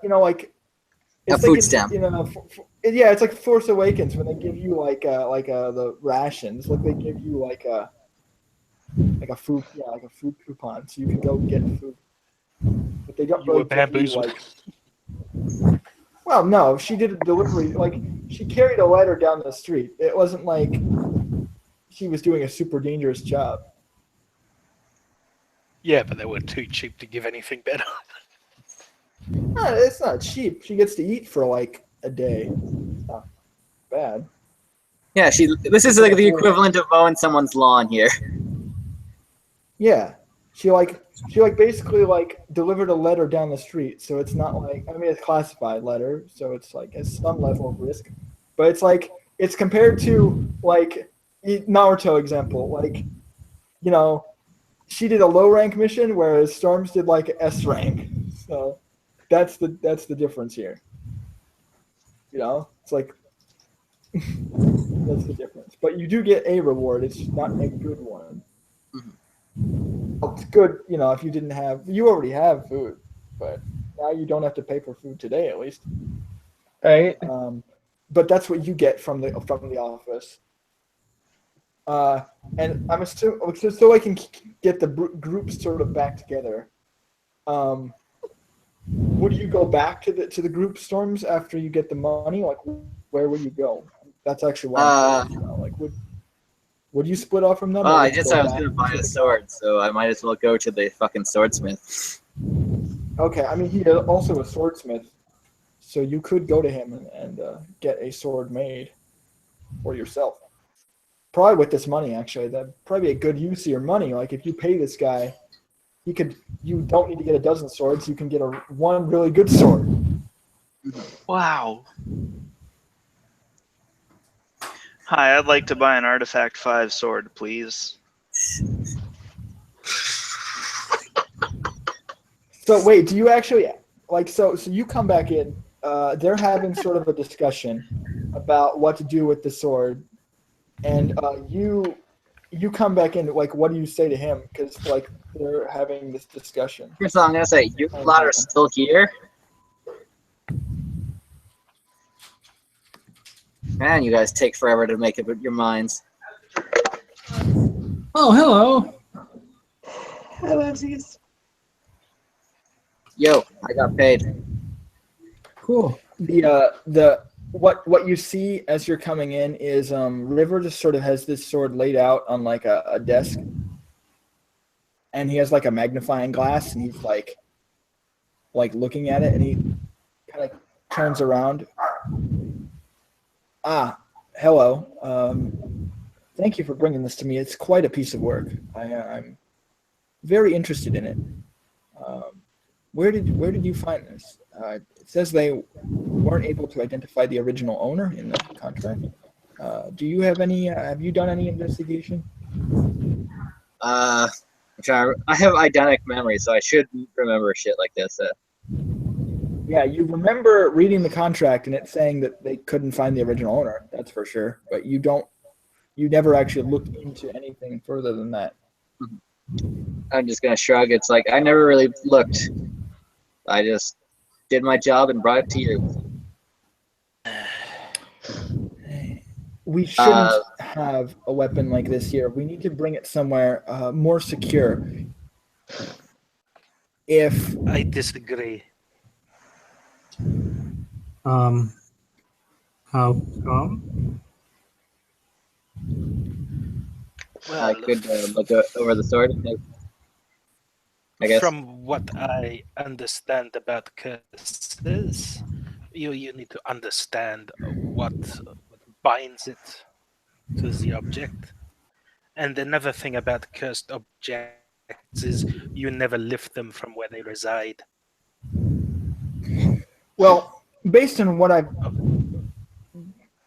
it's food like stamp. Yeah, it's like Force Awakens when they give you the rations. Like they give you like a food coupon, so you can go get food. But they don't You really were give you bamboozled. Well, no, she did a delivery. Like she carried a letter down the street. It wasn't like she was doing a super dangerous job. Yeah, but they were too cheap to give anything better. No, it's not cheap. She gets to eat for like a day. It's not bad. Yeah, this is like the equivalent of mowing someone's lawn here. Yeah, she basically like delivered a letter down the street, so it's not like it's a classified letter, so it's like has some level of risk, but it's compared to like Naruto example, like she did a low rank mission, whereas Storms did like S rank, so that's the difference here. It's like that's the difference, but you do get a reward. It's not a good one. It's good, if you already have food, but now you don't have to pay for food today, at least. Right. But that's what you get from the office. And I'm assuming so I can get the groups sort of back together. Would you go back to the group, Storms, after you get the money? Like, where would you go? That's actually what I'm saying. Like, would you split off from them? Oh, or I would you just go I was back gonna buy to a the sword, so I might as well go to the fucking swordsmith. Okay, he is also a swordsmith, so you could go to him and get a sword made for yourself. Probably with this money, actually, that'd probably be a good use of your money. Like if you pay this guy, you don't need to get a dozen swords. You can get one really good sword. Wow. Hi, I'd like to buy an Artifact 5 sword, please. So wait, do you actually so you come back in? They're having sort of a discussion about what to do with the sword, and you come back in. Like, what do you say to him? Because they're having this discussion. First of all, I'm gonna say, you lot are still here. Man, you guys take forever to make up your minds. Oh, hello. Hello, Zayuz. Yo, I got paid. Cool. What you see as you're coming in is River just sort of has this sword laid out on like a desk, and he has like a magnifying glass, and he's like looking at it, and he kind of turns around. Hello. Thank you for bringing this to me. It's quite a piece of work. I'm very interested in it. Where did you find this? It says they weren't able to identify the original owner in the contract. Do you have any? Have you done any investigation? I have eidetic memory, so I should remember shit like this. Yeah, you remember reading the contract and it saying that they couldn't find the original owner. That's for sure. But you don't you never actually looked into anything further than that. I'm just gonna shrug. It's like I never really looked. I just did my job and brought it to you. We shouldn't have a weapon like this here. We need to bring it somewhere more secure. If I disagree. How come? Well, I could look over the sword. I guess. From what I understand about curses, you need to understand what binds it to the object. And another thing about cursed objects is you never lift them from where they reside. well, based on what I've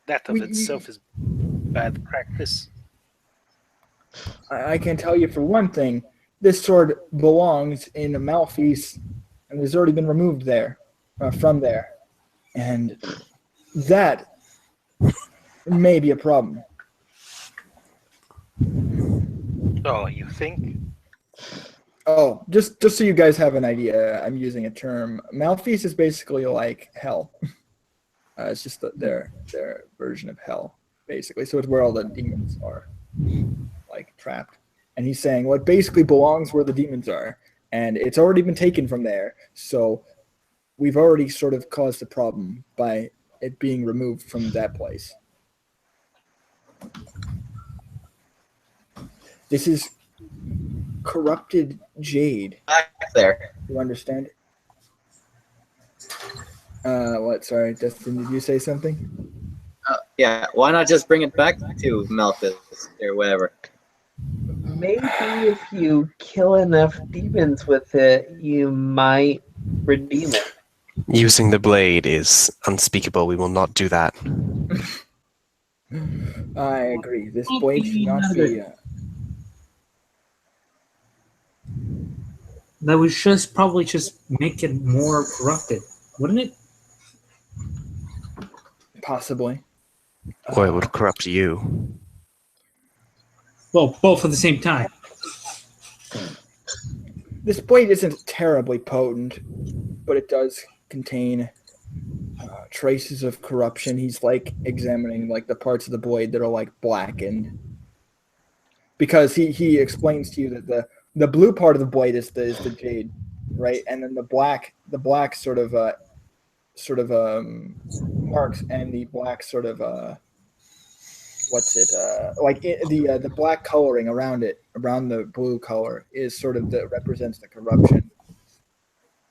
That of itself is bad practice. I can tell you for one thing, this sword belongs in a Malfeas and has already been removed there, from there. And that may be a problem. Oh, you think? Oh, just so you guys have an idea, I'm using a term. Malfeas is basically like hell. It's just their version of hell, basically. So it's where all the demons are, like, trapped. And he's saying, well, it basically belongs where the demons are. And it's already been taken from there. So we've already sort of caused a problem by it being removed from that place. This is corrupted jade. Back there. You understand? What? Sorry, Dustin, did you say something? Yeah, why not just bring it back to Malthus or whatever? Maybe if you kill enough demons with it, you might redeem it. Using the blade is unspeakable. We will not do that. I agree. This blade should not be. That would just probably just make it more corrupted, wouldn't it? Possibly. Or it would corrupt you. Well, both at the same time. This blade isn't terribly potent, but it does contain traces of corruption. He's like examining like the parts of the blade that are like blackened, because he explains to you that the blue part of the blade is the jade, right, and then the black sort of marks and the black sort of the black coloring around it, around the blue color, is sort of represents the corruption.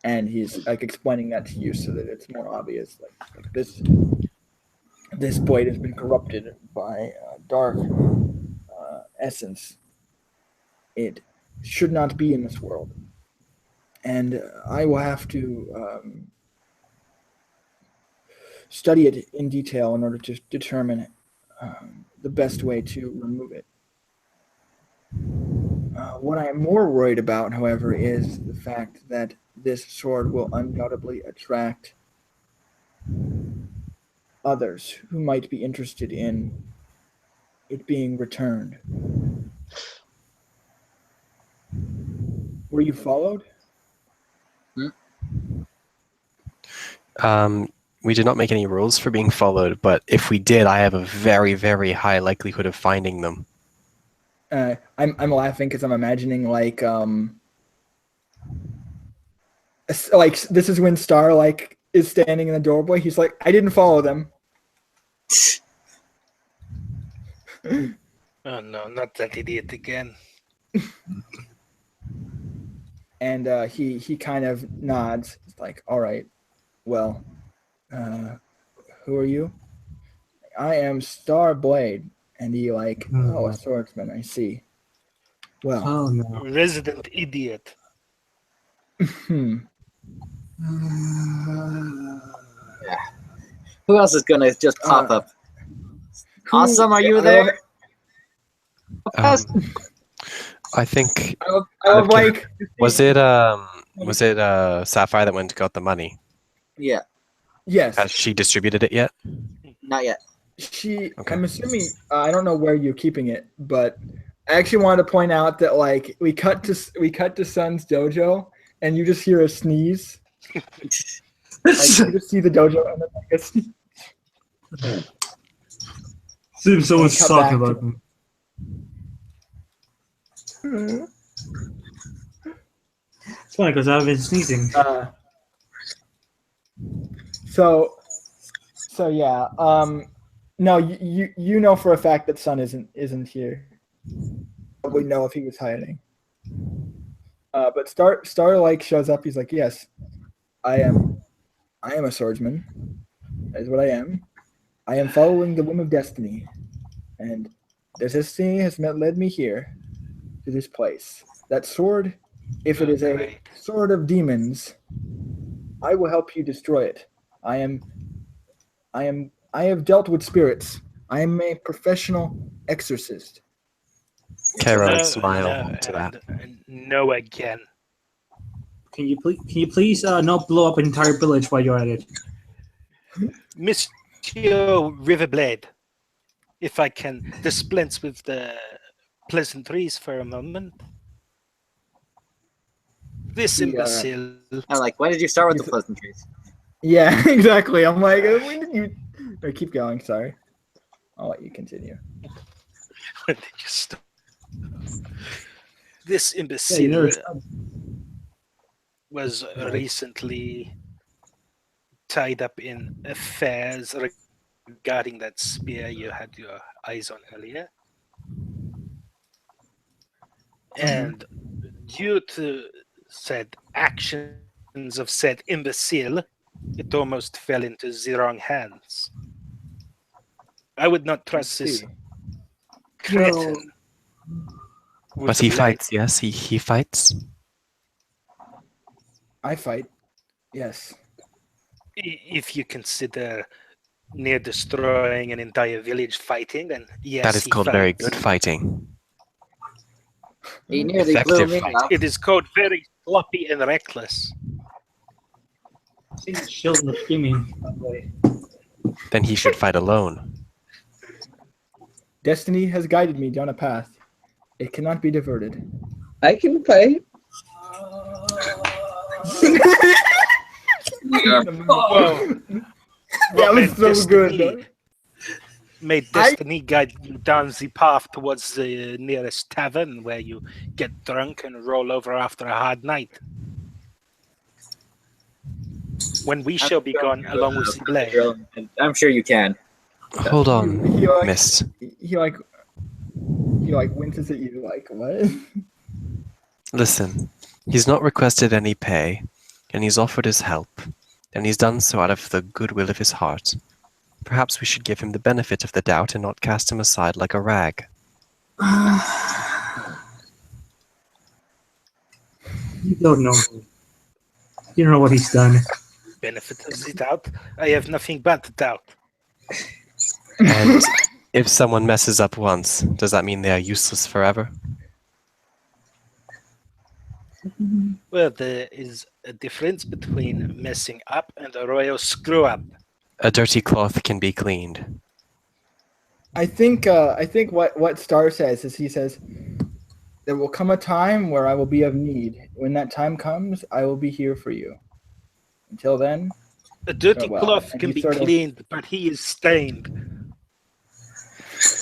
And he's like explaining that to you so that it's more obvious. Like this blade has been corrupted by dark essence. It should not be in this world, and I will have to study it in detail in order to determine the best way to remove it. What I am more worried about, however, is the fact that this sword will undoubtedly attract others who might be interested in it being returned. Were you followed? We did not make any rules for being followed, but if we did, I have a very, very high likelihood of finding them. I'm laughing because I'm imagining like this is when Star like is standing in the doorway. He's like, I didn't follow them. Oh no, not that idiot again. And he kind of nods. It's like, all right, well, who are you? I am Starblade. And he like, oh, a swordsman, I see. Well, Oh no. Resident idiot. hmm. Yeah. Who else is gonna just pop up? Awesome, are you there? I think I would like. was it Sapphire that went and got the money? Yeah, Yes. Has she distributed it yet? not yet. She, Okay. I'm assuming, I don't know where you're keeping it, but I actually wanted to point out that like we cut to Sun's dojo, and you just hear a sneeze. Like you just see the dojo and then like a sneeze. Seems someone's cut talking back about me. It's funny because I've been sneezing. So yeah. No, you know for a fact that Sun isn't here. We know if he was hiding. But Star like shows up. He's like, yes, I am a swordsman. That is what I am. I am following the whim of destiny, and this destiny has led me here to this place. That sword, if it is a sword of demons, I will help you destroy it. I have dealt with spirits. I am a professional exorcist. Kerra would smile to that. No again. Can you please not blow up an entire village while you're at it? Monsieur Riverblade, if I can dispense with the pleasantries for a moment. This imbecile. I'm like, when did you start with the pleasantries? Yeah, exactly. I'm like, when did you? No, keep going. Sorry, I'll let you continue. When did you stop? This imbecile was recently tied up in affairs regarding that spear you had your eyes on earlier. And due to said actions of said imbecile, it almost fell into the wrong hands. I would not trust this cretin. But he fights, yes? He fights? I fight, yes. If you consider near destroying an entire village fighting, then yes, that is called fights. Very good fighting. He nearly blew me up. It is called very sloppy and reckless. Children are screaming. Then he should fight alone. Destiny has guided me down a path. It cannot be diverted. I can fight. That was so good. May destiny guide you down the path towards the nearest tavern where you get drunk and roll over after a hard night. When we shall be gone along with the blade. I'm sure you can. Hold on, Mist. He winces at you like, what? Listen, he's not requested any pay, and he's offered his help, and he's done so out of the goodwill of his heart. Perhaps we should give him the benefit of the doubt and not cast him aside like a rag. You don't know. You don't know what he's done. Benefit of the doubt? I have nothing but doubt. And if someone messes up once, does that mean they are useless forever? Well, there is a difference between messing up and a royal screw-up. A dirty cloth can be cleaned. I think what Star says is he says, there will come a time where I will be of need. When that time comes, I will be here for you. Until then, a dirty cloth and can be cleaned, but he is stained.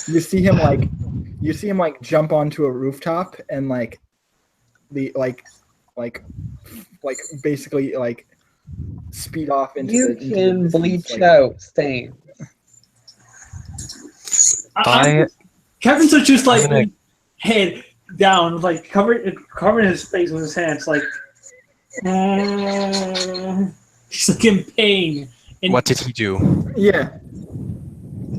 You see him like jump onto a rooftop and basically speed off into you can bleach out stains. Kevin's just like head down, like covering his face with his hands, like he's like in pain. And what did he do? Yeah.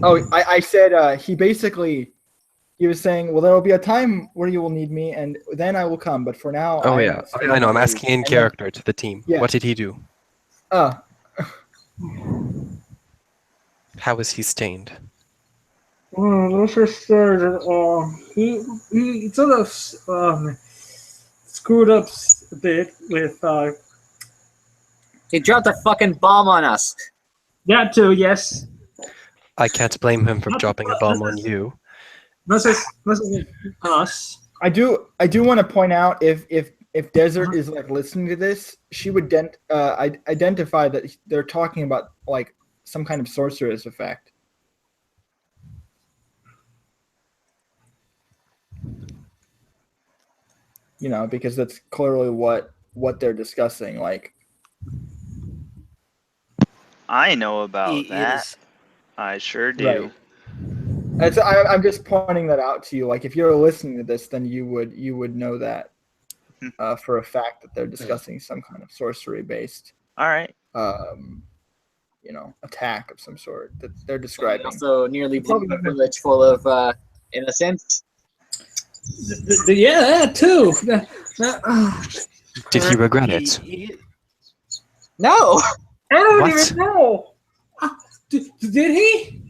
Oh, I said he was saying, well, there will be a time where you will need me, and then I will come. But for now, I know. I'm asking in character to the team. Yeah. What did he do? How was he stained? Let's just say that he sort of screwed up a bit with. He dropped a fucking bomb on us. That too, yes. I can't blame him for dropping a bomb on you. Versus us. I do want to point out if Desert is like listening to this, she would identify that they're talking about like some kind of sorceress effect. You know, because that's clearly what they're discussing. Like, I know about He that. is- I sure do. Right. I'm just pointing that out to you. Like, if you're listening to this, then you would know that for a fact that they're discussing some kind of sorcery-based, All right. attack of some sort that they're We describing. also nearly blew a village full of innocents. Yeah, that too. Did he regret it? No! I don't What? even know. Did he?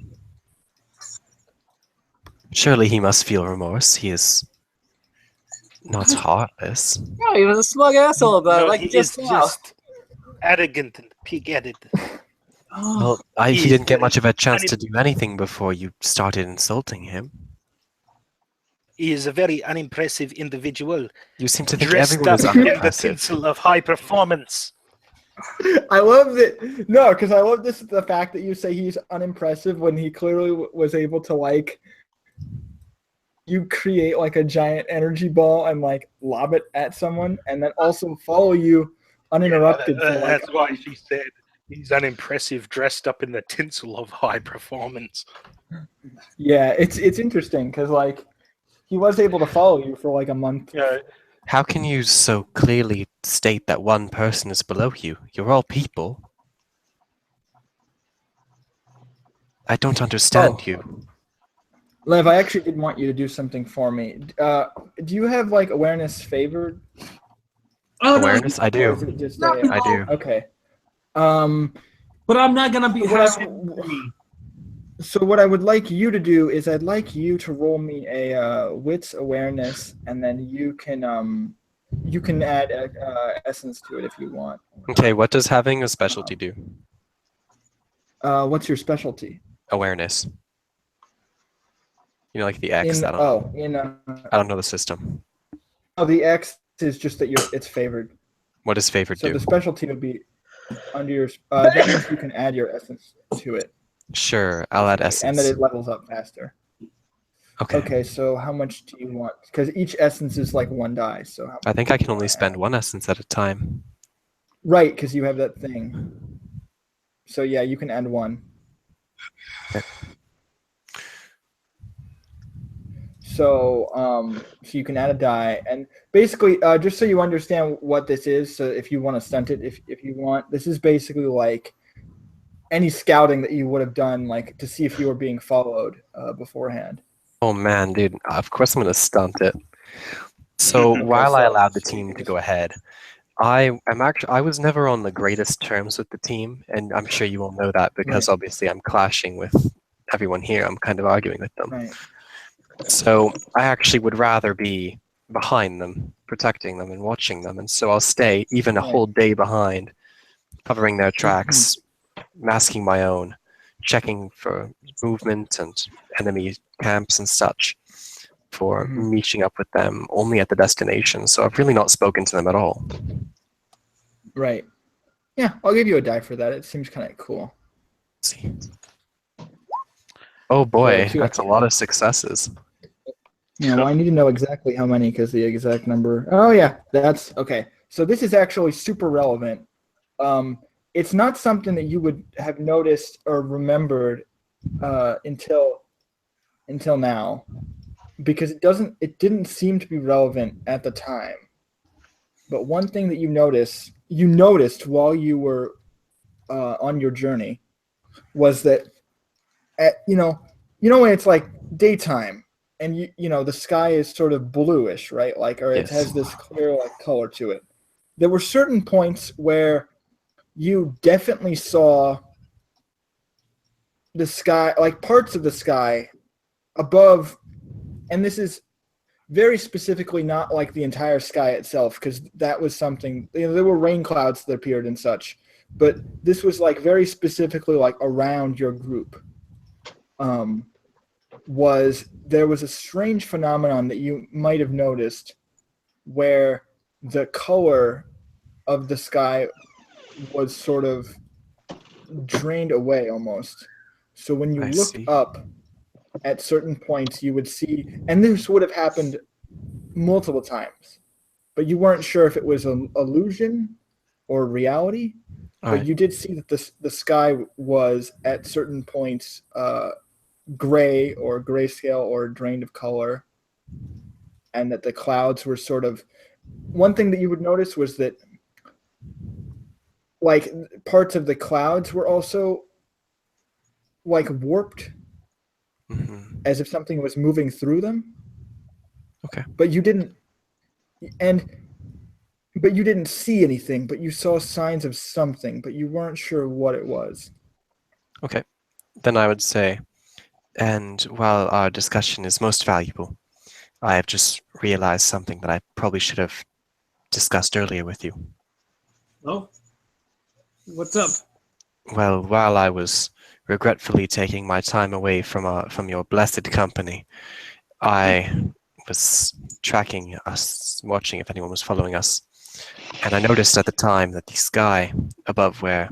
Surely he must feel remorse. He is not heartless. No, he was a smug asshole about it, like he just is now. just arrogant and pig-headed. Well, he didn't get much of a chance to do anything before you started insulting him. He is a very unimpressive individual, You seem to think dressed everyone is up in the unimpressive. tinsel of high performance. I love that. No, because I love the fact that you say he's unimpressive when he clearly was able to like. You create like a giant energy ball and like lob it at someone, and then also follow you uninterrupted. for, like, That's why she said he's unimpressive, dressed up in the tinsel of high performance. yeah, it's interesting because like he was able to follow you for like a month. Yeah, How can you so clearly state that one person is below you? You're all people. I don't understand you. Lev, I actually did want you to do something for me. Do you have like awareness favored? Oh, Awareness? I Or is do. it just No, a- I do. Okay. but I'm not gonna be. So what I would like you to do is I'd like you to roll me a wits awareness, and then you can add essence to it if you want. Okay, what does having a specialty do? What's your specialty? Awareness. You know, like the X. I don't know. I don't know the system. The X is just that it's favored. What does favored So do? the specialty would be under your. That means you can add your essence to it, Sure, I'll add and essence. that it levels up faster. Okay. Okay, so how much do you want? Because each essence is like one die. So how I think I can only spend one essence at a time. Right, because you have that thing. So yeah, you can add one. Okay. So so you can add a die, and basically, just so you understand what this is. So if you want to stunt it, if you want, this is basically like any scouting that you would have done, like to see if you were being followed beforehand. Oh man, dude, of course I'm gonna stunt it. So while I allowed the team to go ahead, I was never on the greatest terms with the team, and I'm sure you all know that because obviously I'm clashing with everyone here. I'm kind of arguing with them. Right. So I actually would rather be behind them, protecting them and watching them, and so I'll stay even a whole day behind, covering their tracks, masking my own, checking for movement and enemy camps and such, for meeting up with them only at the destination. So I've really not spoken to them at all. Right. Yeah, I'll give you a die for that. It seems kind of cool. Let's see. Oh boy, two that's a lot of successes. Yeah, well, I need to know exactly how many because the exact number. Oh yeah, that's okay. So this is actually super relevant. It's not something that you would have noticed or remembered until now, because it didn't seem to be relevant at the time. But one thing that you noticed while you were on your journey was that when it's like daytime and the sky is sort of bluish, right? Like, or it has this clear like color to it. There were certain points where you definitely saw the sky, like parts of the sky above, and this is very specifically not like the entire sky itself, because that was something, there were rain clouds that appeared and such, but this was like very specifically like around your group. was there was a strange phenomenon that you might have noticed where the color of the sky was sort of drained away almost. So when you looked up at certain points, you would see, and this would have happened multiple times, but you weren't sure if it was an illusion or reality. But you did see that the sky was at certain points gray or grayscale or drained of color, and that the clouds were sort of. One thing that you would notice was that, like, parts of the clouds were also like warped, as if something was moving through them. Okay. But you didn't see anything, but you saw signs of something, but you weren't sure what it was. Okay. Then I would say, and while our discussion is most valuable, I have just realized something that I probably should have discussed earlier with you. Oh? What's up? Well, while I was regretfully taking my time away from your blessed company, I was tracking us, watching if anyone was following us, and I noticed at the time that the sky above where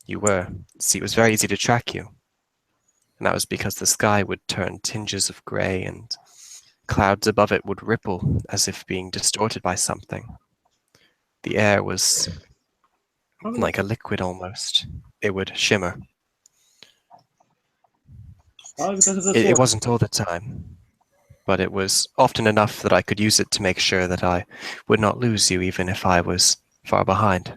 you were, it was very easy to track you. And that was because the sky would turn tinges of grey and clouds above it would ripple as if being distorted by something. The air was like a liquid almost. It would shimmer. It wasn't all the time, but it was often enough that I could use it to make sure that I would not lose you even if I was far behind.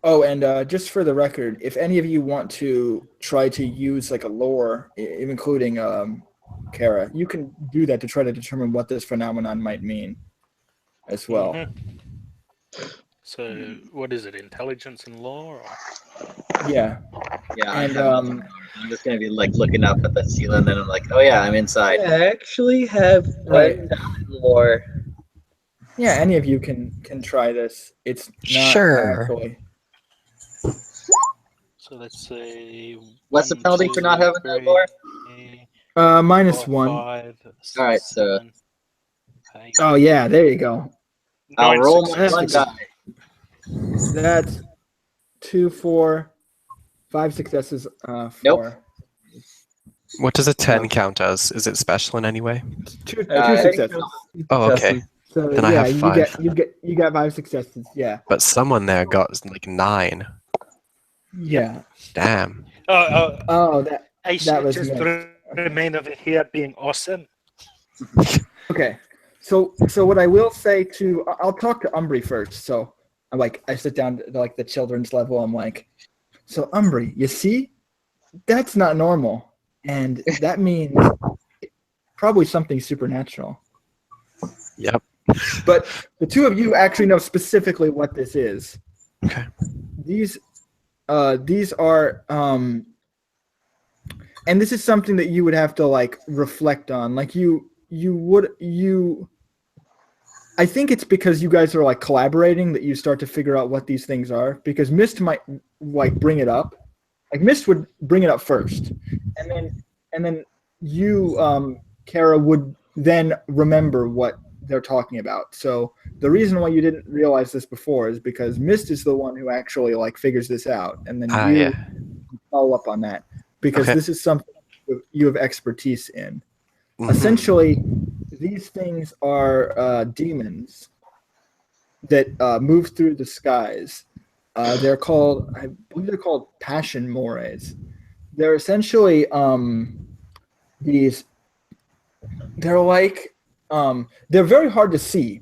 Oh, and just for the record, if any of you want to try to use like a lore, including Kerra, you can do that to try to determine what this phenomenon might mean as well. Mm-hmm. So, what is it? Intelligence and lore? Or? Yeah. Yeah, And I'm just gonna be like looking up at the ceiling, and I'm like, oh yeah, I'm inside. I actually have one down in lore. Yeah, any of you can try this. It's not Sure. actually. So let's say. What's the penalty for not having that lore? -1. 5, 6, All right, so. 7, 8. Oh yeah, there you go. I'll 9 roll my successes. one die. That's 2, 4, 5 successes. 4. Nope. What does a 10 count as? Is it special in any way? Two successes. Oh, okay. So Then I have 5. You get 5 successes. Yeah. But someone there got like 9. Yeah. Damn. Oh, that was just nice. remain over here being awesome. Okay. So what I will say I'll talk to Umbrie first. So I sit down to like the children's level. I'm like, so Umbrie, you see, that's not normal, and that means probably something supernatural. Yep. But the two of you actually know specifically what this is. Okay. These are and this is something that you would have to like reflect on. Like I think it's because you guys are like collaborating that you start to figure out what these things are, because Mist might like bring it up. Like Mist would bring it up first. And then you, Kerra, would then remember what they're talking about. So the reason why you didn't realize this before is because Mist is the one who actually like figures this out, and then you follow up on that, because this is something you have expertise in. Mm-hmm. Essentially, these things are demons that move through the skies. I believe they're called passion mores. They're essentially they're very hard to see.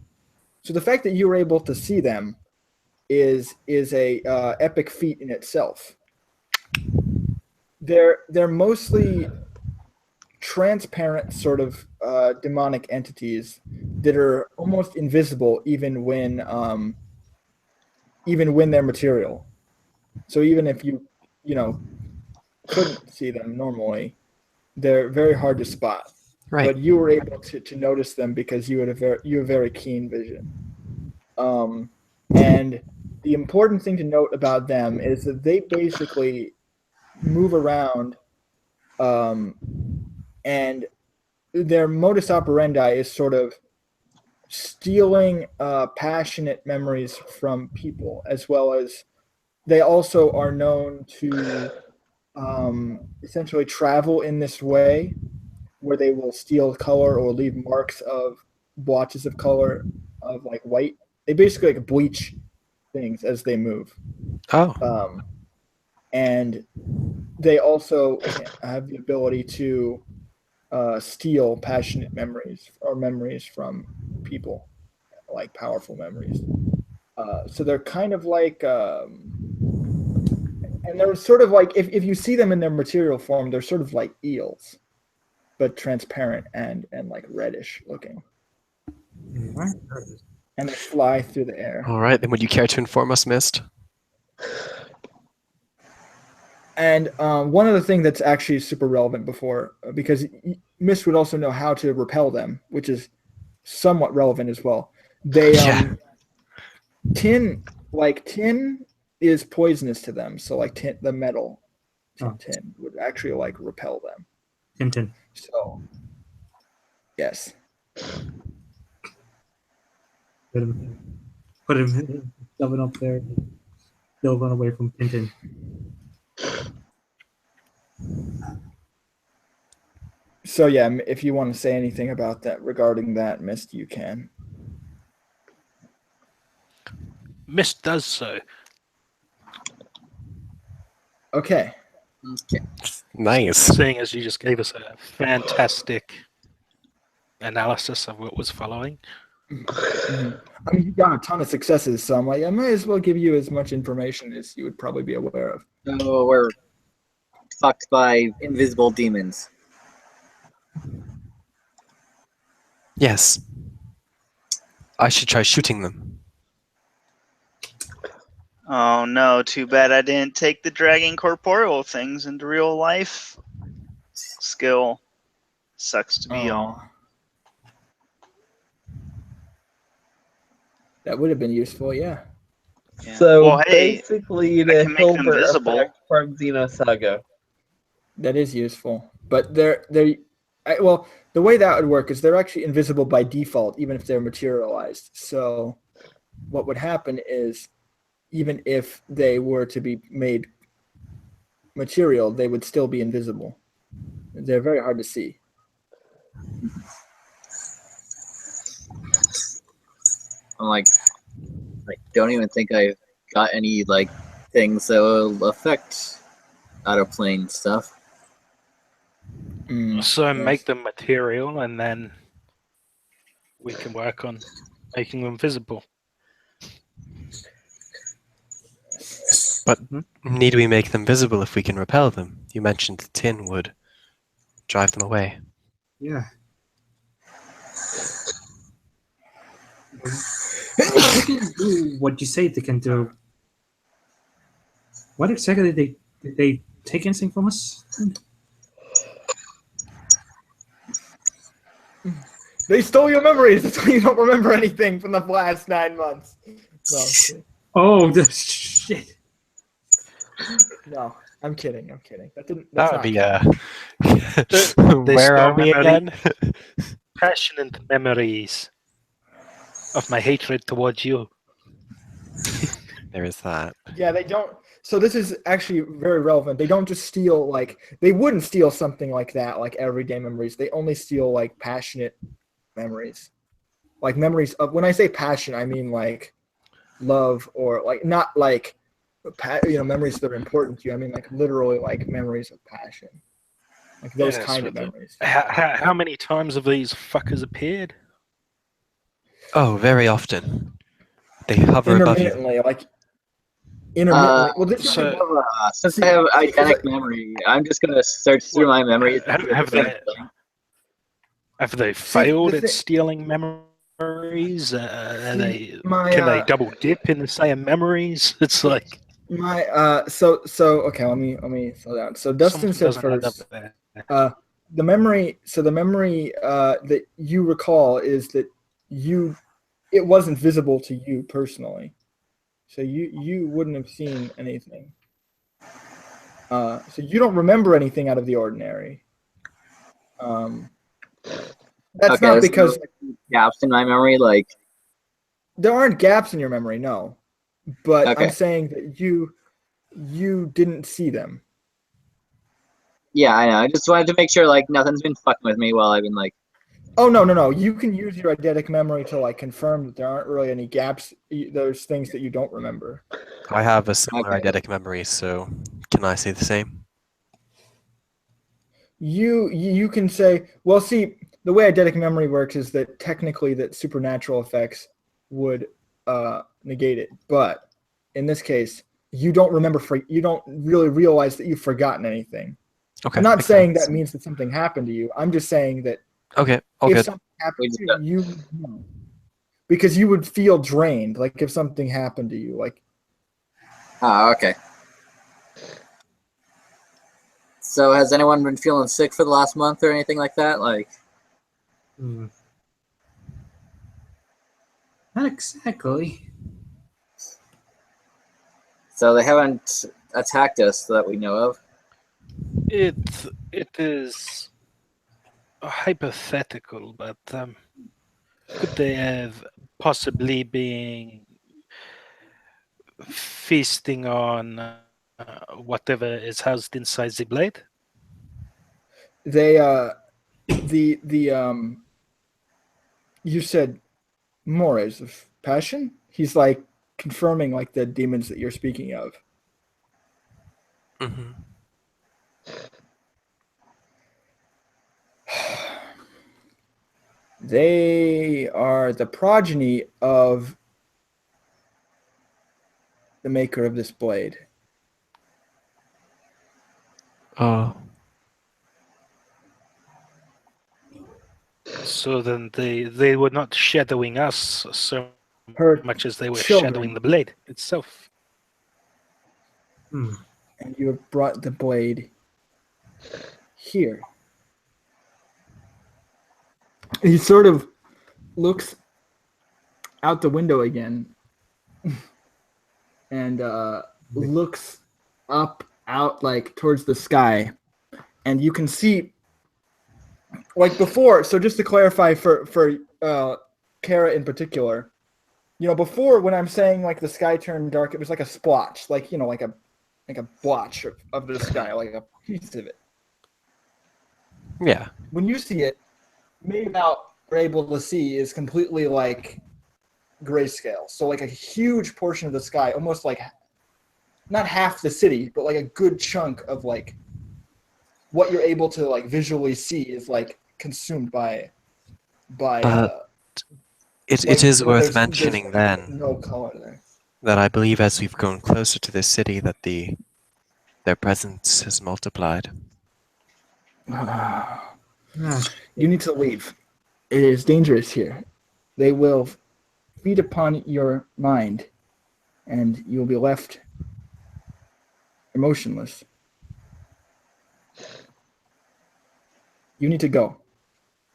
So the fact that you were able to see them is a epic feat in itself. They're mostly transparent sort of demonic entities that are almost invisible even when they're material. So even if you couldn't see them normally, they're very hard to spot. Right. But you were able to notice them because you have very keen vision. And the important thing to note about them is that they basically move around and their modus operandi is sort of stealing passionate memories from people, as well as they also are known to essentially travel in this way, where they will steal color or leave marks of blotches of color of like white. They basically like bleach things as they move. Oh. And they also have the ability to steal passionate memories or memories from people, like powerful memories. So they're kind of like, and they're sort of like, if you see them in their material form, they're sort of like eels, but transparent and like reddish looking. And they fly through the air. All right, then would you care to inform us, Mist? And one other thing that's actually super relevant because Mist would also know how to repel them, which is somewhat relevant as well. They tin is poisonous to them, so like the metal tin would actually like repel them. Tin. So yes. Put him shoving up there. They'll run away from Tintin. So yeah, if you want to say anything about that regarding that, Mist, you can. Mist does so. Okay. Nice. Seeing as you just gave us a fantastic analysis of what was following. Mm-hmm. I mean, you got a ton of successes, so I'm like, I might as well give you as much information as you would probably be aware of. So we're fucked by invisible demons. Yes. I should try shooting them. Oh no, too bad I didn't take the dragging corporeal things into real life. Skill. Sucks to be y'all. That would have been useful, yeah. Yeah. So Well, hey, basically, I the can make them Hilbert visible. effect from Xenosaga. That is useful. But the way that would work is they're actually invisible by default, even if they're materialized. So what would happen is, even if they were to be made material, they would still be invisible. They're very hard to see. I'm like, don't even think I've got any like things that will affect out of plane stuff. So yes. make them material, and then we can work on making them visible. But need we make them visible if we can repel them? You mentioned the tin would drive them away. Yeah. What you say they can do? What exactly did they take anything from us? They stole your memories. That's why you don't remember anything from the last 9 months. No, oh, the shit. No, I'm kidding. That would be They Where are stole we memory- again? Passionate memories of my hatred towards you. There is that. Yeah, they don't. So this is actually very relevant. They don't just steal they wouldn't steal something like that, like everyday memories. They only steal like passionate memories, like memories of. When I say passion, I mean like love or like not like memories that are important to you. I mean like literally like memories of passion, like those kind of memories. How many times have these fuckers appeared? Oh, very often. They hover above you. Intermittently, like intermittently. Well, this so- is Since I have identic memory, I'm just gonna search through my memories. Have they failed at stealing memories? Can they double dip in the same memories? It's like so okay. Let me slow down. So Dustin said first. The memory that you recall is that it wasn't visible to you personally, so you wouldn't have seen anything. So you don't remember anything out of the ordinary. That's Okay, not there's because no gaps in my memory. Like, there aren't gaps in your memory, no. But okay, I'm saying that you didn't see them. yeah, I know. I just wanted to make sure like nothing's been fucking with me while I've been like. Oh no! You can use your eidetic memory to like confirm that there aren't really any gaps. There's things that you don't remember. I have a similar Okay. eidetic memory, so can I say the same? You can say, well, see, the way eidetic memory works is that technically that supernatural effects would negate it, but in this case, you don't remember. You don't really realize that you've forgotten anything. Okay. I'm not makes saying sense. that means that something happened to you. I'm just saying that Okay. All if good. something happened to you, you would know. Because you would feel drained, like if something happened to you, like. Ah, okay. So has anyone been feeling sick for the last month or anything like that? Like, Not exactly. so they haven't attacked us that we know of. It is hypothetical, but could they have possibly been feasting on whatever is housed inside the blade? They you said mores of passion? He's like confirming like the demons that you're speaking of. Mm-hmm. They are the progeny of the maker of this blade. Oh. So then they were not shadowing us so Her much as they were children. shadowing the blade itself. Hmm. And you have brought the blade here. He sort of looks out the window again and looks up out like towards the sky, and you can see like before. So just to clarify for Kerra in particular, before when I'm saying like the sky turned dark, it was like a splotch, like like a blotch of the sky, like a piece of it. Yeah. When you see it, maybe about you're able to see is completely like grayscale. So like a huge portion of the sky, almost like not half the city, but like a good chunk of like what you're able to like visually see is like consumed by It is worth there's mentioning then no color there. that I believe as we've grown closer to this city that their presence has multiplied. You need to leave. It is dangerous here. They will feed upon your mind, and you'll be left emotionless. You need to go.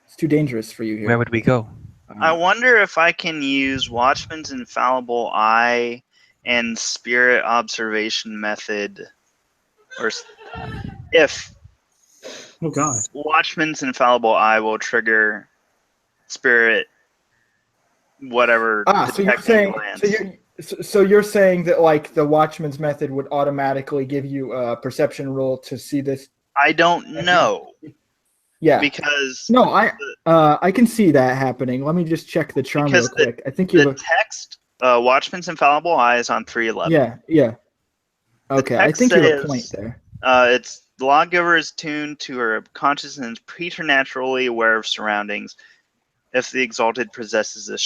It's too dangerous for you here. Where would we go? I wonder if I can use Watchman's Infallible Eye and Spirit Observation Method, or if Oh God. Watchman's Infallible Eye will trigger Spirit, whatever. So you're saying so you're saying that like the Watchman's method would automatically give you a perception roll to see this? I don't know. Yeah. Because no, I can see that happening. Let me just check the charm real quick. I think the text Watchman's Infallible Eye is on 311. Yeah. Okay, I think you have a point there. It's the lawgiver is tuned to her consciousness and is preternaturally aware of surroundings. If the Exalted possesses this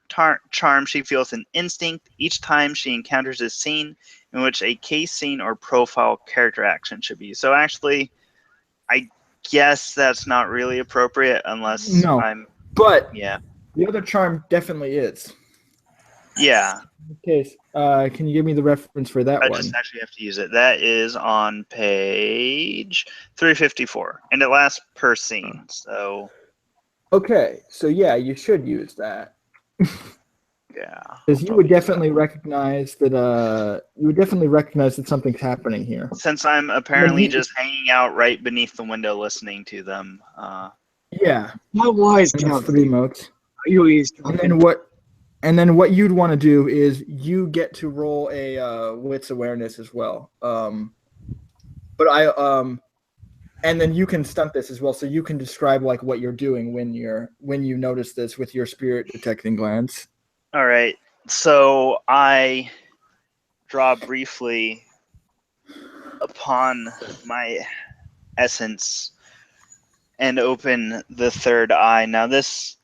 charm, she feels an instinct each time she encounters a scene in which a case scene or profile character action should be. So actually, I guess that's not really appropriate unless But yeah. The other charm definitely is. Yeah. Okay, can you give me the reference for that one? I just actually have to use it. That is on page 354, and it lasts per scene. So. Okay, so yeah, you should use that. Yeah. Because you would definitely recognize that. You would definitely recognize that something's happening here. Since I'm apparently just hanging out right beneath the window listening to them. Yeah. How wise And that's count. 3 motes. Are you eavesdropping? And then what you'd want to do is you get to roll a wits awareness as well. And then you can stunt this as well, so you can describe like what you're doing when you notice this with your spirit detecting glance. All right. So I draw briefly upon my essence and open the third eye. Now this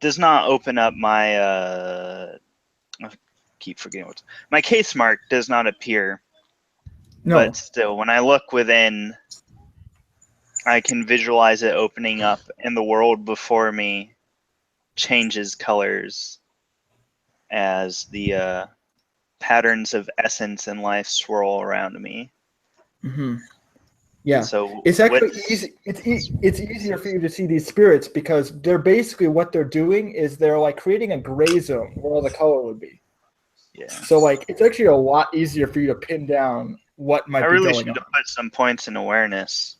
does not open up my I keep forgetting what my case mark does not appear. No. But still, when I look within, I can visualize it opening up, and the world before me changes colors as the patterns of essence and life swirl around me. Mm-hmm. Yeah, so it's actually easy. It's easier for you to see these spirits because they're basically what they're doing is they're like creating a gray zone where all the color would be. Yeah. So like it's actually a lot easier for you to pin down what might be going on. I really should have put some points in awareness.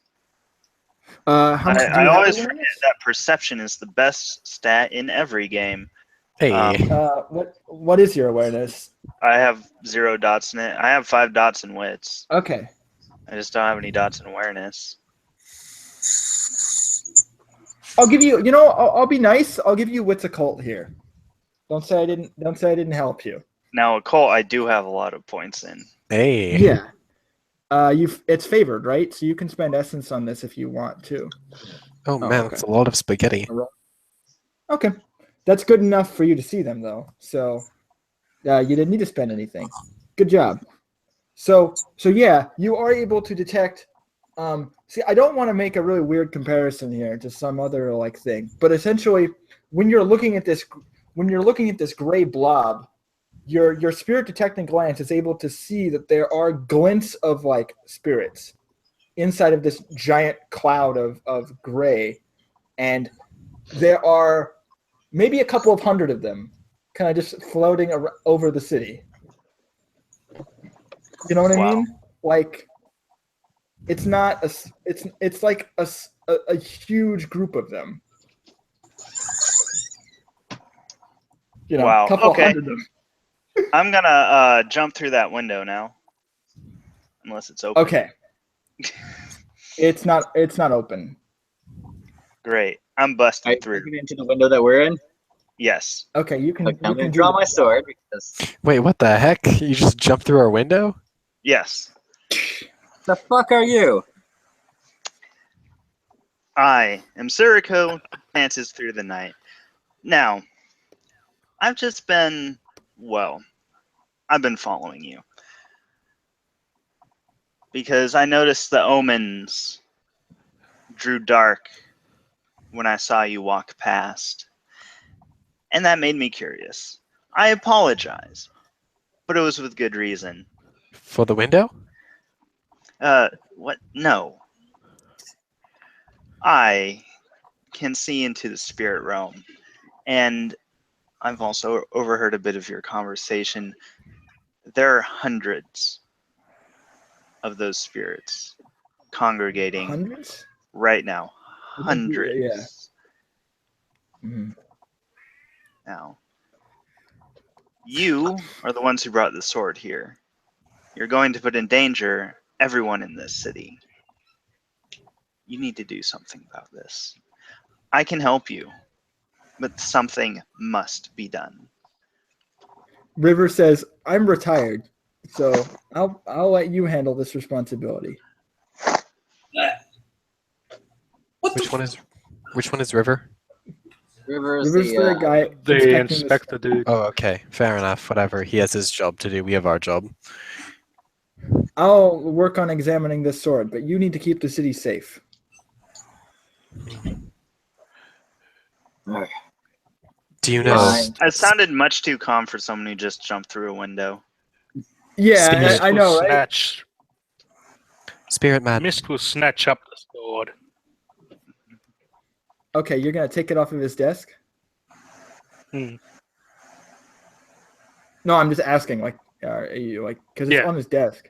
How much do you I have always awareness? forget that perception is the best stat in every game. Hey. What is your awareness? I have 0 dots in it. I have 5 dots in wits. Okay. I just don't have any dots in awareness. I'll give you. I'll be nice. I'll give you wits occult here. Don't say I didn't help you. Now occult, I do have a lot of points in. Hey. Yeah. It's favored, right? So you can spend essence on this if you want to. Oh man, okay. That's a lot of spaghetti. Okay. That's good enough for you to see them, though. So you didn't need to spend anything. Good job. So yeah, you are able to detect. See, I don't want to make a really weird comparison here to some other like thing, but essentially, when you're looking at this gray blob, your spirit detecting glance is able to see that there are glints of like spirits inside of this giant cloud of gray, and there are maybe a couple of hundred of them kind of just floating over the city. You know what I mean? Like it's not it's like a huge group of them. Wow. Couple Okay. hundred of them. I'm gonna jump through that window now, unless it's open. Okay. It's not open. Great. I'm busting through. Get into the window that we're in. Yes. Okay, you can. Okay, I'm gonna draw my sword because. Wait, what the heck? You just jumped through our window? Yes. The fuck are you? I am Sirocco, dances through the night. Now, I've just been, I've been following you. Because I noticed the omens drew dark when I saw you walk past. And that made me curious. I apologize, but it was with good reason. For the window? What? No. I can see into the spirit realm, and I've also overheard a bit of your conversation. There are hundreds of those spirits congregating right now. Hundreds. Yeah. Mm-hmm. Now, you are the ones who brought the sword here. You're going to put in danger everyone in this city. You need to do something about this. I can help you, but something must be done. River says, "I'm retired, so I'll let you handle this responsibility." Which one is River? River's the guy. The inspector dude. Oh, okay. Fair enough. Whatever. He has his job to do. We have our job. I'll work on examining this sword, but you need to keep the city safe. Do you know? It sounded much too calm for someone who just jumped through a window. Yeah, I know, right? Spirit man. Mist will snatch up the sword. Okay, you're gonna take it off of his desk. No, I'm just asking. Like, are you like because it's on his desk?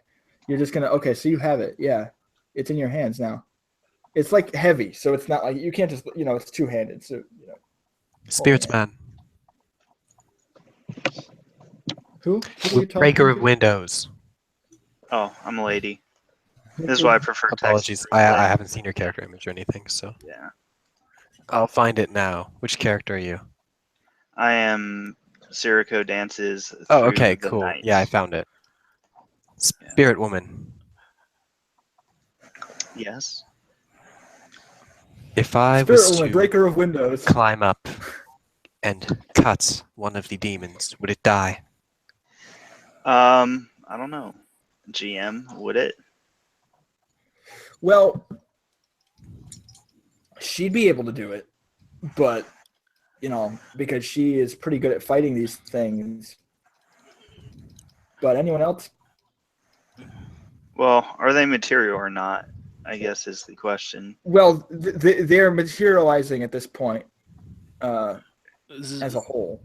You're just gonna okay. So you have it. Yeah, it's in your hands now. It's like heavy, so it's not like you can't just it's two-handed. So Spiritsman. Who are you talking Breaker of to? windows. Oh, I'm a lady. This is why I prefer text. Apologies, I haven't seen your character image or anything, so Yeah. I'll find it now. Which character are you? I am Sirocco dances. Oh, through okay, the cool. night. Yeah, I found it. Spirit woman. Yes. If I Spirit was woman, to breaker of windows. climb up and cut one of the demons, would it die? I don't know. GM, would it? Well, she'd be able to do it, but because she is pretty good at fighting these things. But anyone else? Well, are they material or not? I guess is the question. Well, they're materializing at this point as a whole.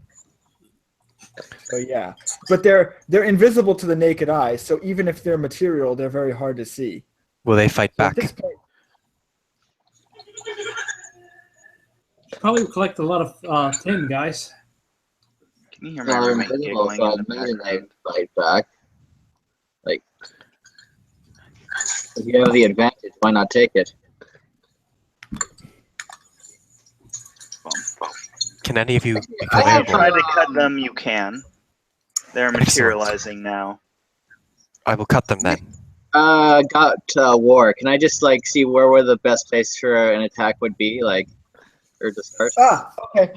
So yeah, but they're invisible to the naked eye. So even if they're material, they're very hard to see. Will they fight So back? at this point, Probably collect a lot of tin, guys. Can you hear my They're roommate invisible, giggling so I in the imagine they background? fight back. Like, if you have the advantage, why not take it? Can any of you If become you try airborne? to cut them, you can. They're Excellent. materializing now. I will cut them then. Got war. Can I just see where the best place for an attack would be, or to start? okay.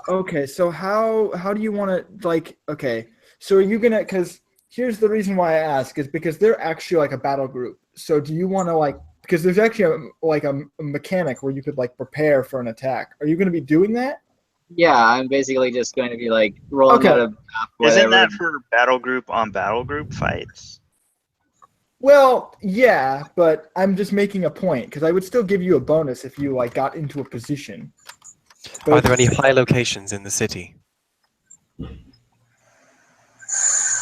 Okay. So how do you want to Okay. So are you gonna? Because here's the reason why I ask is because they're actually like a battle group. So do you want to because there's actually a mechanic where you could prepare for an attack. Are you going to be doing that? Yeah, I'm basically just going to be rolling Okay. out of Isn't whatever. that for battle group on battle group fights? Well, yeah, but I'm just making a point because I would still give you a bonus if you got into a position. But Are there any high locations in the city?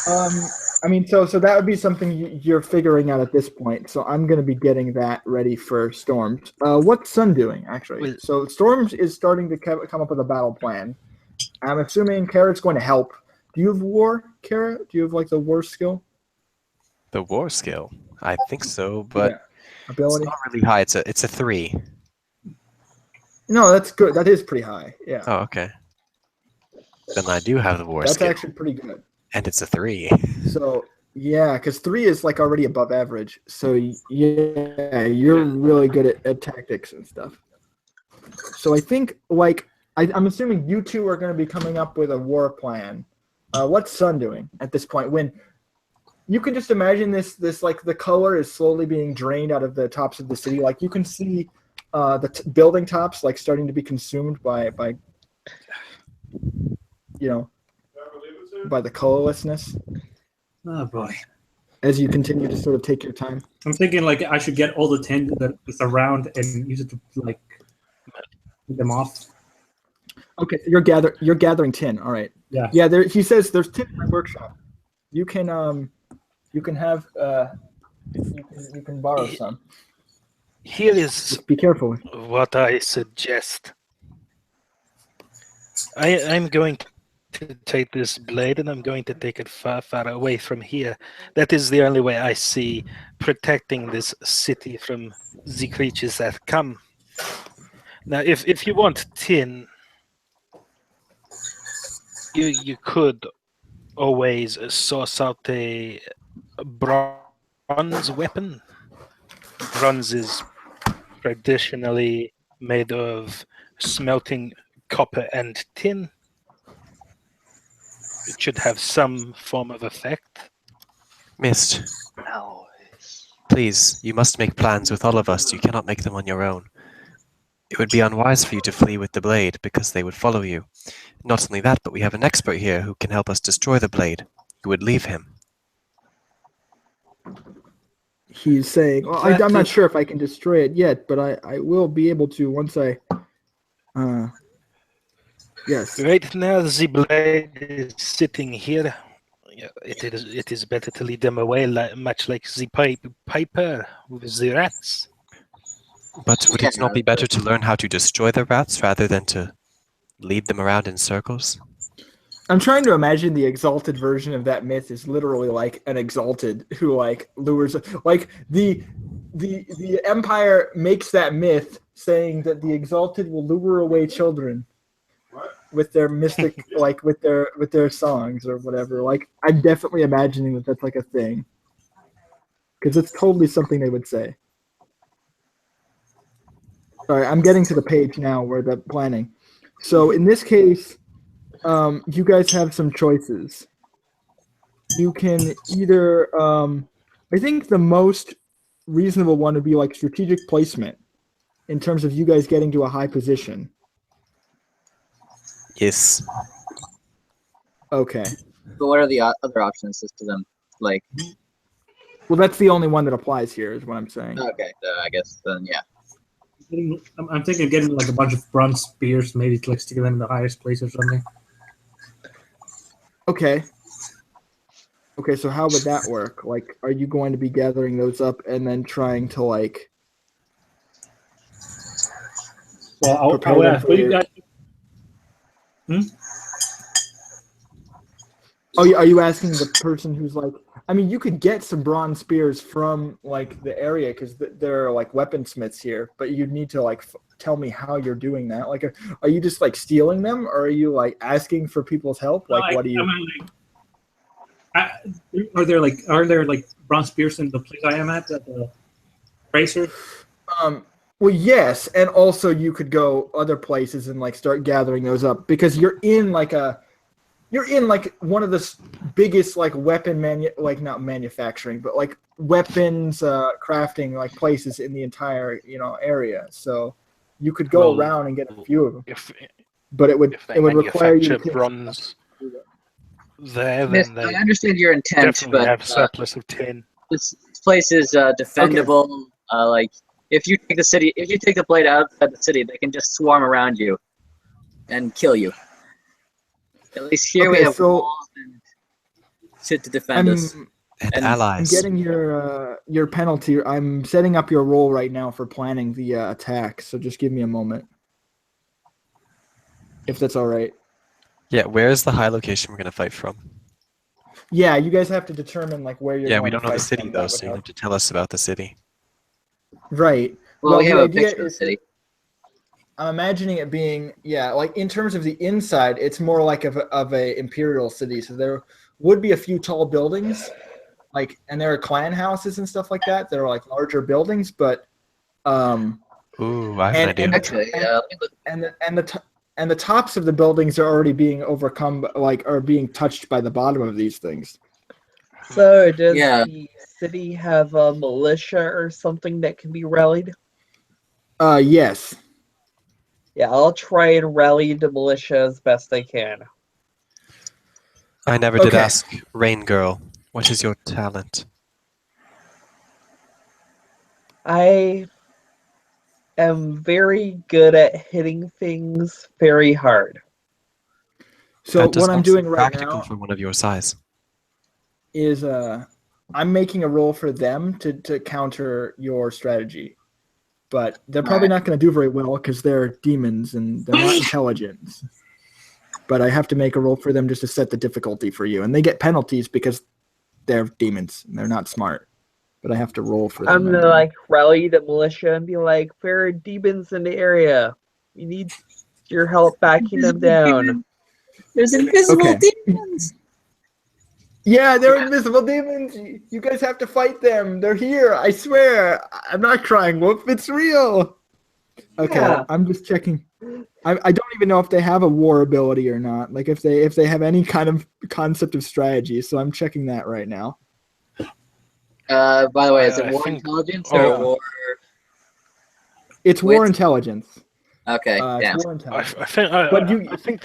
I mean, so that would be something you're figuring out at this point. So I'm going to be getting that ready for Storms. What's Sun doing, actually? So Storms is starting to come up with a battle plan. I'm assuming Kerra's going to help. Do you have war, Kerra? Do you have the war skill? The war skill? I think so, but ability. It's not really high. It's a 3. No, that's good. That is pretty high. Yeah. Oh, okay. Then I do have the war That's skill. actually pretty good. And it's a 3. So yeah, because 3 is already above average. So yeah, you're really good at tactics and stuff. So I think I'm assuming you two are going to be coming up with a war plan. What's Sun doing at this point? When you can just imagine this the color is slowly being drained out of the tops of the city. You can see the building tops starting to be consumed by by the colorlessness. Oh boy. As you continue to sort of take your time. I'm thinking I should get all the tin that's around and use it to get them off. Okay, so you're gathering tin. All right. Yeah. Yeah. He says there's tin in my workshop. You can have you can borrow some. Here is Just be careful. what I suggest. I'm going to take this blade and I'm going to take it far, far away from here. That is the only way I see protecting this city from the creatures that come. Now, if you want tin, you could always source out a bronze weapon. Bronze is traditionally made of smelting copper and tin. It should have some form of effect. Mist, No. please, you must make plans with all of us. You cannot make them on your own. It would be unwise for you to flee with the blade, because they would follow you. Not only that, but we have an expert here who can help us destroy the blade. You would leave him. He's saying, well, I'm not sure if I can destroy it yet, but I will be able to once I Yes. Right now, the blade is sitting here. Yeah, it is better to lead them away, much like the piper with the rats. But would it Yeah, not be better to learn how to destroy the rats rather than to lead them around in circles? I'm trying to imagine the exalted version of that myth is literally like an exalted who like lures like the empire makes that myth saying that the exalted will lure away children with their mystic like with their songs or whatever. Like I'm definitely imagining that that's like a thing. Because it's totally something they would say. Sorry, I'm getting to the page now where the planning. So in this case, you guys have some choices. You can either, I think the most reasonable one would be like strategic placement in terms of you guys getting to a high position. Yes. Okay. But what are the other options to them? Like, Well, that's the only one that applies here, is what I'm saying. okay, I guess then yeah. I'm thinking of getting like a bunch of bronze spears, maybe to like stick them in the highest place or something. Okay. Okay, so how would that work? Like, are you going to be gathering those up and then trying to like? Well, I'll prepare them ask. for What do you your- guys? Oh, are you asking the person who's like? I mean, you could get some bronze spears from like the area because there are like weaponsmiths here, but you'd need to like tell me how you're doing that. Like, are you just like stealing them, or are you like asking for people's help? Like, what do you? Are there like bronze spears in the place I am at the racer? Well, yes, and also you could go other places and like start gathering those up because you're in like one of the biggest like weapon not manufacturing, but like weapons crafting like places in the entire area. So you could go around and get a few of them. But it would require you to bronze there, Miss, then they I understand your intent, definitely but have surplus of tin. this place is defendable. Like if you take the blade outside the city, they can just swarm around you and kill you. At least here we have walls and shit to defend us. And allies. I'm getting your penalty. I'm setting up your roll right now for planning the attack. So just give me a moment, if that's all right. Yeah, where is the high location we're gonna fight from? Yeah, you guys have to determine like where you're. Yeah, going we don't to know the fight city from. though, so you have to tell us about the city. Right. Well, we have the a idea picture of the is city. I'm imagining it being like in terms of the inside, it's more like of a imperial city. So there would be a few tall buildings, and there are clan houses and stuff like that. There are like larger buildings, but Ooh, I have an idea. Actually, and the tops of the buildings are already being overcome, are being touched by the bottom of these things. So does the city have a militia or something that can be rallied? Yes. Yeah, I'll try and rally the militia as best I can. I never did ask, Rain Girl, what is your talent? I am very good at hitting things very hard. So That does what I'm not doing seem right practical now for one of your size. is I'm making a roll for them to counter your strategy. But they're probably not going to do very well because they're demons and they're not intelligent. But I have to make a roll for them just to set the difficulty for you. And they get penalties because they're demons and they're not smart. But I have to roll for them. I'm going to rally the militia and be like, there are demons in the area. We need your help backing them down. There's invisible demons! Yeah, they're invisible demons. You guys have to fight them. They're here. I swear. I'm not crying wolf. It's real. Okay, yeah. I'm just checking. I don't even know if they have a war ability or not. Like if they have any kind of concept of strategy. So I'm checking that right now. By the way, is it war intelligence or war? It's war intelligence. Okay. It's war intelligence. I think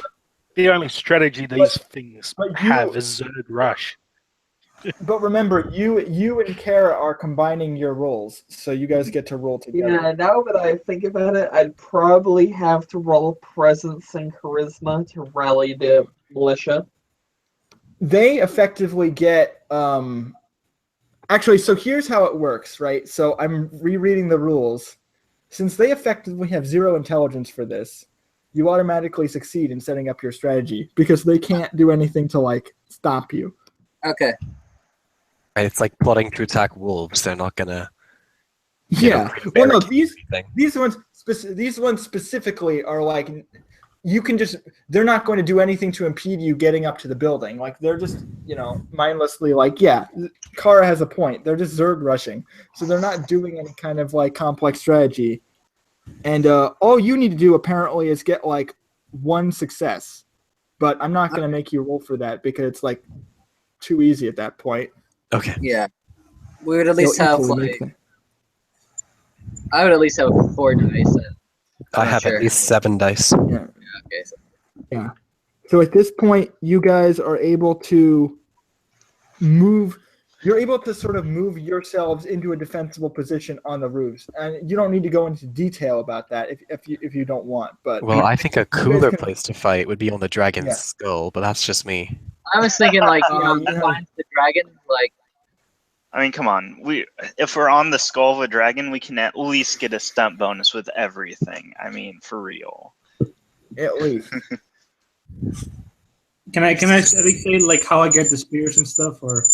the only strategy these things have is Zerd Rush. But remember, you and Kerra are combining your rolls, so you guys get to roll together. Yeah, now that I think about it, I'd probably have to roll presence and charisma to rally the militia. They effectively get actually, so here's how it works, right? So I'm rereading the rules. Since they effectively have 0 intelligence for this, you automatically succeed in setting up your strategy because they can't do anything to like stop you. Okay. Right, it's like plotting to attack wolves. They're not gonna. Yeah. Well, no, these these ones specifically are like, you can just, they're not going to do anything to impede you getting up to the building. Like they're just, mindlessly like, yeah, Kara has a point. They're just Zerg rushing. So they're not doing any kind of like complex strategy. And all you need to do apparently is get like 1 success. But I'm not going to make you roll for that because it's like too easy at that point. Okay. Yeah. We would at least They'll have equally like. make that. I would at least have 4 dice. I have at least 7 dice. Yeah. Okay. Yeah. So at this point, you guys are able to move. You're able to sort of move yourselves into a defensible position on the roofs, and you don't need to go into detail about that if you don't want. But Well, I think a cooler can- place to fight would be on the dragon's Yeah. skull, but that's just me. I was thinking like Yeah. find the dragon, like I mean, come on. If we're on the skull of a dragon, we can at least get a stunt bonus with everything. I mean, for real. at least. Can I at least say like how I get the spears and stuff, or?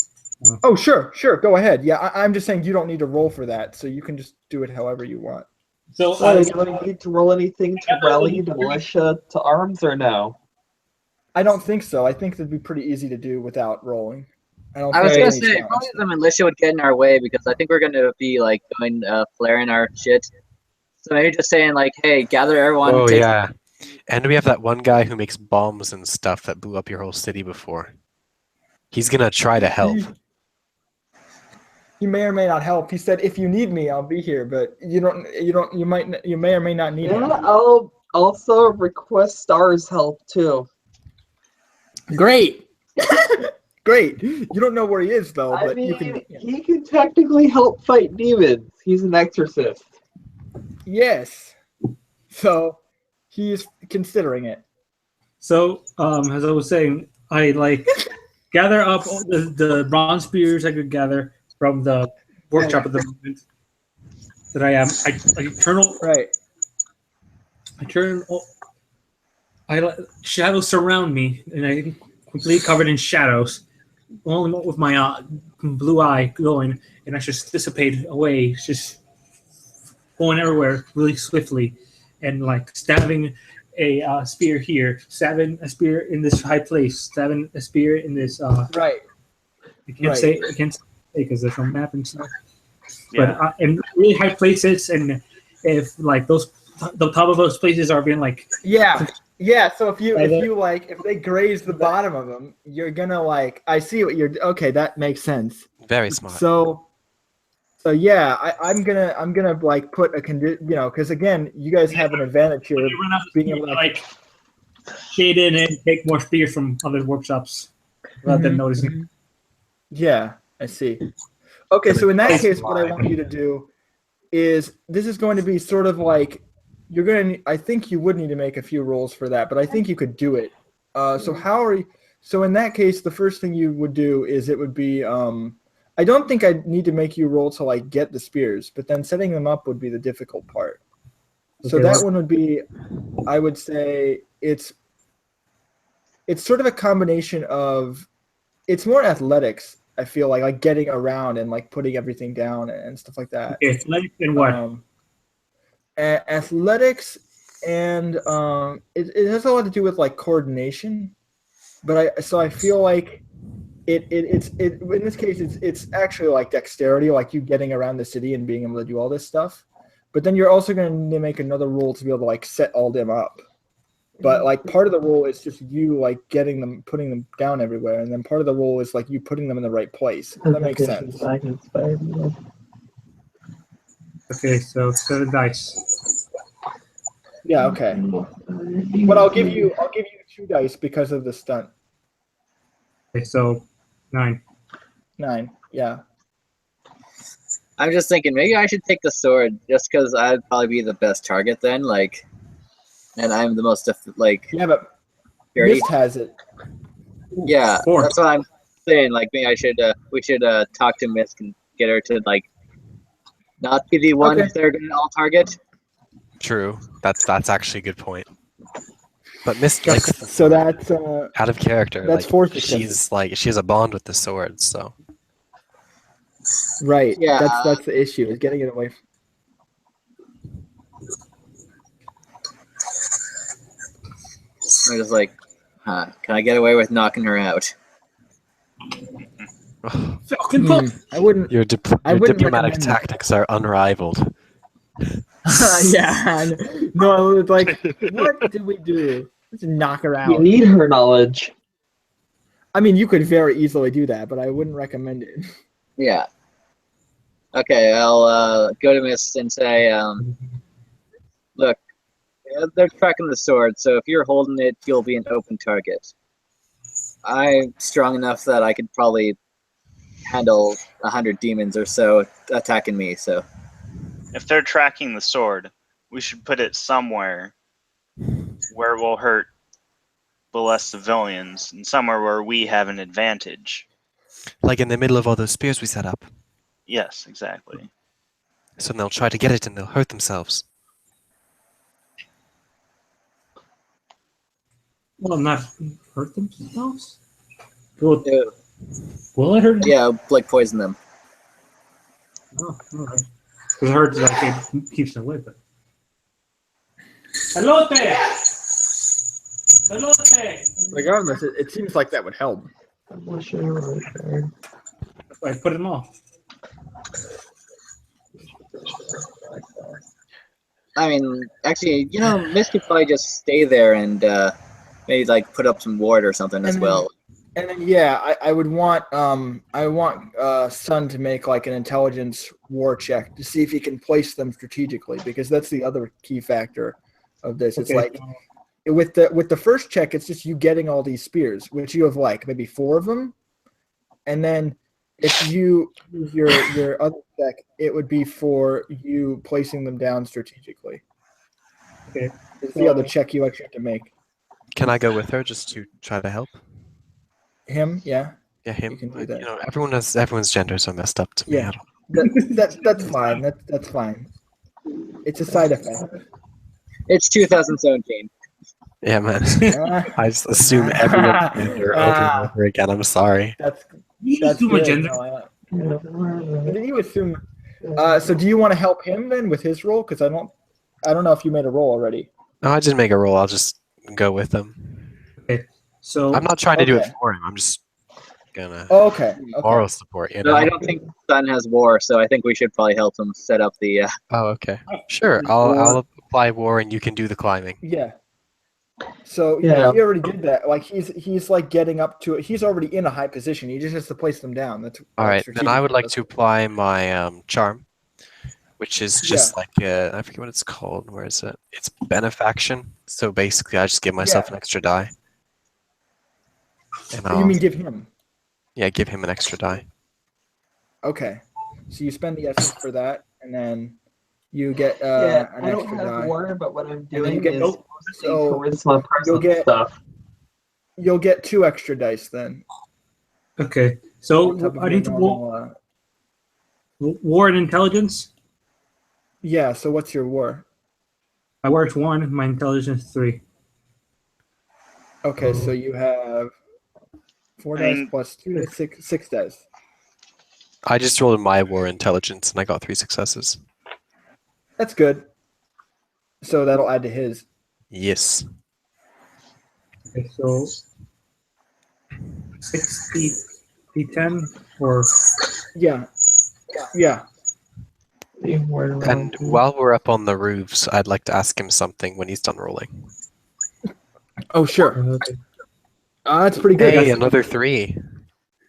Oh, sure. Go ahead. Yeah, I'm just saying you don't need to roll for that, so you can just do it however you want. So Do I need to roll anything to rally the militia to arms or no? I don't think so. I think that'd be pretty easy to do without rolling. I was think gonna any say challenge. probably the militia would get in our way because I think we're gonna be like going flaring our shit. So maybe just saying like, hey, gather everyone. Oh take- yeah, and we have that one guy who makes bombs and stuff that blew up your whole city before. He's gonna try to help. He may or may not help. He said, "If you need me, I'll be here." But you may or may not need him. Yeah, I'll also request Star's help too. Great. Great. You don't know where he is though, I but mean, you can. he can technically help fight demons. He's an exorcist. Yes. So he's considering it. So, as I was saying, I like gather up all the bronze spears I could gather from the workshop at the moment that I am. Right. I let shadows surround me, and I'm completely covered in shadows, only with my blue eye going, and I just dissipate away, just going everywhere really swiftly, and like stabbing a spear here, stabbing a spear in this high place, stabbing a spear in this. Right. I can't say because there's no map and stuff. Yeah. But in really high places, and if like the top of those places are being like Yeah. So if they graze the bottom of them, you're gonna like. I see what you're. Okay, that makes sense. Very smart. So yeah, I'm gonna like put a condition, because again, you guys have an advantage here, you run out of being speed, able to like shade in and take more spears from other workshops rather than Mhm, noticing. mhm. Yeah, I see. Okay, so in that case, what I want you to do is this is going to be sort of like you're going to. I think you would need to make a few rolls for that, but I think you could do it. So in that case, the first thing you would do is it would be. I don't think I need to make you roll to like get the spears, but then setting them up would be the difficult part. So Okay, that one would be, I would say it's sort of a combination of, it's more athletics. I feel like getting around and like putting everything down and stuff like that. Okay, athletics and what? Athletics and it has a lot to do with like coordination, but I feel like it's in this case it's actually like dexterity, like you getting around the city and being able to do all this stuff. But then you're also going to need to make another roll to be able to like set all them up. But like part of the roll is just you like getting them, putting them down everywhere, and then part of the roll is like you putting them in the right place. That makes sense. Okay, so 7 dice. Yeah. Okay. But I'll give you 2 dice because of the stunt. Okay, so 9. 9. Yeah. I'm just thinking maybe I should take the sword just because I'd probably be the best target then. Like, and I'm the most Yeah, but security. Mist has it. Yeah, 4. that's what I'm saying. Like, maybe we should talk to Mist and get her to like not be the one Okay. they're gonna all target. True. That's actually a good point. But Mist likes the So sword. that's Out of character. that's like, 4 successes. she's like she has a bond with the sword, so Right. Yeah. That's the issue, is getting it away. I'm just like, can I get away with knocking her out? Falcon Punch. I wouldn't. your wouldn't diplomatic recommend that. tactics are unrivaled. Yeah. No, it's like, what did we do? Let's knock her You out. need her knowledge. I mean, you could very easily do that, but I wouldn't recommend it. Yeah. Okay, I'll go to Mist and say, look, they're tracking the sword, so if you're holding it, you'll be an open target. I'm strong enough that I could probably handle 100 demons or so attacking me, so. If they're tracking the sword, we should put it somewhere where it will hurt the less civilians, and somewhere where we have an advantage. Like in the middle of all those spears we set up. Yes, exactly. So then they'll try to get it and they'll hurt themselves. Well, not hurt themselves. Will Yeah, it hurt them? yeah, like poison them. Oh, all right. Because I heard like it keeps them away, but. Hello there. Hello there. Regardless, it seems like that would help. I put them off. I mean, actually, Mist could probably just stay there and maybe like put up some ward or something as well. And then yeah, I would want Sun to make like an intelligence war check to see if he can place them strategically, because that's the other key factor of this. It's like with the first check, it's just you getting all these spears, which you have like maybe 4 of them, and then if you use your other check, it would be for you placing them down strategically. Okay. It's the other check you actually have to make. Can I go with her just to try to help? Him, yeah. Yeah, him. You can do that. Everyone's genders are messed up to me. Yeah. That's fine. That's fine. It's a side effect. It's 2017. Yeah, man. I just assume everyone's gender over and over again. I'm sorry. That's too much good. gender. No, did you assume? So do you want to help him then with his role? Because I don't know if you made a roll already. No, I didn't make a roll. I'll just go with them. Okay. So I'm not trying to do it for him. I'm just gonna Okay. moral support. No, I don't think Sun has war, so I think we should probably help him set up the. Oh, okay. Sure. I'll apply war, and you can do the climbing. Yeah. So yeah, he already did that. Like he's like getting up to it. He's already in a high position. He just has to place them down. That's All right. Then I would like to apply my charm, which is just like I forget what it's called. Where is it? It's benefaction. So basically, I just give myself an extra die. And You mean give him? Yeah, give him an extra die. Okay. So you spend the essence for that, and then you get an I don't extra have die. war, but what I'm And then you doing get is so charisma presence stuff. You'll get 2 extra dice then. okay. So On top of I your need to normal, war and intelligence. Yeah. So what's your war? My war is 1. My intelligence is 3. Okay, so you have 4 dice plus 2, 6 dice. I just rolled my war intelligence, and I got 3 successes. That's good. So that'll add to his. Yes. Okay, so 60 D10 or Yeah. And while we're up on the roofs, I'd like to ask him something when he's done rolling. Oh, sure. That's pretty good. Hey, another 3.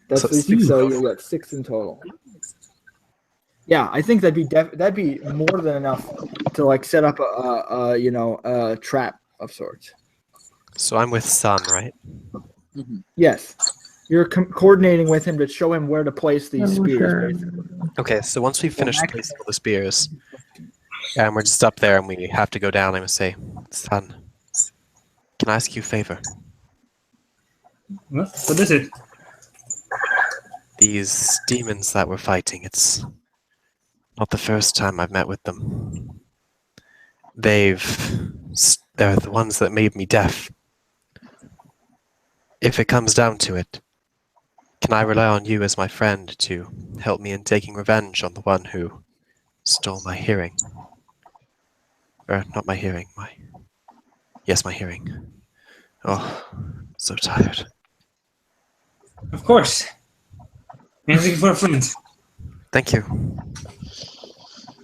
That's So- 3, 6, so you'll get 6 in total. Yeah, I think that'd be more than enough to like set up a trap of sorts. So I'm with Sun, right? Yes. You're coordinating with him to show him where to place these spears. Basically. Okay, so once we've finished placing all the spears, and we're just up there and we have to go down, I must say, son, can I ask you a favor? What is it? These demons that we're fighting, it's not the first time I've met with them. They're the ones that made me deaf. If it comes down to it, can I rely on you as my friend to help me in taking revenge on the one who stole my hearing? Or not my hearing, my hearing. Oh, so tired. Of course. Anything for a friend. Thank you.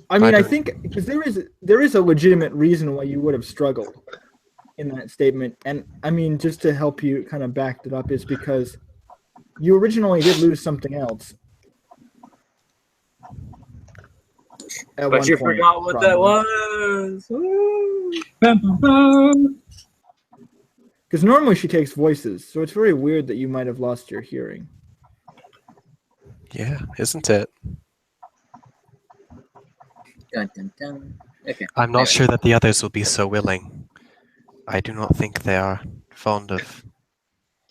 I mean, I think because there is a legitimate reason why you would have struggled in that statement, and I mean, just to help you kind of back it up, is because you originally did lose something else. But you forgot what that was. Because normally she takes voices, so it's very weird that you might have lost your hearing. Yeah, isn't it? Dun, dun, dun. Okay. I'm not sure that the others will be so willing. I do not think they are fond of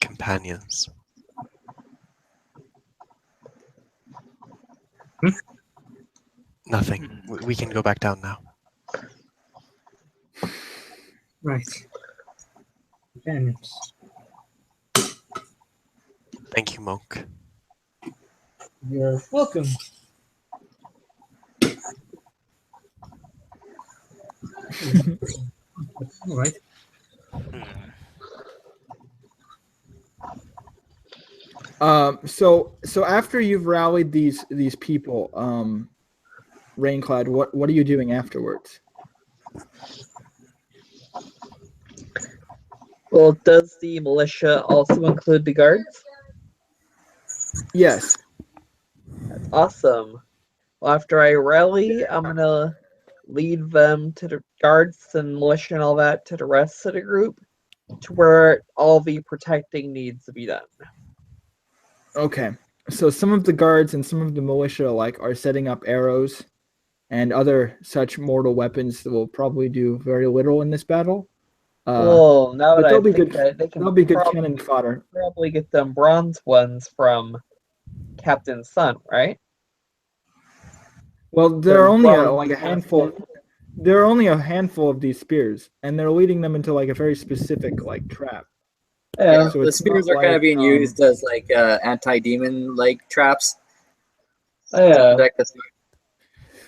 companions. Nothing. We can go back down now. Right. Companions. Thank you, Monk. You're welcome. All right. So after you've rallied these people, Raincloud, what are you doing afterwards? Well, does the militia also include the guards? Yes. That's awesome. Well, after I rally, I'm gonna lead them to the guards and militia and all that to the rest of the group, to where all the protecting needs to be done. Okay. So some of the guards and some of the militia are setting up arrows and other such mortal weapons that will probably do very little in this battle. Well, now that I they'll be think good. that they can They'll be good cannon fodder. probably get them bronze ones from Captain's son, right? Well, there are only Bronze a handful. There are only a handful of these spears, and they're leading them into a very specific trap. Yeah. So The it's spears not are kind of being used as anti-demon traps. To Yeah. protect us.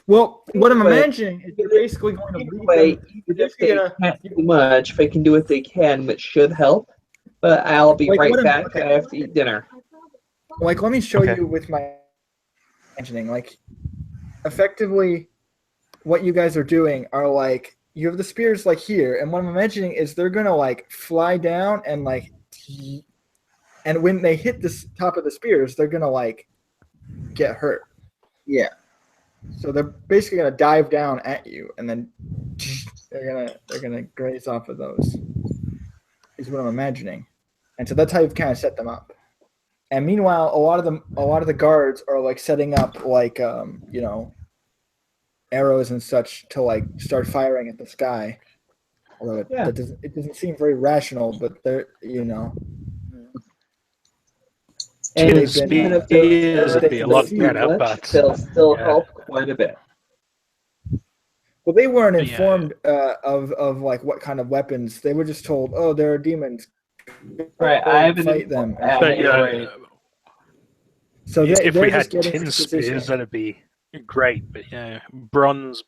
Well, what I'm Anyway, imagining is they're basically going to lead Anyway, them. even if they can't do much, they can do what they can, which should help. But I'll be right back. I have to eat dinner. Let me show you with my imagining. Effectively, what you guys are doing are you have the spears here, and what I'm imagining is they're gonna fly down and and when they hit the top of the spears, they're gonna get hurt. Yeah. So they're basically gonna dive down at you, and then they're gonna graze off of those. Is what I'm imagining, and so that's how you've kind of set them up. And meanwhile, a lot of the guards are setting up arrows and such to start firing at the sky. Although it doesn't seem very rational, but they're And they've been, even if would be a lot better, but they'll still help quite a bit. well, they weren't informed of what kind of weapons. They were just told, oh, there are demons. Right, I haven't fight them. So if we had tin tin spears, that'd be great. But bronze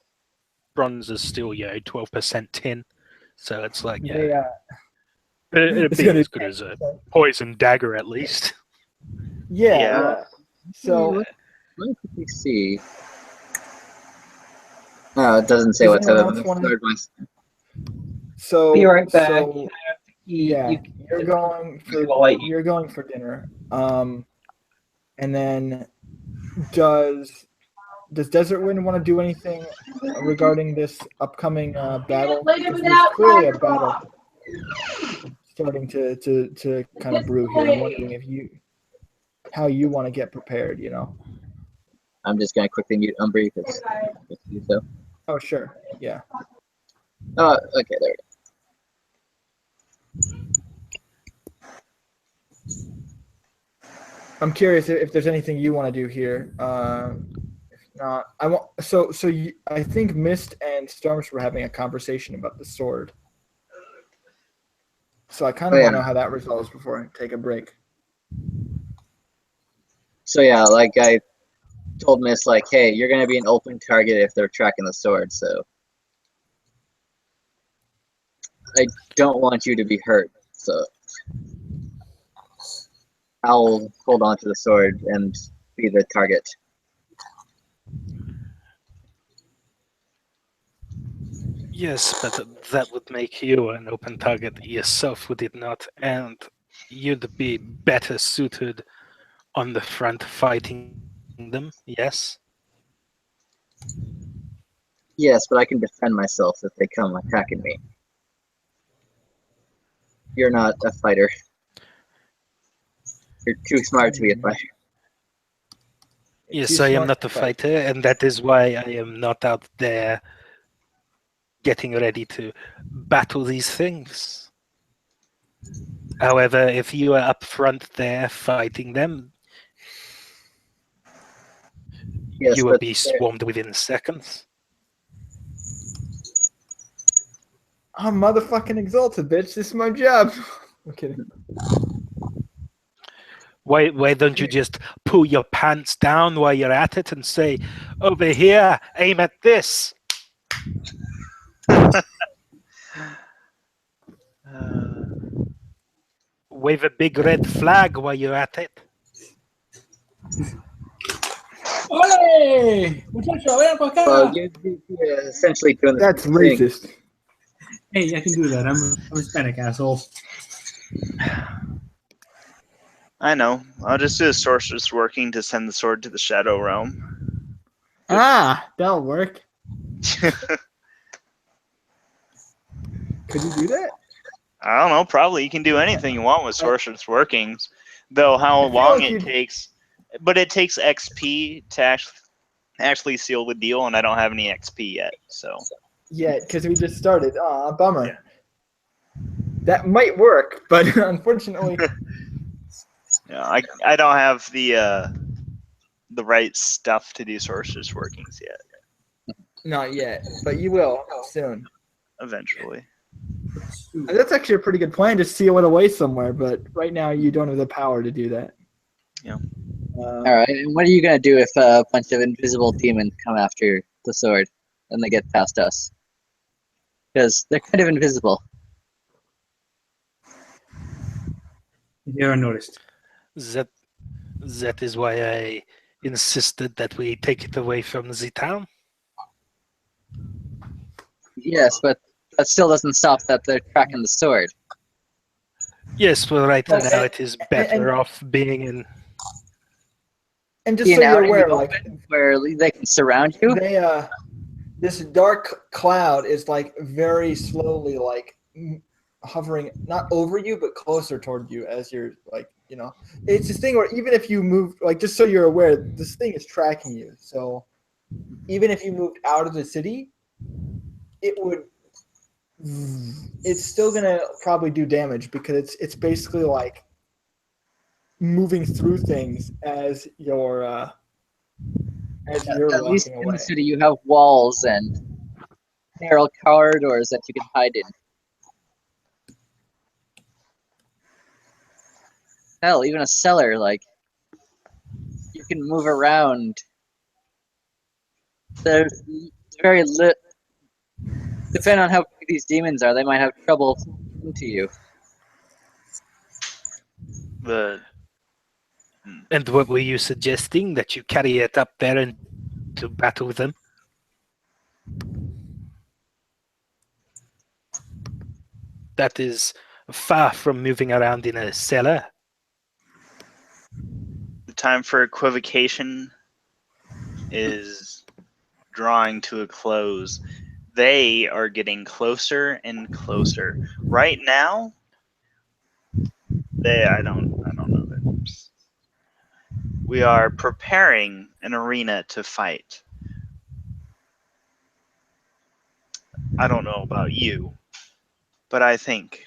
is still 12% tin, so it's it'd be as good as a poison dagger at least. Yeah. So let me see. No, it doesn't say what type of third one. So be right back. So, you're going for dinner. And then does Desert Wind want to do anything regarding this upcoming battle? Because there's clearly a battle starting to kind of brew here. I'm wondering if you how you want to get prepared. I'm just gonna quickly mute Umbrie because do so. Oh, sure. Yeah. Oh, okay, there I'm curious if there's anything you want to do here. If not, I want. I think Mist and Storms were having a conversation about the sword. So I kind of want to know how that resolves before I take a break. So yeah, like I told Miss, like, hey, you're gonna be an open target if they're tracking the sword. So I don't want you to be hurt. So I'll hold on to the sword and be the target. Yes, but that would make you an open target yourself, would it not? And you'd be better suited on the front fighting them, yes? Yes, but I can defend myself if they come attacking me. You're not a fighter. You're too smart to be a fighter. Yes, I am not a fighter, and that is why I am not out there getting ready to battle these things. However, if you are up front there fighting them, Yes, you will be swarmed within seconds. I'm motherfucking Exalted, bitch. This is my job. I'm kidding. Why don't you just pull your pants down while you're at it and say, over here, aim at this? Wave a big red flag while you're at it. Ole! Muchacho, ven para acá. Well, you're essentially doing the That's same thing. racist. Hey, I can do that. I'm a Hispanic asshole. I know. I'll just do a sorceress working to send the sword to the Shadow Realm. That'll work. Could you do that? I don't know. Probably you can do anything you want with sorceress workings, though how long it takes. But it takes XP to actually seal the deal, and I don't have any XP yet. So. Yeah, because we just started. Bummer. Yeah. That might work, but unfortunately. Yeah, I don't have the right stuff to do sorceress workings yet. Not yet, but you will soon. Eventually. That's actually a pretty good plan to seal it away somewhere, but right now you don't have the power to do that. Yeah. All right, and what are you gonna do if a bunch of invisible demons come after the sword and they get past us? Because they're kind of invisible. You haven't noticed. That is why I insisted that we take it away from the town. Yes, but that still doesn't stop that they're tracking the sword. Yes, but right now it is better off being in. And just so you're aware, like where they can surround you. This dark cloud is like very slowly like hovering not over you but closer toward you as you're like it's this thing where even if you move, like, just so you're aware, this thing is tracking you. So even if you moved out of the city, it's still gonna probably do damage because it's basically like moving through things as you're At walking least away. in the city, you have walls and narrow corridors that you can hide in. Hell, even a cellar, like, you can move around. There's very lit. Depending on how big these demons are, they might have trouble into you. And what were you suggesting? That you carry it up there and to battle them? That is far from moving around in a cellar. The time for equivocation is drawing to a close. They are getting closer and closer. Right now, I don't know their names. We are preparing an arena to fight. I don't know about you, but I think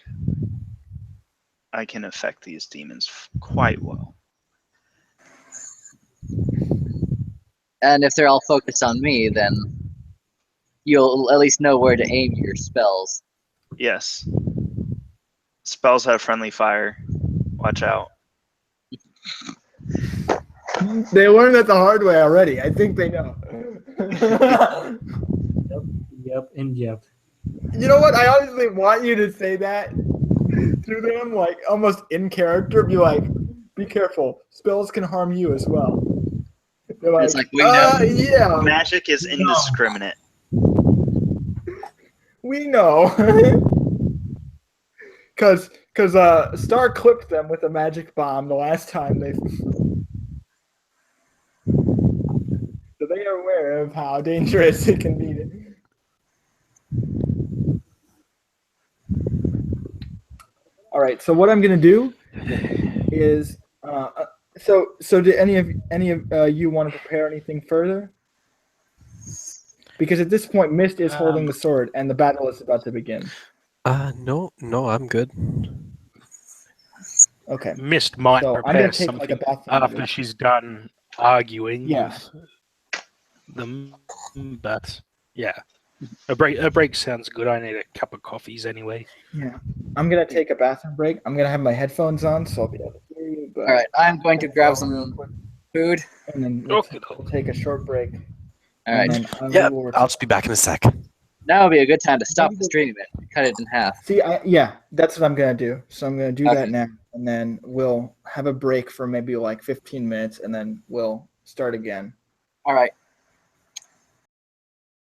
I can affect these demons quite well. And if they're all focused on me, then you'll at least know where to aim your spells. Yes. Spells have friendly fire. Watch out. They learned that the hard way already. I think they know. Yep, and yep. You know what? I honestly want you to say that to them, like almost in character. Be like, be careful. Spells can harm you as well. They're like, It's like, we know. Yeah, Magic is indiscriminate. we know. Because Star clipped them with a magic bomb the last time they. So they are aware of how dangerous it can be. All right. So what I'm gonna do is, so do any of you want to prepare anything further? Because at this point, Mist is holding the sword, and the battle is about to begin. No, I'm good. Okay. Mist might So I'm prepare gonna take something like a bath after she's done arguing Yeah. with them, but yeah, a break sounds good. I need a cup of coffees anyway. Yeah. I'm gonna take a bathroom break. I'm gonna have my headphones on, so I'll be able to hear you. But All right, I'm going to grab some food. and then we'll take a short break. All right, And then Yeah, will I'll just be back in a sec. now would be a good time to stop the stream and cut it in half. See, yeah, that's what I'm gonna do. So I'm gonna do that now, and then we'll have a break for maybe like 15 minutes, and then we'll start again. All right.